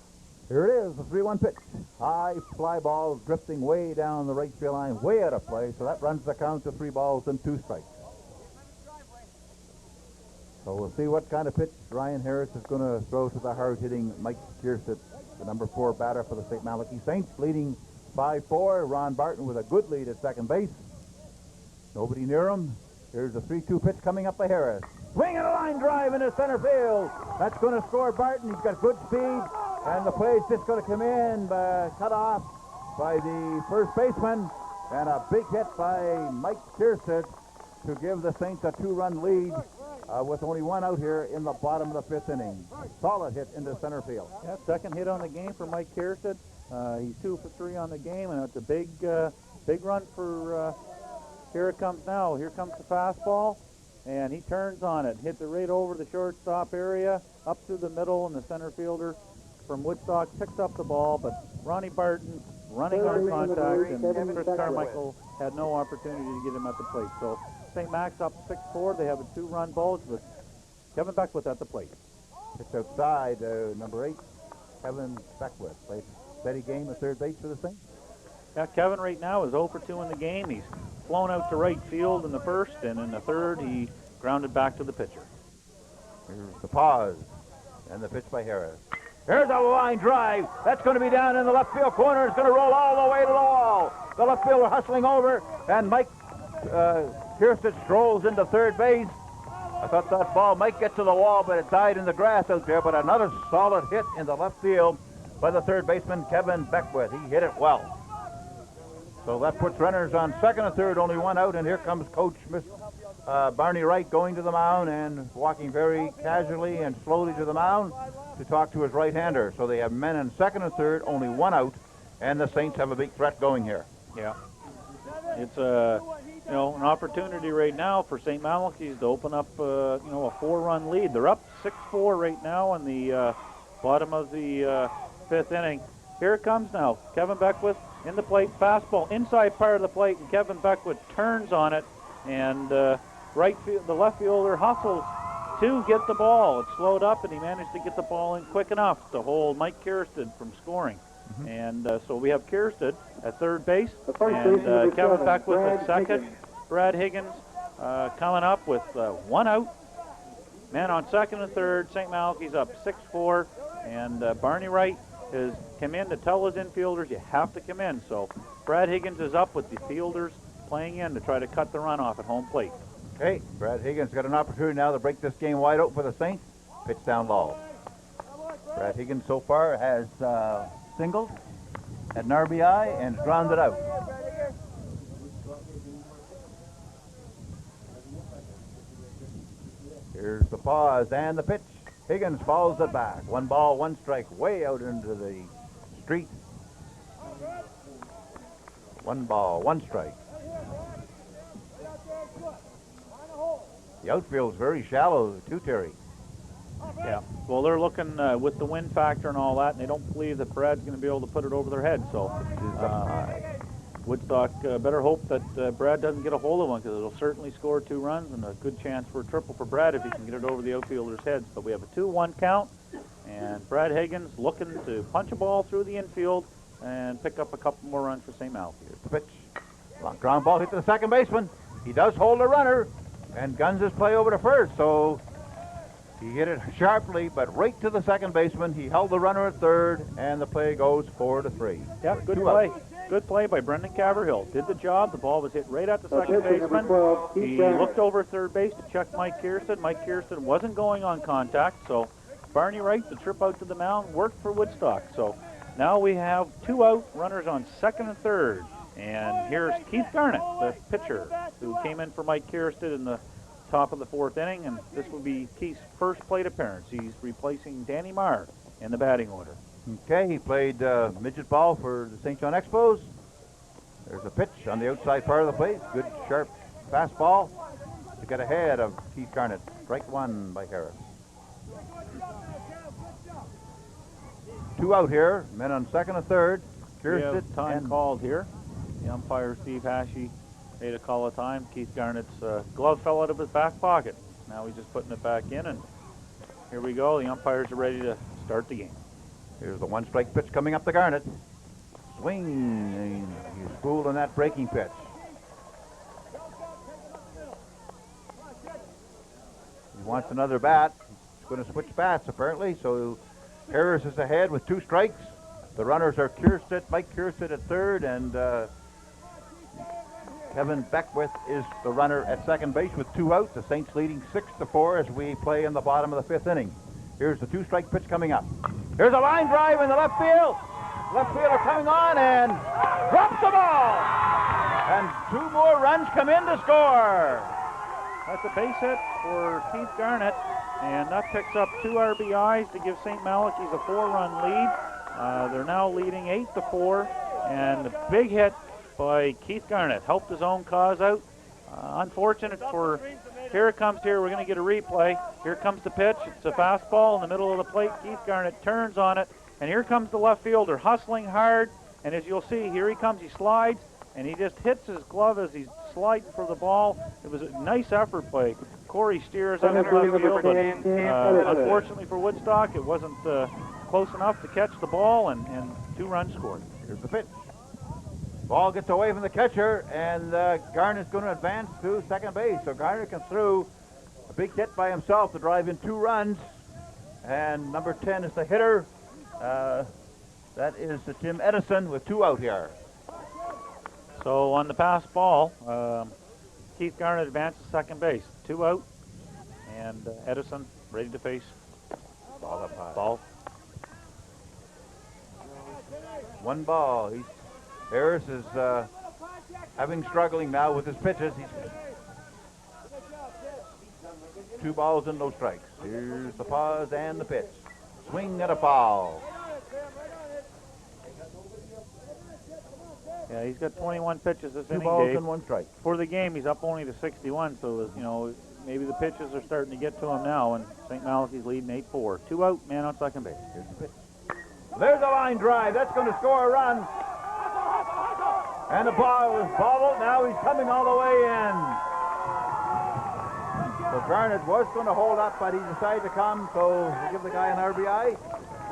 A: Here it is, the 3-1 pitch. High fly ball drifting way down the right field line, way out of play. So that runs the count to 3 balls and 2 strikes. So we'll see what kind of pitch Ryan Harris is going to throw to the hard-hitting Mike Kierstead, the number 4 batter for the St. Malachy Saints, leading 5-4. Ron Barton with a good lead at second base. Nobody near him. Here's the 3-2 pitch coming up by Harris. Swing and a line drive into center field. That's going to score Barton. He's got good speed. And the play's just going to come in, cut off by the first baseman. And a big hit by Mike Kierstead to give the Saints a 2-run lead with only 1 out here in the bottom of the 5th inning. Solid hit into center field.
G: Yeah, second hit on the game for Mike Kierstead. He's 2 for 3 on the game, and it's a big run for, here it comes now. Here comes the fastball, and he turns on it, hits it right over the shortstop area, up through the middle, and the center fielder from Woodstock picks up the ball, but Ronnie Barton running on contact, and Chris Carmichael had no opportunity to get him at the plate. So St. Max up 6-4. They have a 2-run bulge with Kevin Beckwith at the plate.
A: Pitch outside, number 8, Kevin Beckwith. Played steady game at third base for the Saints.
G: Yeah, Kevin right now is 0 for 2 in the game. He's flown out to right field in the first, and in the third, he grounded back to the pitcher.
A: Here's the pause, and the pitch by Harris. Here's a line drive. That's going to be down in the left field corner. It's going to roll all the way to the wall. The left fielder hustling over, and Mike Kierstead strolls into third base. I thought that ball might get to the wall, but it died in the grass out there. But another solid hit in the left field by the third baseman, Kevin Beckwith. He hit it well. So that puts runners on second and third, only 1 out, and here comes Coach Barney Wright going to the mound and walking very casually and slowly to the mound to talk to his right-hander. So they have men in second and third, only 1 out, and the Saints have a big threat going here.
G: Yeah. It's an opportunity right now for St. Malachy's to open up a 4-run lead. They're up 6-4 right now in the bottom of the 5th inning. Here it comes now. Kevin Beckwith in the plate, fastball inside part of the plate, and Kevin Beckwith turns on it, and the left fielder hustles to get the ball. It slowed up, and he managed to get the ball in quick enough to hold Mike Kierstead from scoring. And so we have Kierstead at third base, and Kevin Beckwith at second. Brad Higgins coming up with 1 out. Man on second and third. St. Malachy's up 6-4, and Barney Wright has come in to tell his infielders you have to come in. So Brad Higgins is up with the fielders playing in to try to cut the runoff at home plate.
A: Okay, Brad Higgins got an opportunity now to break this game wide open for the Saints. Pitch down low. Brad Higgins so far has singled at an RBI and grounded out. Here's the pause and the pitch. Higgins falls it back. 1 ball, 1 strike, way out into the street. 1 ball, 1 strike. The outfield's very shallow too, Terry.
G: Yeah. Well, they're looking with the wind factor and all that, and they don't believe that Brad's going to be able to put it over their head. So Woodstock better hope that Brad doesn't get a hold of one, because it'll certainly score 2 runs and a good chance for a triple for Brad if he can get it over the outfielder's heads. But we have a 2-1 count, and Brad Higgins looking to punch a ball through the infield and pick up a couple more runs for St. Malachy.
A: Here's the pitch. Long ground ball hit to the second baseman. He does hold a runner and guns his play over to first, so he hit it sharply, but right to the second baseman. He held the runner at third, and the play goes 4-3.
G: Yeah, good play. Good play by Brendan Caverhill. Did the job. The ball was hit right at the second baseman. He looked over third base to check Mike Kiersted. Mike Kiersted wasn't going on contact, so Barney Wright, the trip out to the mound, worked for Woodstock. So now we have 2 out, runners on second and third. And here's Keith Garnett, the pitcher, who came in for Mike Kiersted in the top of the 4th inning, and this will be Keith's first plate appearance. He's replacing Danny Marr in the batting order.
A: Okay, he played midget ball for the St. John Expos. There's a pitch on the outside part of the plate. Good, sharp fastball to get ahead of Keith Garnett. Strike 1 by Harris. 2 out here. Men on second and third.
G: We have time called here. The umpire, Steve Hashey, made a call of time. Keith Garnett's glove fell out of his back pocket. Now he's just putting it back in, and here we go. The umpires are ready to start the game.
A: Here's the 1-strike pitch coming up to Garnett. Swing, and he's fooled on that breaking pitch. He wants another bat. He's going to switch bats, apparently, so Harris is ahead with 2 strikes. The runners are Mike Kiersted at third, and Kevin Beckwith is the runner at second base with 2 outs. The Saints leading 6-4 as we play in the bottom of the 5th inning. Here's the 2-strike pitch coming up. Here's a line drive in the left field. Left fielder coming on and drops the ball. And 2 more runs come in to score.
G: That's a base hit for Keith Garnett, and that picks up 2 RBIs to give St. Malachy's a 4-run lead. They're now leading 8-4, and a big hit by Keith Garnett. Helped his own cause out. Unfortunate for, here it comes here, we're going to get a replay. Here comes the pitch, it's a fastball in the middle of the plate. Keith Garnett turns on it, and here comes the left fielder hustling hard, and as you'll see, here he comes, he slides, and he just hits his glove as he's sliding for the ball. It was a nice effort by Corey Steers out in left field, but unfortunately for Woodstock, it wasn't close enough to catch the ball, and 2 runs scored.
A: Here's the pitch. Ball gets away from the catcher, and Garnett's going to advance to second base. So Garnett can throw a big hit by himself to drive in 2 runs. And number 10 is the hitter. That is Tim Edison with 2 out here.
G: So on the pass ball, Keith Garnett advances second base. 2 out, and Edison ready to face
A: Ball up high.
G: ball.
A: 1 ball. Harris is struggling now with his pitches. He's 2 balls and no strikes. Here's the pause and the pitch. Swing and a foul.
G: Yeah, he's got 21 pitches this
A: 2
G: inning,
A: balls
G: Dave.
A: and 1 strike.
G: For the game, he's up only to 61, so, you know, maybe the pitches are starting to get to him now, and St. Malachy's leading 8-4. 2 out, man on second base.
A: Here's the pitch. There's a line drive. That's going to score a run. And the ball was bobbled. Now he's coming all the way in. So Garnett was going to hold up, but he decided to come, so we give the guy an RBI.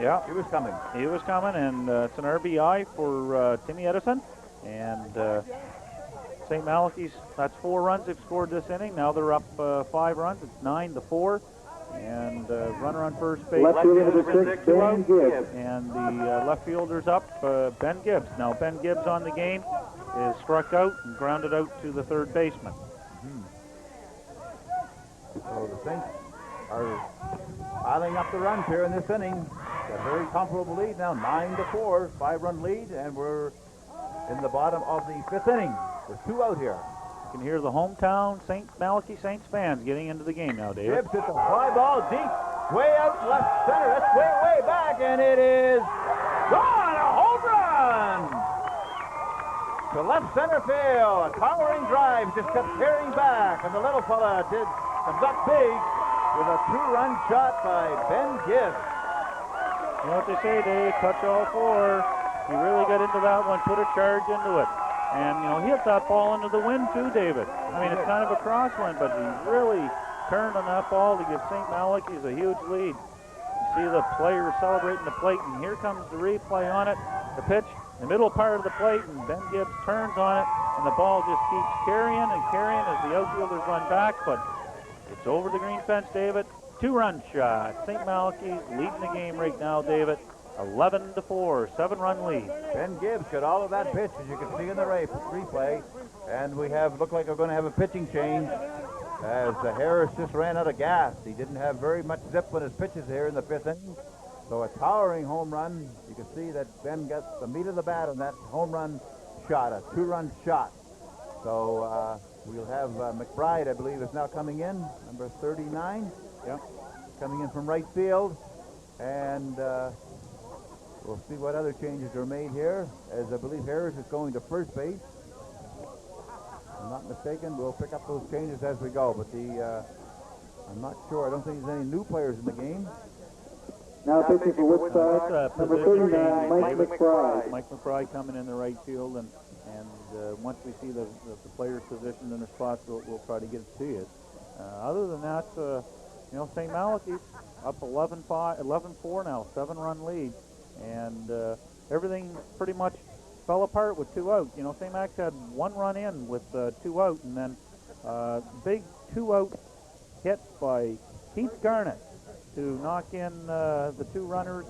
G: Yeah.
A: He was coming.
G: He was coming, and it's an RBI for Timmy Edison. And St. Malachy's, that's 4 runs they've scored this inning. Now they're up 5 runs. It's 9-4. And runner on first base.
F: Left fielder number 6, Ben Gibbs.
G: And the left fielder's up, Ben Gibbs. Now Ben Gibbs on the game is struck out and grounded out to the third baseman.
A: So the Saints are piling up the runs here in this inning. Got a very comfortable lead now, 9-4, 5-run lead, and we're in the bottom of the 5th inning with 2 out here.
G: You can hear the hometown St. Malachy Saints fans getting into the game now, David.
A: Gibbs hits a fly ball deep, way out left center. That's way back, and it is gone, a home run! To left center field, a towering drive, just kept tearing back, and the little fella did comes up big with a two-run shot by Ben Gibbs.
G: You know what they say, Dave, touch all four. He really got into that one, put a charge into it. And, you know, he hit that ball into the wind too, David. I mean, it's kind of a crosswind, but he really turned on that ball to give St. Malachy's a huge lead. You see the players celebrating the plate, and here comes the replay on it. The pitch, the middle part of the plate, and Ben Gibbs turns on it, and the ball just keeps carrying and carrying as the outfielders run back, but it's over the green fence, David. Two-run shot. St. Malachy's leading the game right now, David. 11-4, 7-run lead.
A: Ben Gibbs got all of that pitch, as you can see in the replay. And we look like we're going to have a pitching change as Harris just ran out of gas. He didn't have very much zip on his pitches here in the fifth inning. So a towering home run. You can see that Ben got the meat of the bat on that home run shot, a two-run shot. So we'll have McBride, I believe, is now coming in, number 39.
G: Yep.
A: Coming in from right field. And we'll see what other changes are made here, as I believe Harris is going to first base. If I'm not mistaken, we'll pick up those changes as we go, but I'm not sure. I don't think there's any new players in the game.
F: Now pitching for Woodstock, number 39, Mike McBride.
G: Mike McBride coming in the right field, and once we see the players positioned in their spots, we'll try to get it to you. Other than that, you know, St. Malachy's up 11-4 now, 7-run lead. And everything pretty much fell apart with 2 out. You know, St. Max had 1 run in with 2 out, and then big 2-out hit by Keith Garnett to knock in the 2 runners.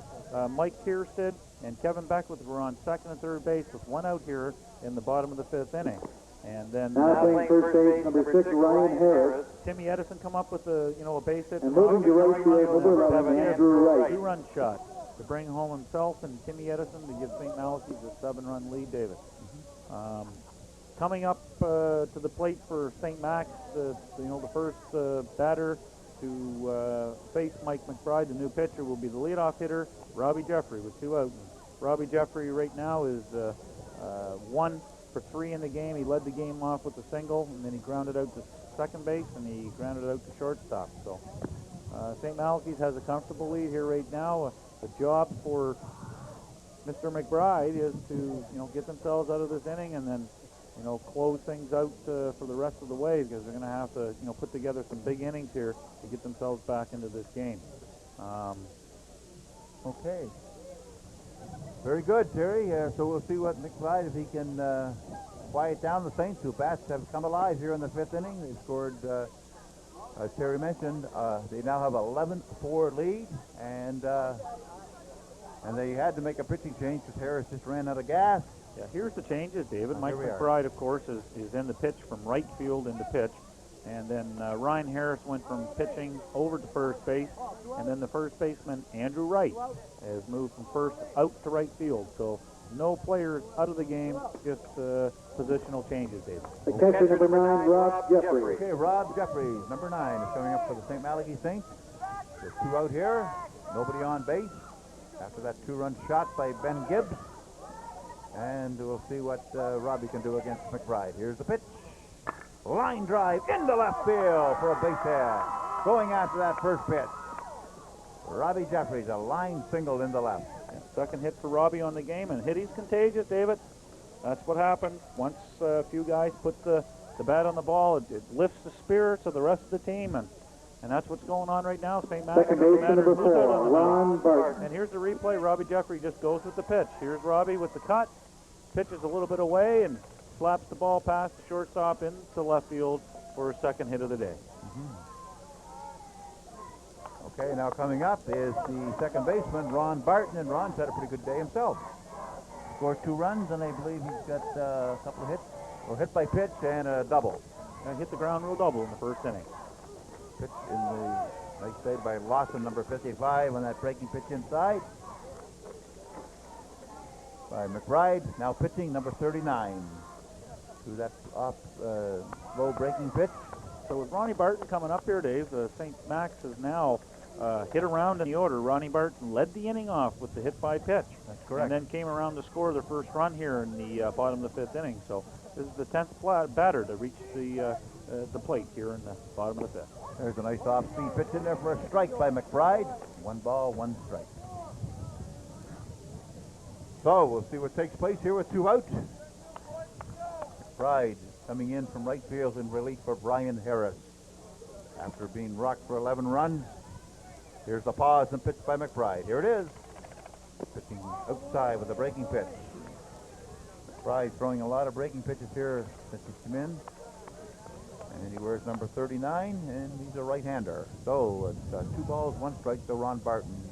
G: Mike Kierstead and Kevin Beckwith were on second and third base with 1 out here in the bottom of the 5th inning. And then
F: now playing first base, number 6, Ryan Harris.
G: Timmy Edison come up with a base hit.
F: And moving to right field, Andrew Wright.
G: 2-run shot to bring home himself and Timmy Edison to give St. Malachy's a 7-run lead, David. Coming up to the plate for St. Max, you know, the first batter to face Mike McBride, the new pitcher, will be the leadoff hitter, Robbie Jeffrey, with 2 out. Robbie Jeffrey right now is 1 for 3 in the game. He led the game off with a single, and then he grounded out to second base, and he grounded out to shortstop. So St. Malachy's has a comfortable lead here right now. The job for Mr. McBride is to, you know, get themselves out of this inning and then, you know, close things out for the rest of the way, because they're going to have to, you know, put together some big innings here to get themselves back into this game.
A: Okay. Very good, Terry. So we'll see what McBride, if he can quiet down the Saints, who bats have come alive here in the 5th inning. They scored, as Terry mentioned, they now have 11-4 lead, and they had to make a pitching change because Harris just ran out of gas.
G: Yeah, here's the changes, David. Mike McBride, of course, is in the pitch from right field into pitch. And then Ryan Harris went from pitching over to first base. And then the first baseman, Andrew Wright, has moved from first out to right field. So no players out of the game, just positional changes, David.
F: The catcher, number 9, Rob Jeffrey.
A: Okay, Rob Jeffries, number 9, is coming up for the St. Malachy Saints. There's 2 out here, nobody on base. After that 2-run shot by Ben Gibbs. And we'll see what Robbie can do against McBride. Here's the pitch. Line drive into left field for a base hit. Going after that first pitch. Robbie Jeffries, a line single into left.
G: Yeah, second hit for Robbie on the game, and hitting's contagious, David. That's what happens. Once a few guys put the bat on the ball, it lifts the spirits of the rest of the team, and that's what's going on right now. St. Max.
F: Second baseman, number 4, Ron Barton.
G: And here's the replay. Robbie Jeffrey just goes with the pitch. Here's Robbie with the cut. Pitches a little bit away and slaps the ball past the shortstop into left field for a second hit of the day.
A: Okay, now coming up is the second baseman, Ron Barton, and Ron's had a pretty good day himself. Scored 2 runs, and I believe he's got a couple of hits, or hit by pitch and a double.
G: And hit the ground rule double in the first inning.
A: Pitch in the nice save by Lawson, number 55, on that breaking pitch inside. By McBride, now pitching, number 39. To that off slow breaking pitch.
G: So with Ronnie Barton coming up here, Dave, St. Max has now hit around in the order. Ronnie Barton led the inning off with the hit by pitch.
A: That's correct.
G: And then came around to score their first run here in the bottom of the 5th inning. So this is the 10th batter to reach the plate here in the bottom of the 5th.
A: There's a nice off-speed pitch in there for a strike by McBride. 1 ball, 1 strike. So we'll see what takes place here with 2 out. McBride coming in from right field in relief for Brian Harris. After being rocked for 11 runs, here's the pause and pitch by McBride. Here it is. Pitching outside with a breaking pitch. McBride throwing a lot of breaking pitches here since he's come in. And he wears number 39, and he's a right-hander. So it's 2 balls, 1 strike to Ron Barton.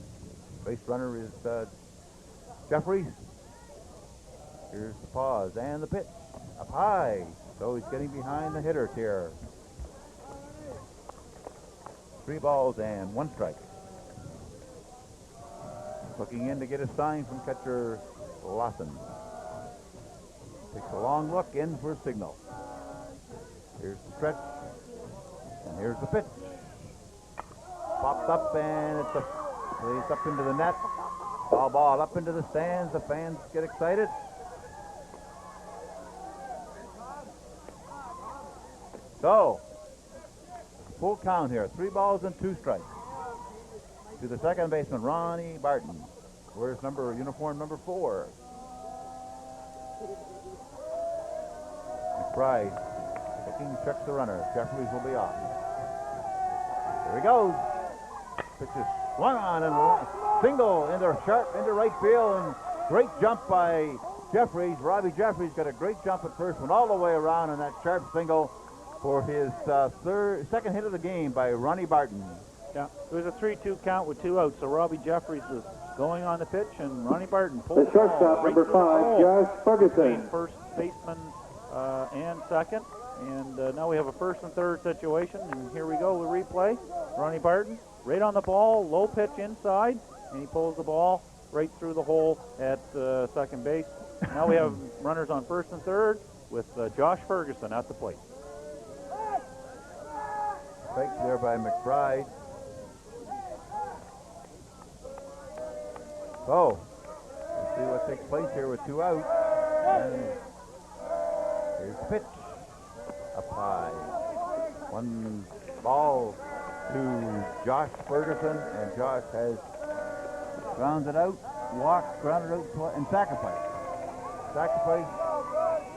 A: Base runner is Jeffries. Here's the pause and the pitch. Up high. So he's getting behind the hitters here. 3 balls and 1 strike. Looking in to get a sign from catcher Lawson. Takes a long look in for a signal. Here's the stretch, and here's the pitch. Popped up, and it's up into the net. Foul ball up into the stands. The fans get excited. So, full count here. 3 balls and 2 strikes. To the second baseman, Ronnie Barton. Where's uniform number 4? McBride. Checks the runner. Jeffries will be off. Here he goes. Pitch is swung on and single into right field, and great jump by Jeffries. Robbie Jeffries got a great jump at first, went all the way around, and that sharp single for his second hit of the game by Ronnie Barton.
G: Yeah, it was a 3-2 count with 2 outs, so Robbie Jeffries was going on the pitch, and Ronnie Barton pulled
F: the shortstop,
G: right
F: number 5, Josh Ferguson.
G: First baseman and second. And now we have a first and third situation, and here we go, the replay. Ronnie Barton, right on the ball, low pitch inside, and he pulls the ball right through the hole at second base. Now we have runners on first and third with Josh Ferguson at the plate.
A: Fake there by McBride. So, let's see what takes place here with 2 out. And here's the pitch. Up high. 1 ball to Josh Ferguson, and Josh has grounded out, walked, grounded out, and sacrificed.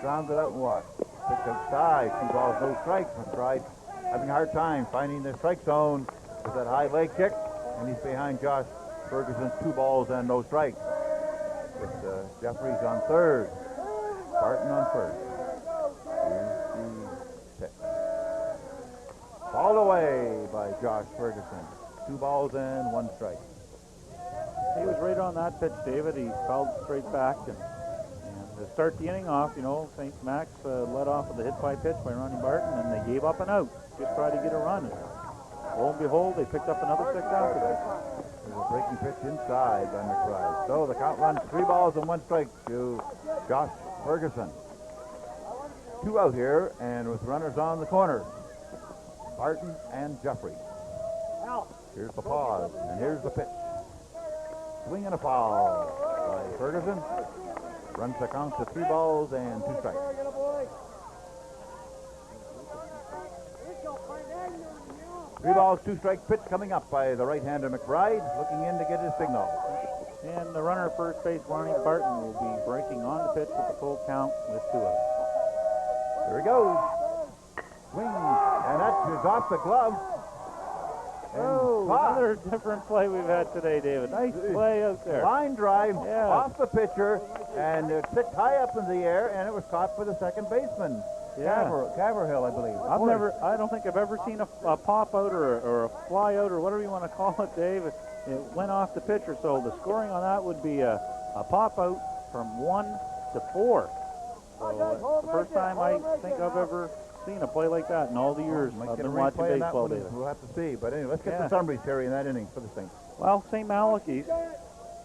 A: Grounded out and walked. Pitch outside, 2 balls, no strikes. McBride having a hard time finding the strike zone with that high leg kick, and he's behind Josh Ferguson, 2 balls and no strikes. With Jeffries on third, Barton on first. Ball away by Josh Ferguson. 2 balls and 1 strike.
G: He was right on that pitch, David. He fouled straight back, and to start the inning off, you know, St. Max led off with a hit by pitch by Ronnie Barton, and they gave up an out. Just tried to get a run. And lo and behold, they picked up another 6 after this.
A: There's a breaking pitch inside by McBride. So the count runs 3 balls and 1 strike to Josh Ferguson. 2 out here, and with runners on the corner, Barton and Jeffrey. Here's the pause, and here's the pitch. Swing and a foul by Ferguson. Runs the count to 3 balls and 2 strikes. Three balls, 2 strikes pitch coming up by the right-hander McBride, looking in to get his signal.
G: And the runner at first base, Ronnie Barton, will be breaking on the pitch with the full count with 2 outs.
A: Here he goes. Swing, and that is off the glove. And
G: another different play we've had today, David. Nice play out there.
A: Line drive off the pitcher, and it sits high up in the air, and it was caught for the second baseman. Caverhill, I believe.
G: I don't think I've ever seen a pop out or a fly out or whatever you want to call it, Dave. It went off the pitcher, so the scoring on that would be a pop out from 1 to 4. So the first time I think I've ever seen a play like that in all the years I've been watching baseball, David.
A: We'll have to see, but anyway, let's get the summaries, Terry, in that inning for this thing.
G: Well, St. Malachy's.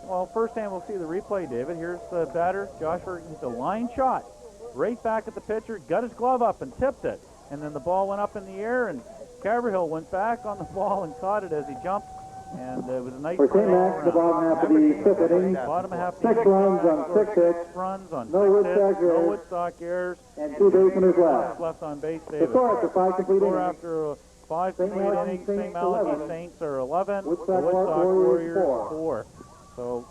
G: Well, first time we'll see the replay, David. Here's the batter, Josh Ferguson, a line shot. Right back at the pitcher, got his glove up and tipped it. And then the ball went up in the air, and Caverhill went back on the ball and caught it as he jumped. And it was a nice
F: play. For St. Max, the bottom half of the 5th inning.
G: Bottom half
F: 6 runs on 6 hits.
G: 6 runs on 6
F: Woodstock
G: hits. No
F: errors.
G: Woodstock errors.
F: And 2 basemen left.
G: Left on base, David.
F: The score after 5 complete innings.
G: After 5
F: St.
G: complete
F: Malachy
G: innings.
F: Saints
G: St. Malachy
F: 11.
G: Saints are 11.
F: Woodstock
G: Woodstock
F: Warriors
G: Warriors
F: 4.
G: 4. So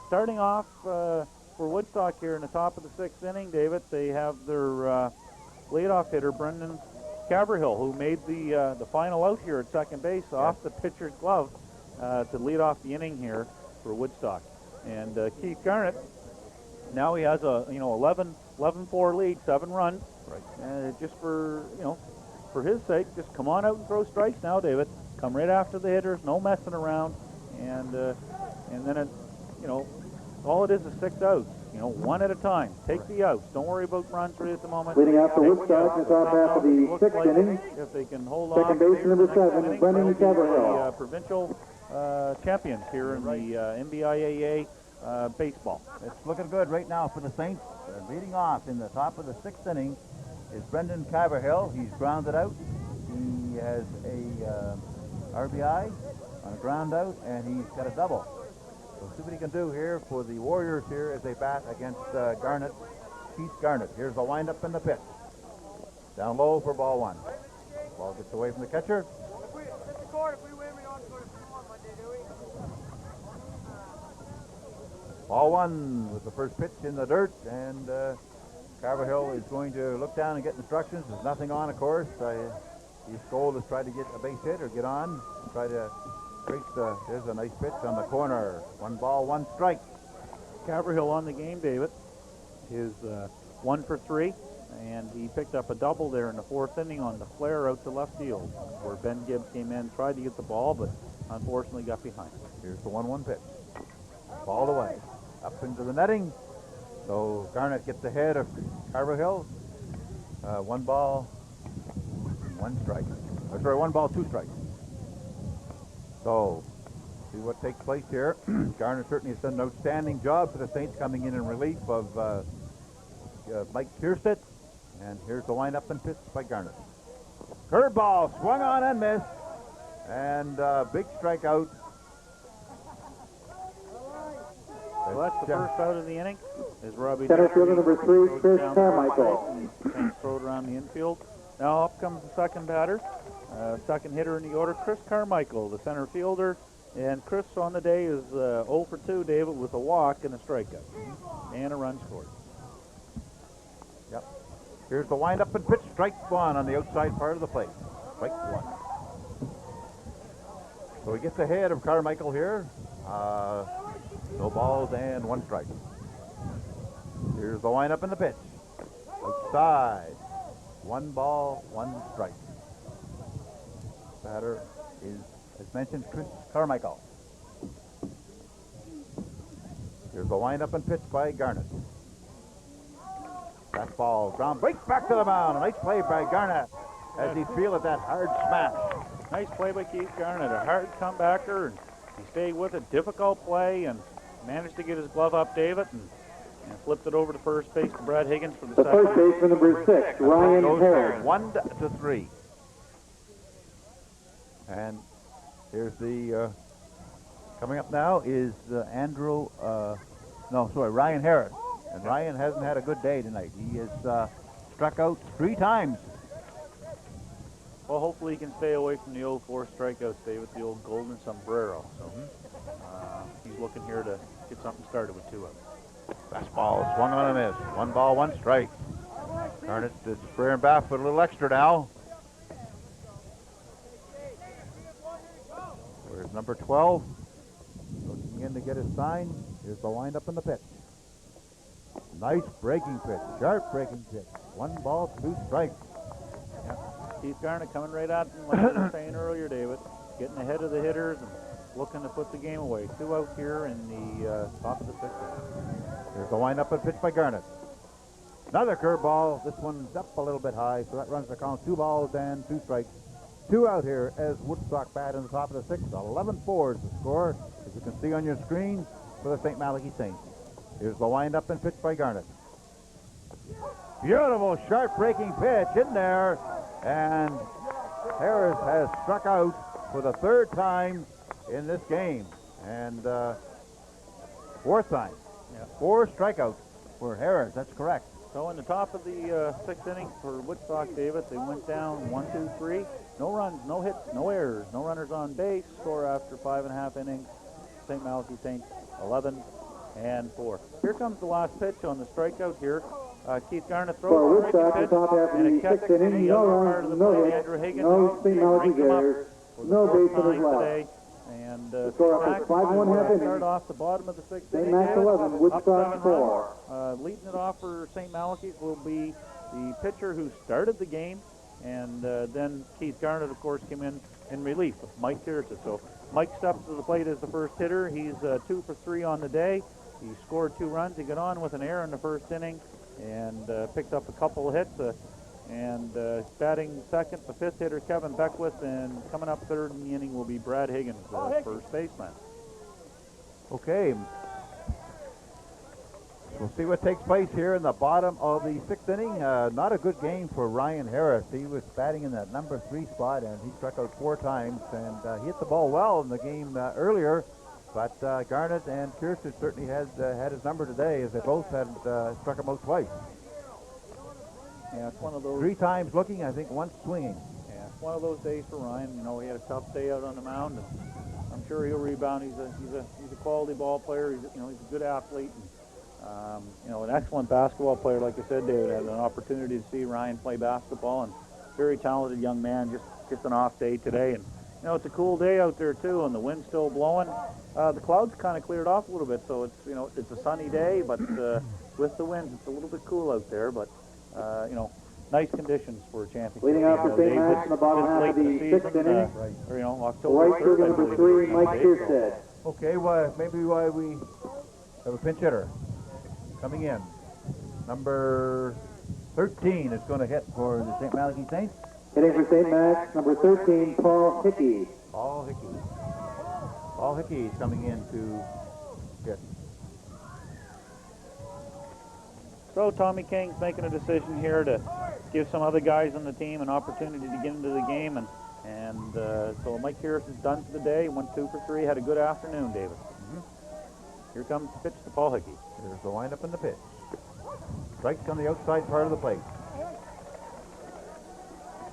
G: starting off for Woodstock here in the top of the 6th inning, David, they have their leadoff hitter, Brendan Caverhill, who made the final out here at second base off the pitcher's glove to lead off the inning here for Woodstock. And Keith Garnett, now he has a 11-4 lead, 7 runs. Right. Just for for his sake, just come on out and throw strikes now, David. Come right after the hitters, no messing around, and then it, all it is 6 outs. One at a time. Take the outs. Don't worry about runs right at the moment.
F: Leading out for Woodstock is off after the
G: Looks
F: 6th
G: like
F: inning.
G: if they can hold
F: Second
G: on,
F: baseman number 7, Brendan Caverhill.
G: the provincial champions here in the NBIAA Baseball.
A: It's looking good right now for the Saints. Leading off in the top of the 6th inning is Brendan Caverhill. He's grounded out. He has a RBI on a ground out, and he's got a double. So see what he can do here for the Warriors here as they bat against Garnett, Keith Garnett. Here's the windup and the pitch. Down low for ball 1. Ball gets away from the catcher. Ball 1 with the first pitch in the dirt, and Caverhill is going to look down and get instructions. There's nothing on, of course. His goal is try to get a base hit or get on. Try to break there's a nice pitch on the corner. 1 ball, 1 strike.
G: Caverhill on the game, David, is 1 for 3, and he picked up a double there in the 4th inning on the flare out to left field, where Ben Gibbs came in, tried to get the ball, but unfortunately got behind.
A: Here's the 1-1 pitch. Ball away. Up into the netting. So Garnett gets ahead of Caverhill. 1 ball, 1 strike. Or sorry, 1 ball, 2 strikes. So, see what takes place here. Garnett certainly has done an outstanding job for the Saints, coming in relief of Mike Kierstead. And here's the windup and pitch by Garnett. Curveball swung on and missed. And big strikeout.
G: So that's the first out of the inning. Is Robbie
F: Center
G: Jeffrey
F: fielder number 3, Chris
G: down
F: Carmichael.
G: and throw it around the infield. Now up comes the second batter, second hitter in the order, Chris Carmichael, the center fielder. And Chris on the day is 0 for 2, David, with a walk and a strikeout. And a run scored.
A: Yep. Here's the windup and pitch. Strike 1 on the outside part of the plate. Strike 1. So he gets ahead of Carmichael here. No balls and 1 strike. Here's the windup and the pitch. Outside. 1 ball, 1 strike. Batter is, as mentioned, Chris Carmichael. Here's the windup and pitch by Garnett. That ball ground breaks back to the mound. A nice play by Garnett as he fielded that hard smash.
G: Nice play by Keith Garnett, a hard comebacker, and he stayed with it. Difficult play, and managed to get his glove up, David, and flipped it over to first base to Brad Higgins for the
F: The
G: second.
F: first baseman number 6, Ryan
A: Goes
F: Harris.
A: 1 to 3. And here's the coming up now is Ryan Harris. And Ryan hasn't had a good day tonight. He has struck out 3 times.
G: Well, hopefully he can stay away from the old 4 strikeouts, David, the old golden sombrero. So he's looking here to get something started with 2 outs.
A: Fastball swung on and missed. 1 ball, 1 strike. Garnett is squaring back with a little extra now. Where's number 12? Looking in to get his sign. Here's the windup and the pitch. Nice breaking pitch, sharp breaking pitch. 1 ball, 2 strikes.
G: Keith Garnett coming right at him, like I was saying earlier, David, getting ahead of the hitters and looking to put the game away. 2 out here in the top of the 6th inning.
A: Here's the windup and pitch by Garnett. Another curveball. This one's up a little bit high, so that runs the count. 2 balls and 2 strikes. 2 out here as Woodstock bat in the top of the 6th. 11-4 is the score, as you can see on your screen, for the St. Malachy Saints. Here's the windup and pitch by Garnett. Beautiful sharp breaking pitch in there, and Harris has struck out for the 3rd time in this game, and 4th time.
G: Yeah.
A: 4 strikeouts for Harris. That's correct.
G: So in the top of the 6th inning for Woodstock, David, they went down 1, 2, 3. No runs, no hits, no errors, no runners on base. Score after 5.5 innings. St. Malachy Saints 11-4. Here comes the last pitch on the strikeout here. Keith Garnett throws
F: For
G: the
F: Woodstock,
G: pitch,
F: top half of
G: and
F: the
G: it cuts
F: sixth
G: to
F: inning,
G: the
F: no
G: other part of
F: runs,
G: the
F: no
G: plate.
F: hits,
G: Andrew Higgins
F: no St. Malachy
G: brings him up
F: errors,
G: for the
F: no
G: fourth
F: base hitters
G: time
F: left.
G: today. And
F: score after
G: back
F: 5-1 half
G: to
F: inning.
G: start off the bottom of the sixth
F: St.
G: inning.
F: Max
G: David.
F: 11,
G: Up
F: Woodstock
G: 7
F: 4.
G: runs. Leading it off for St. Malachy's will be the pitcher who started the game, and then Keith Garnett, of course, came in relief with Mike Pearson. So Mike steps to the plate as the first hitter. He's 2 for 3 on the day. He scored 2 runs. He got on with an error in the first inning and picked up a couple of hits. And batting second, the fifth hitter, Kevin Beckwith, and coming up third in the inning will be Brad Higgins, first baseman.
A: Okay. We'll see what takes place here in the bottom of the sixth inning. Not a good game for Ryan Harris. He was batting in that number 3 spot, and he struck out 4 times, and he hit the ball well in the game earlier. But Garnett and Kirsten certainly had his number today, as they both had struck him out twice.
G: Yeah, it's one of those.
A: 3 times looking, I think once swinging.
G: Yeah, it's one of those days for Ryan. You know, he had a tough day out on the mound, and I'm sure he'll rebound. He's a quality ball player. He's a good athlete. And, an excellent basketball player, like I said, David. Had an opportunity to see Ryan play basketball, and very talented young man. Just an off day today, and it's a cool day out there too, and the wind's still blowing. The clouds kind of cleared off a little bit, so it's a sunny day, but with the winds, it's a little bit cool out there. But nice conditions for a championship.
F: Leading off for St. Max in the bottom half of the sixth inning.
G: October
F: Right fielder number 3, Mike Kierstead.
A: Okay, maybe we have a pinch hitter coming in. Number 13 is going to hit for the St. Malachy Saints.
F: Hitting for St. Max, number 13, Paul Hickey.
A: Paul Hickey is coming in to hit.
G: So Tommy King's making a decision here to give some other guys on the team an opportunity to get into the game, and so Mike Harris is done for the day. Went 2 for 3. Had a good afternoon, David. Here comes the pitch to Paul Hickey.
A: Here's the windup and the pitch. Strikes on the outside part of the plate.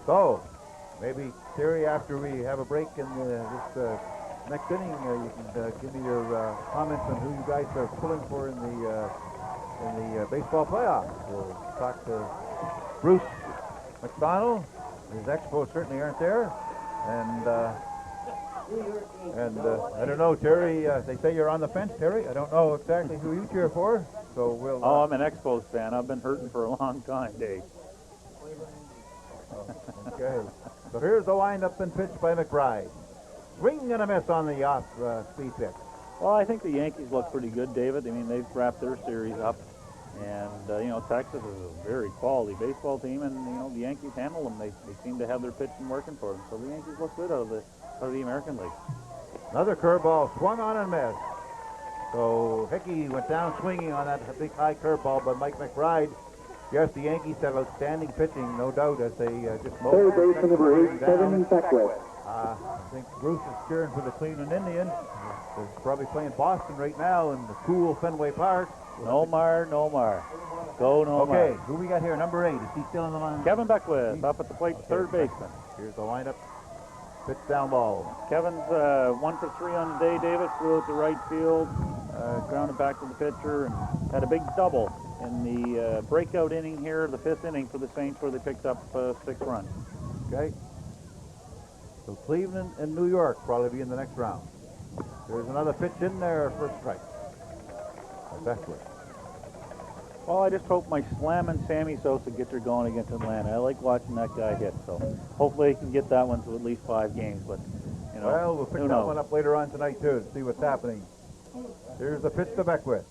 A: So, maybe, Terry, after we have a break in this next inning, you can give me your comments on who you guys are pulling for in the baseball playoffs. We'll talk to Bruce McDonald. His Expos certainly aren't there. And I don't know, Terry, they say you're on the fence, Terry. I don't know exactly who you cheer for, so we'll...
G: I'm an Expos fan. I've been hurting for a long time, Dave.
A: Okay. So here's the windup and pitch by McBride. Swing and a miss on the off-speed pitch.
G: Well, I think the Yankees look pretty good, David. I mean, they've wrapped their series up. And, Texas is a very quality baseball team, and, the Yankees handle them. They seem to have their pitching working for them. So the Yankees look good out of the American League.
A: Another curveball swung on and missed. So Hickey went down swinging on that big high curveball by Mike McBride. Yes, the Yankees have outstanding pitching, no doubt, as they just mowed.
F: Third baseman number 8, Kevin Beckwith.
A: I think Bruce is cheering for the Cleveland Indians. They're probably playing Boston right now in the cool Fenway Park.
G: Nomar. Go Nomar.
A: Okay, who we got here? Number 8. Is he still in the line?
G: Kevin Beckwith up at the plate, third baseman.
A: Here's the windup. Pitch down ball.
G: Kevin's 1 for 3 on the day, David. Threw it to right field, grounded back to the pitcher, and had a big double in the breakout inning here, the 5th inning for the Saints, where they picked up 6 runs.
A: Okay. So Cleveland and New York probably be in the next round. There's another pitch in there for a strike. Beckwith.
G: Well, I just hope my slamming Sammy Sosa gets her going against Atlanta. I like watching that guy hit, so hopefully he can get that one to at least 5 games. But
A: well, we'll pick that one up later on tonight too to see what's happening. Here's the pitch to Beckwith.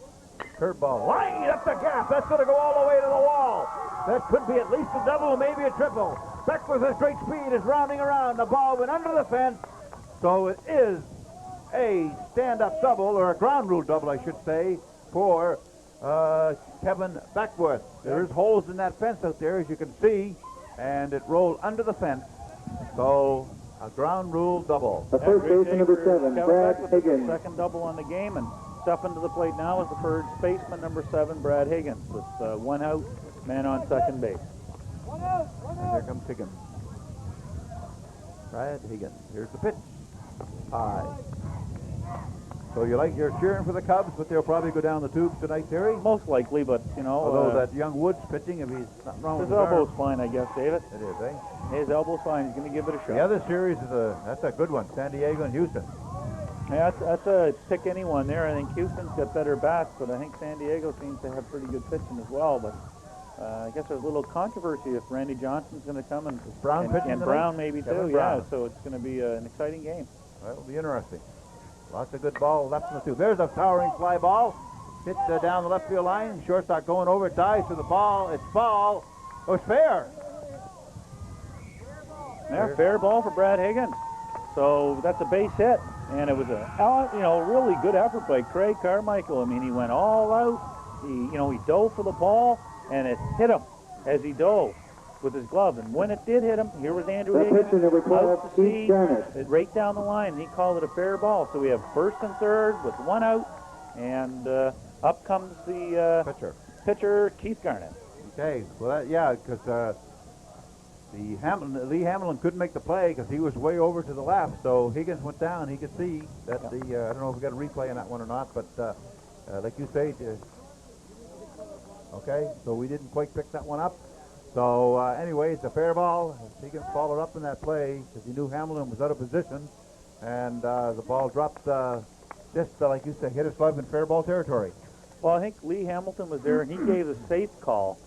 A: Curveball, line up the gap. That's going to go all the way to the wall. That could be at least a double, maybe a triple. Beckwith with great speed is rounding around. The ball went under the fence, so it is a stand-up double, or a ground rule double, I should say, for Kevin Beckwith. There's holes in that fence out there, as you can see, and it rolled under the fence. So a ground rule double.
F: The first baseman number 7, Brad Higgins.
G: Second double on the game, and stepping to the plate now is the first baseman number 7, Brad Higgins, with 1 out, man on second base.
A: And here comes Higgins. Brad Higgins. Here's the pitch. High. So you're cheering for the Cubs, but they'll probably go down the tubes tonight, Terry?
G: Most likely, but, you know...
A: Although that young Woods pitching, if he's not wrong with
G: his
A: his
G: elbow's
A: arm.
G: fine, I guess, David.
A: It is, eh?
G: His elbow's fine. He's going to give it a shot.
A: The other series is that's a good one. San Diego and Houston.
G: Yeah, that's a pick anyone there. I think Houston's got better bats, but I think San Diego seems to have pretty good pitching as well. But I guess there's a little controversy if Randy Johnson's going to come and
A: Brown pitching
G: and
A: tonight?
G: Brown maybe
A: Kevin
G: too.
A: Brown.
G: Yeah, so it's going to be an exciting game.
A: Well, it'll be interesting. Lots of good ball left in the tube. There's a towering fly ball. Hit down the left field line. Shortstop going over. It dives to the ball. It's ball. Oh, it's fair.
G: Yeah, fair ball for Brad Higgins. So that's a base hit, and it was a really good effort by Craig Carmichael. I mean, he went all out. He dove for the ball, and it hit him as he dove with his glove. And when it did hit him, here was Andrew
F: The
G: Higgins
F: pitcher, number 12,
G: out to
F: Keith
G: sea,
F: Garnett.
G: right down the line. And he called it a fair ball. So we have first and third with one out, and up comes the pitcher Keith Garnett.
A: Okay. Well, because Lee Hamlin couldn't make the play because he was way over to the left. So Higgins went down. He could see that I don't know if we got a replay on that one or not, but like you say, okay. So we didn't quite pick that one up. So anyway, it's a fair ball. Higgins followed up in that play because he knew Hamlin was out of position, and the ball dropped just like you said, hit a slug in fair ball territory.
G: Well, I think Lee Hamilton was there, and he gave the safe call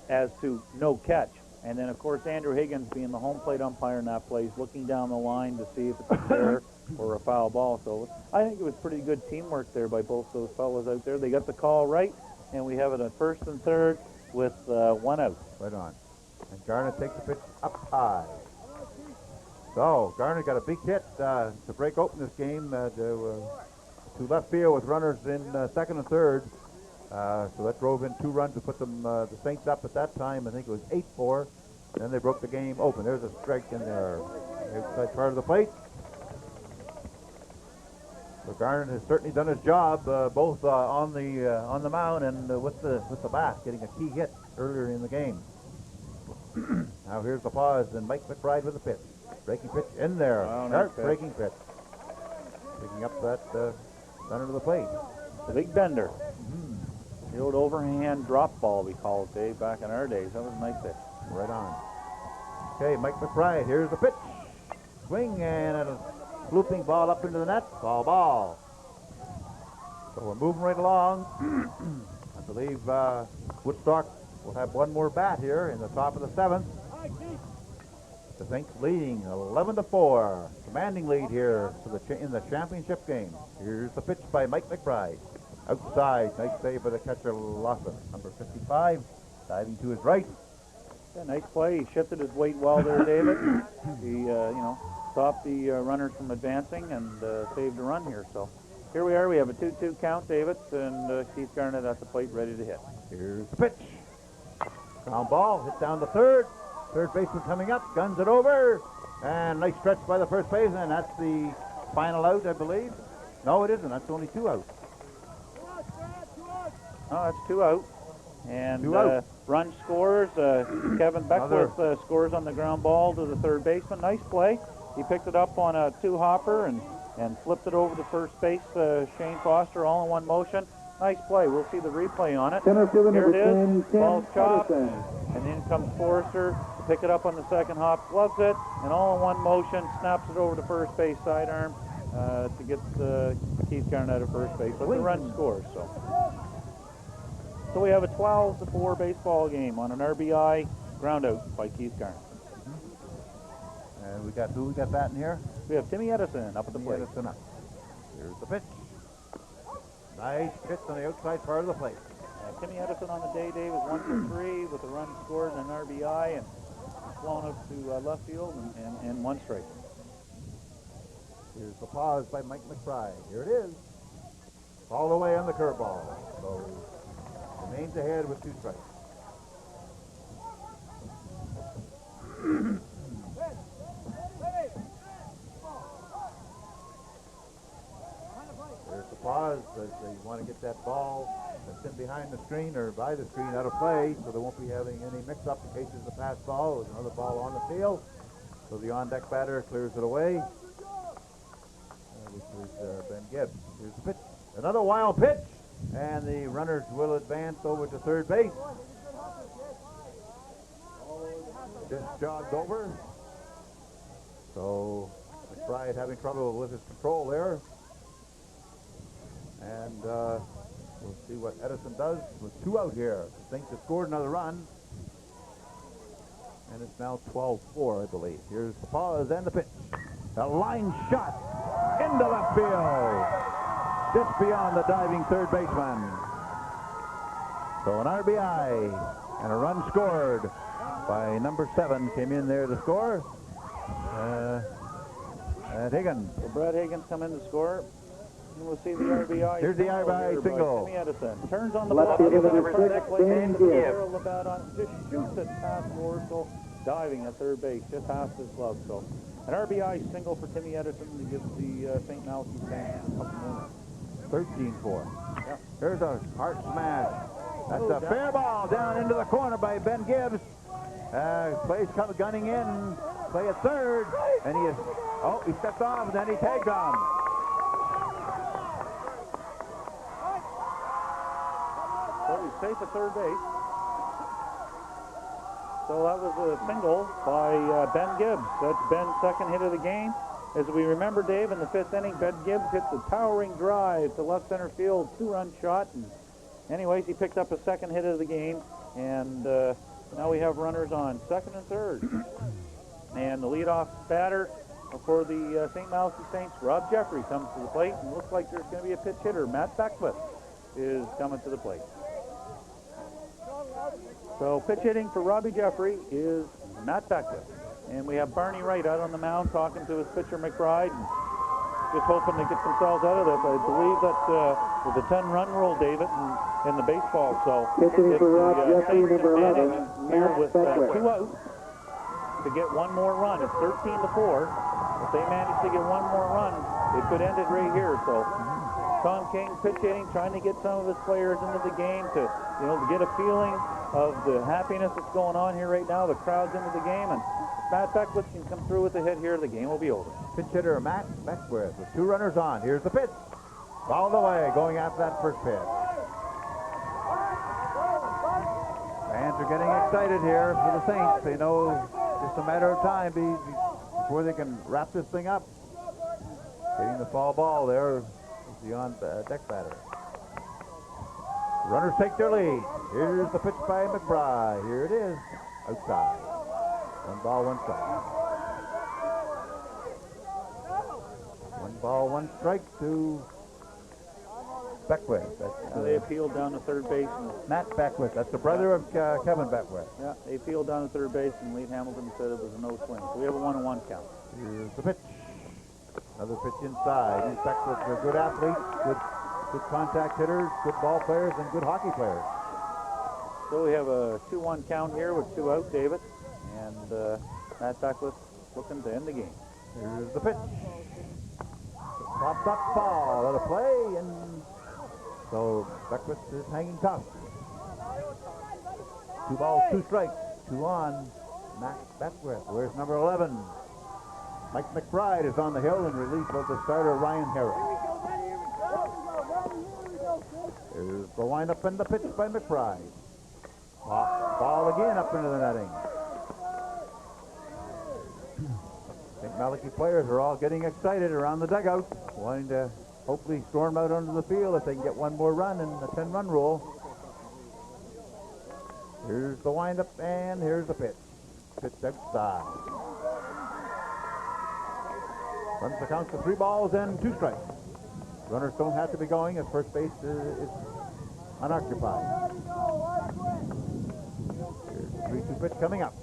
G: as to no catch. And then, of course, Andrew Higgins, being the home plate umpire in that place, looking down the line to see if it's a fair or a foul ball. So I think it was pretty good teamwork there by both those fellows out there. They got the call right, and we have it at first and third with one out.
A: Right on. And Garnett takes the pitch up high. So Garnett got a big hit to break open this game to left field with runners in second and third. So that drove in 2 runs to put them the Saints up at that time. I think it was 8-4. Then they broke the game open. There's a strike in there. Outside part of the plate. So Garnett has certainly done his job, both on the mound and with the bat, getting a key hit earlier in the game. Now here's the pause, and Mike McBride with the pitch. Breaking pitch in there. Sharp breaking pitch. Picking up that center of the plate.
G: The big bender. The old overhand drop ball, we call it, Dave, back in our days. That was a nice pitch.
A: Right on. Okay, Mike McBride, here's the pitch. Swing and a looping ball up into the net. Ball. So we're moving right along. I believe Woodstock will have one more bat here in the top of the 7th. The Saints leading 11-4. Commanding lead here in the championship game. Here's the pitch by Mike McBride. Outside, nice save by the catcher Lawson. Number 55, diving to his right.
G: Yeah, nice play. He shifted his weight well there, David. He, stopped the runners from advancing and saved a run here. So here we are. We have a 2-2 count, David, and Keith Garnett at the plate ready to hit.
A: Here's the pitch. Ground ball, hit down to third. Third baseman coming up, guns it over. And nice stretch by the first baseman, and that's the final out, I believe. No, it isn't. That's only 2 outs.
G: Oh, that's 2 out. And
A: 2 out.
G: Run scores. Kevin Beckwith scores on the ground ball to the third baseman. Nice play. He picked it up on a 2-hopper and flipped it over to first base. Shane Foster all in one motion. Nice play. We'll see the replay on it.
F: Center fielder
G: Here it
F: number
G: is.
F: 10,
G: Ball's chopped.
F: Patterson.
G: And in comes Forrester to pick it up on the second hop. Gloves it. And all in one motion. Snaps it over to first base sidearm to get Keith Garnett at first base. But the run scores. So we have a 12-4 baseball game on an RBI ground out by Keith Garnett.
A: And who we got batting here?
G: We have Timmy Edison up at the plate.
A: Edison up. Here's the pitch. Nice pitch on the outside part of the plate.
G: Timmy Edison on the day, Dave, is 1 for 3 with a run scored and an RBI and flown up to left field and 1 strike.
A: Here's the pause by Mike McBride. Here it is. All the way on the curveball. So remains ahead with 2 strikes. There's the pause. They want to get that ball that's in behind the screen or by the screen out of play, so they won't be having any mix-up in case there's a pass ball. There's another ball on the field. So the on-deck batter clears it away. This is Ben Gibbs. Here's the pitch. Another wild pitch. And the runners will advance over to third base. Just jogged over. So McBride having trouble with his control there. And we'll see what Edison does with 2 out here. The Saints have scored another run. And it's now 12-4, I believe. Here's the pause and the pitch. A line shot into left field. Just beyond the diving third baseman. So an RBI and a run scored by number 7 came in there to score. And Higgins.
G: So Brad Higgins come in to score. And we'll see the RBI.
A: Here's the RBI single.
G: Timmy Edison turns on the
F: Left
G: ball.
F: fielder number
G: Number
F: 6,
G: 6, lays
F: Ben
G: into the
F: Gibbs.
G: barrel of the bat on. Just shoots it past Warsaw, diving at third base, just past his glove. So an RBI single for Timmy Edison to give the St. Malachy Saints a couple more.
A: 13-4.
G: Yeah.
A: There's a hard smash. That's a fair ball down into the corner by Ben Gibbs. Plays come gunning in. Play at third. And he stepped off and then he tagged on.
G: So he's safe at third base. So that was a single by Ben Gibbs. That's Ben's second hit of the game. As we remember, Dave, in the 5th inning, Ben Gibbs hit the towering drive to left center field, 2-run shot. And anyways, he picked up a second hit of the game. And now we have runners on second and third. And the leadoff batter for the St. Malachy Saints, Rob Jeffrey, comes to the plate. And looks like there's going to be a pitch hitter. Matt Beckwith is coming to the plate. So pitch hitting for Robbie Jeffrey is Matt Beckwith. And we have Barney Wright out on the mound talking to his pitcher McBride and just hoping to get themselves out of this. I believe that with the 10-run rule, David, in the baseball. So
F: Pitching for Rob Jeffrey,
G: Saints
F: number
G: can
F: 11,
G: manage here with
F: Beckwith.
G: 2 outs to get one more run. It's 13-4. If they manage to get one more run, it could end it right here. So Tom King pitch hitting, trying to get some of his players into the game to get a feeling of the happiness that's going on here right now. The crowd's into the game, and if Matt Beckwith can come through with a hit here, the game will be over.
A: Pitch hitter Matt Beckwith with 2 runners on. Here's the pitch. Fouled away, going after that first pitch. Fans are getting excited here for the Saints. They know just a matter of time before they can wrap this thing up. Hitting the foul ball there is the on-deck batter. Runners take their lead. Here's the pitch by McBride. Here it is. Outside. 1 ball, 1 strike. 1 ball, 1 strike to Beckwith.
G: They appealed down to third base.
A: Matt Beckwith. That's the brother of Kevin Beckwith.
G: Yeah, they appealed down to third base, and Lee Hamilton said it was a no swing. So we have a 1-1 count.
A: Here's the pitch. Another pitch inside. Beckwith, a good athlete, good contact hitters, good ball players, and good hockey players.
G: So we have a 2-1 count here with 2 out, David. And Matt Beckwith looking to end the game.
A: Here's the pitch. Popped up, foul out of play, and so Beckwith is hanging tough. 2 balls, 2 strikes, 2 on. Matt Beckwith. Where's number 11? Mike McBride is on the hill in relief of the starter Ryan Harris. Here's the windup and the pitch by McBride. Ball again up into the netting. St. Malachy players are all getting excited around the dugout, wanting to hopefully storm out onto the field if they can get one more run in the 10-run rule. Here's the windup and here's the pitch. Pitch outside. Runs the count to 3 balls and 2 strikes. Runners don't have to be going as first base is unoccupied. Here's the 3-2 pitch coming up.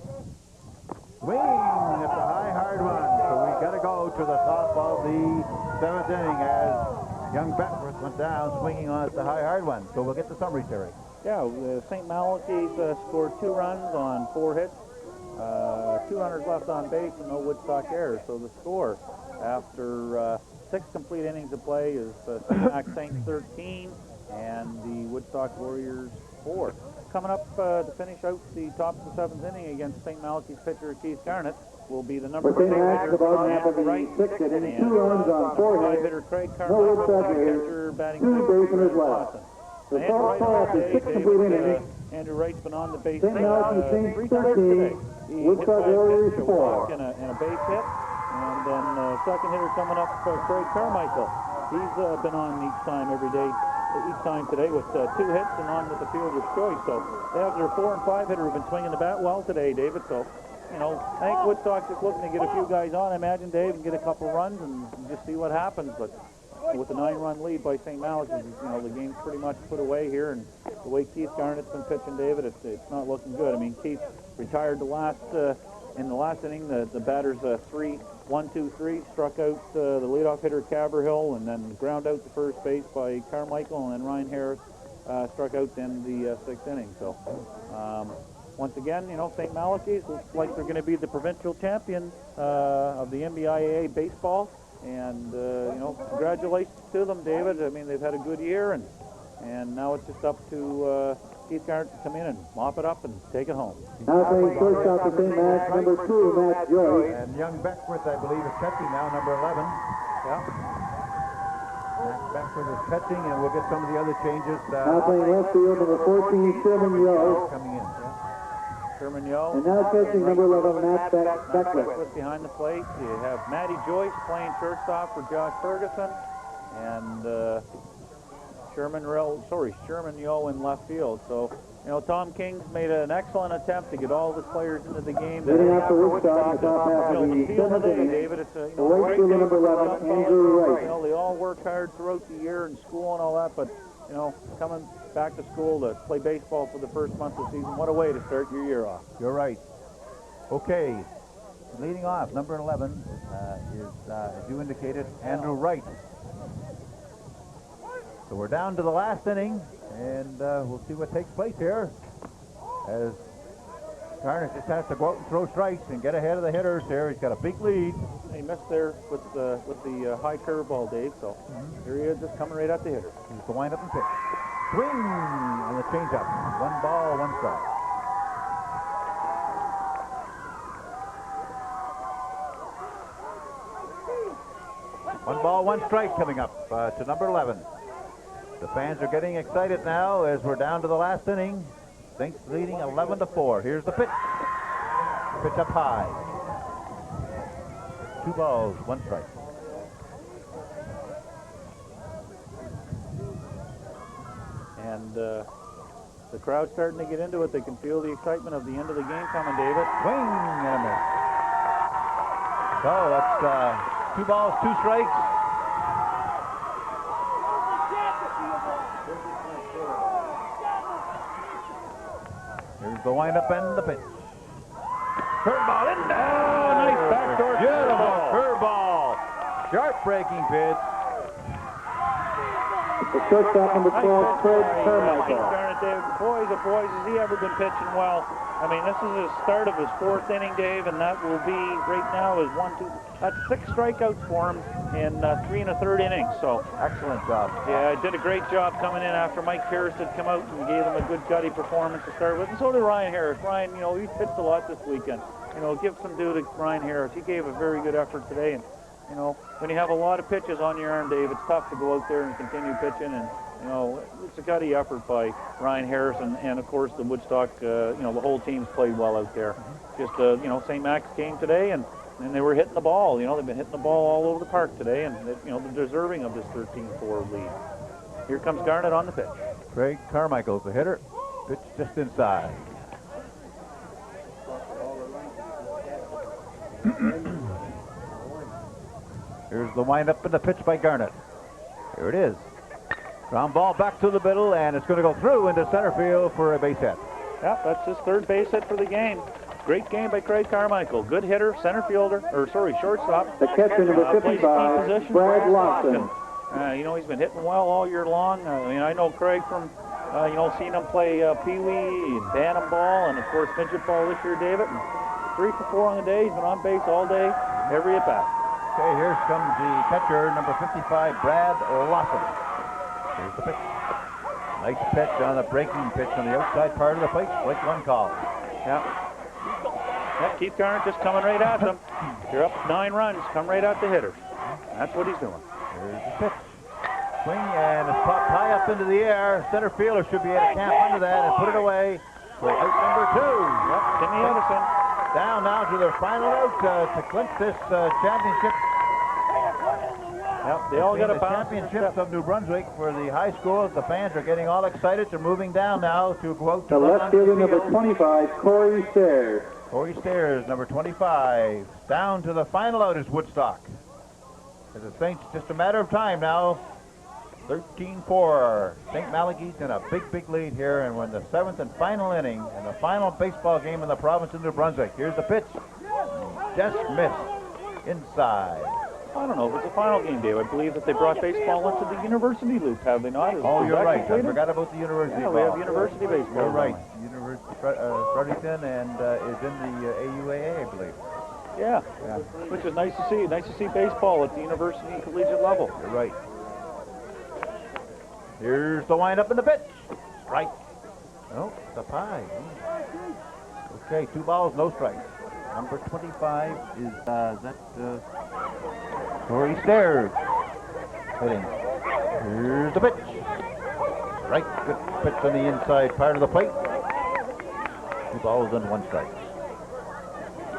A: Swing at the high, hard one. So we got to go to the top of the 7th inning as young Beckwith went down swinging on at the high, hard one. So we'll get the summary, Terry.
G: Yeah, St. Malachy's scored 2 runs on 4 hits. 2 runners left on base and no Woodstock errors. So the score after 6 complete innings of play is St. Mac Saints 13, and the Woodstock Warriors 4. Coming up to finish out the top of the 7th inning against St. Malachy's pitcher Keith Garnett will be the number 6 hitter
F: the bottom half of the
G: Wright,
F: 6th inning,
G: and
F: 2 runs on 4
G: 5
F: hits.
G: hitter Craig
F: No
G: Carmichael,
F: Woodstock
G: pitcher
F: errors.
G: batting
F: 2 basemen left. The
G: Andrew Wright
F: score
G: all
F: after
G: day,
F: 6 complete
G: David,
F: innings.
G: Andrew Wright's been on the base
F: St. Malachy Saints
G: 3 times today.
F: 13,
G: He
F: Woodstock
G: hit 5
F: Warriors
G: hits, a walk
F: 4.
G: and a base hit. And then second hitter coming up, Craig Carmichael. He's been on each time today with 2 hits and on with the fielder's choice. So they have their 4 and 5 hitter who've been swinging the bat well today, David. So, you know, I think Woodstock's just looking to get a few guys on, I imagine, Dave, and get a couple runs and just see what happens. But with a 9-run lead by St. Malachy, you know, the game's pretty much put away here. And the way Keith Garnett's been pitching, David, it's not looking good. I mean, Keith retired in the last inning. The batter's 1-2-3, struck out the leadoff hitter Caverhill, and then ground out to first base by Carmichael, and then Ryan Harris struck out in the 6th inning. So once again, you know, St. Malachy looks like they're going to be the provincial champion of the NBIAA Baseball, and you know, congratulations to them, David. I mean, they've had a good year, and now it's just up to Keith Garnett to come in and mop it up and take it home.
F: Now playing shortstop for St. Max, number 2, Matt Joyce.
A: And young Beckworth, I believe, is catching now, number 11.
G: Yeah.
A: Matt Beckworth is catching, and we'll get some of the other changes.
F: Now playing left field, number 14, Sherman Yo.
A: Coming in.
G: Sherman Yo.
F: And now catching number 11, Matt Beckworth.
G: Beckworth behind the plate. You have Matty Joyce playing shortstop for Josh Ferguson, and Sherman Yo in left field. So, you know, Tom King's made an excellent attempt to get all of his players into the game.
F: Leading off for Woodstock in the top half
G: You
F: of
G: know,
F: the
G: the field
F: 7th
G: today,
F: inning.
G: David, it's a, you
F: The
G: know,
F: right
G: great
F: fielder,
G: team.
F: number 11, Andrew Wright.
G: You know, they all work hard throughout the year in school and all that, but, you know, coming back to school to play baseball for the first month of the season, what a way to start your year off.
A: You're right. Okay. Leading off, number 11 is, as you indicated, Andrew Wright. So we're down to the last inning, and we'll see what takes place here, as Garnett just has to go out and throw strikes and get ahead of the hitters here. He's got a big lead.
G: He missed there with the high curveball, Dave, so here he is just coming right at the hitter.
A: He's the windup and pitch. Swing on the changeup. 1 ball, 1 strike. One ball, 1 strike coming up to number 11. The fans are getting excited now as we're down to the last inning. Saints leading 11-4. Here's the pitch. Pitch up high. 2 balls, 1 strike.
G: And the crowd's starting to get into it. They can feel the excitement of the end of the game coming, David.
A: Swing and a miss. So that's 2 balls, 2 strikes. Here's the windup and the pitch. Curveball in there.
G: Oh, nice backdoor
A: Beautiful
G: curveball.
A: curveball. Sharp breaking pitch.
F: The shortstop, number 12, Craig Carmichael.
G: Garnett, Dave. Boys, oh boys, has he ever been pitching well? I mean, this is the start of his 4th inning, Dave, and that will be right now is 1, 2. That's 6 strikeouts for him in 3 1/3 innings. So
A: Excellent job.
G: yeah, did a great job coming in after Mike Pierce had come out and gave him a good gutty performance to start with, and so did Ryan Harris. Ryan, you know, he pitched a lot this weekend. You know, give some due to Ryan Harris. He gave a very good effort today, and you know, when you have a lot of pitches on your arm, Dave, it's tough to go out there and continue pitching, and you know, it's a gutty effort by Ryan Harris, and of course the Woodstock, you know, the whole team's played well out there. Just, you know, St. Max came today, and they were hitting the ball. You know, they've been hitting the ball all over the park today, and, you know, they're deserving of this 13-4 lead. Here comes Garnett on the pitch.
A: Craig Carmichael's the hitter. Pitch just inside. Here's the windup and the pitch by Garnett. Here it is. Ground ball back to the middle, and it's going to go through into center field for a base hit.
G: Yep, that's his 3rd base hit for the game. Great game by Craig Carmichael. Good hitter, center fielder, shortstop.
F: The catcher, number
G: Plays
F: 55,
G: key position.
F: Brad Lawson.
G: You know, he's been hitting well all year long. I mean, I know Craig from, you know, seeing him play Pee Wee and Bantam ball, and of course midget ball this year, David. And 3 for 4 on the day. He's been on base all day, every at bat.
A: Okay, here comes the catcher, number 55, Brad Lawson. Here's the pitch. Nice pitch on the breaking pitch on the outside part of the plate. Strike one call.
G: Yeah. Yeah, Keith Garnett just coming right at them. You're up 9 runs. Come right at the hitters. That's what he's doing.
A: Here's the pitch. Swing and it's popped high up into the air. Center fielder should be able to camp under that and put it away. So out number 2.
G: Yep, Timmy Anderson.
A: Down now to their final out to clinch this championship.
G: Yep, they all got a
A: the
G: bounce.
A: championships of New Brunswick for the high schools. The fans are getting all excited. They're moving down now to go out to
F: The left fielder, number 25, Corey Sayers.
A: Corey Stairs, number 25. Down to the final out is Woodstock. As the Saints, just a matter of time now. 13-4. St. Malachy's in a big lead here, and we're in the 7th and final inning in the final baseball game in the province of New Brunswick. Here's the pitch. Just missed. Inside.
G: I don't know if it's a final game, Dave. I believe that they brought baseball into the university loop, have they not?
A: Oh, you're right. I forgot about the university.
G: Yeah, we have university baseball.
A: You're right. University Fredericton and is in the AUAA, I believe.
G: Yeah, which is nice to see. Nice to see baseball at the university and collegiate level.
A: You're right. Here's the windup and the pitch. Strike. Oh, it's up high. Okay, 2 balls, no strikes. Number 25 is Corey Stairs hitting. Here's the pitch. Right, good pitch on the inside part of the plate. 2 balls and 1 strike.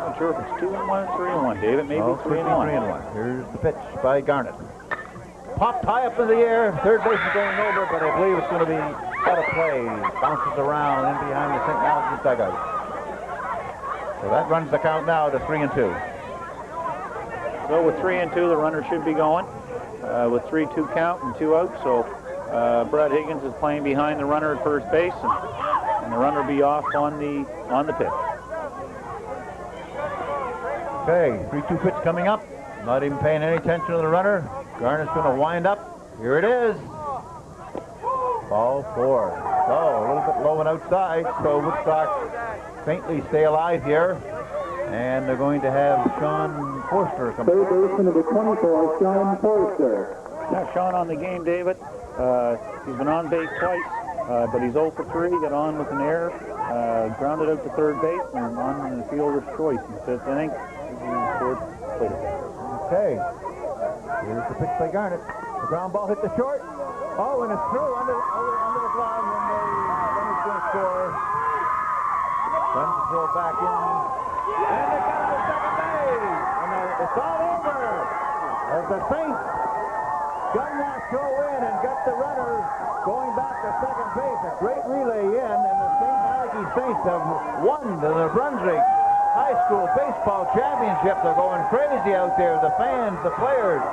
G: I'm sure if it's 2-1, 3-1, David. Maybe 3-1.
A: 3-1. Here's the pitch by Garnett. Popped high up in the air. Third base is going over, but I believe it's going to be out of play. Bounces around in behind the St. Malachy's dugout. So that runs the count now to 3-2.
G: So with 3-2, the runner should be going with 3-2 count and 2 outs. So Brad Higgins is playing behind the runner at first base, and the runner will be off on the pitch.
A: Okay, 3-2 pitch coming up. Not even paying any attention to the runner. Garnett's going to wind up. Here it is. Ball 4. So a little bit low and outside. So Woodstock faintly stay alive here. And they're going to have Sean Forster come.
F: Third baseman, number 24, Sean Forster.
G: Yeah, Sean on the game, David. He's been on base twice, but he's 0 for 3. Got on with an error. Grounded out to third base and on in the fielder's choice in the 5th inning.
A: Okay. Here's the pitch by Garnett. The ground ball hit the short. Oh, and it's through under the glove, and the runner's going to score. Runs the throw back in. And they got to second base. And it's all over. As the Saints gun that throw in and got the runner going back to second base. A great relay in, and the St. Malachy Saints have won the New Brunswick High School Baseball Championship. They're going crazy out there, the fans, the players.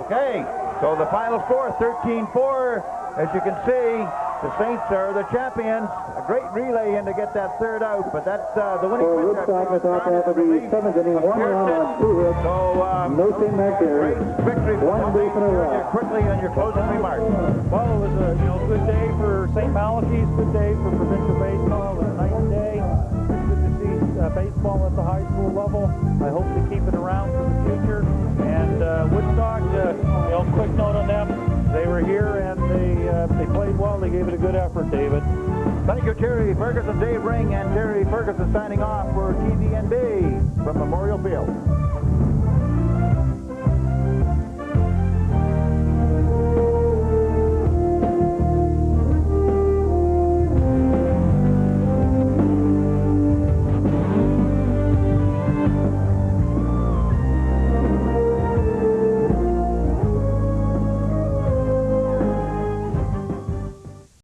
A: Okay, so the final score, 13-4. As you can see, the Saints are the champions. A great relay in to get that third out, but that's the winning
F: For Woodstock, at the top of the 7th inning, 1 run on 2 hits.
A: So,
F: no St. Mac there.
A: Great victory for
F: One
A: the
F: base and a
A: Saints.
F: run.
A: Quickly on your closing remarks.
G: Well, it was a good day for St. Malachy's, good day for provincial baseball. It was a nice day. It's good to see baseball at the high school level. I hope to keep it around for the future. And Woodstock, quick note on them. They were here and they played well. They gave it a good effort, David.
A: Thank you, Terry Ferguson, Dave Ring, and Terry Ferguson signing off for TVNB from Memorial Field.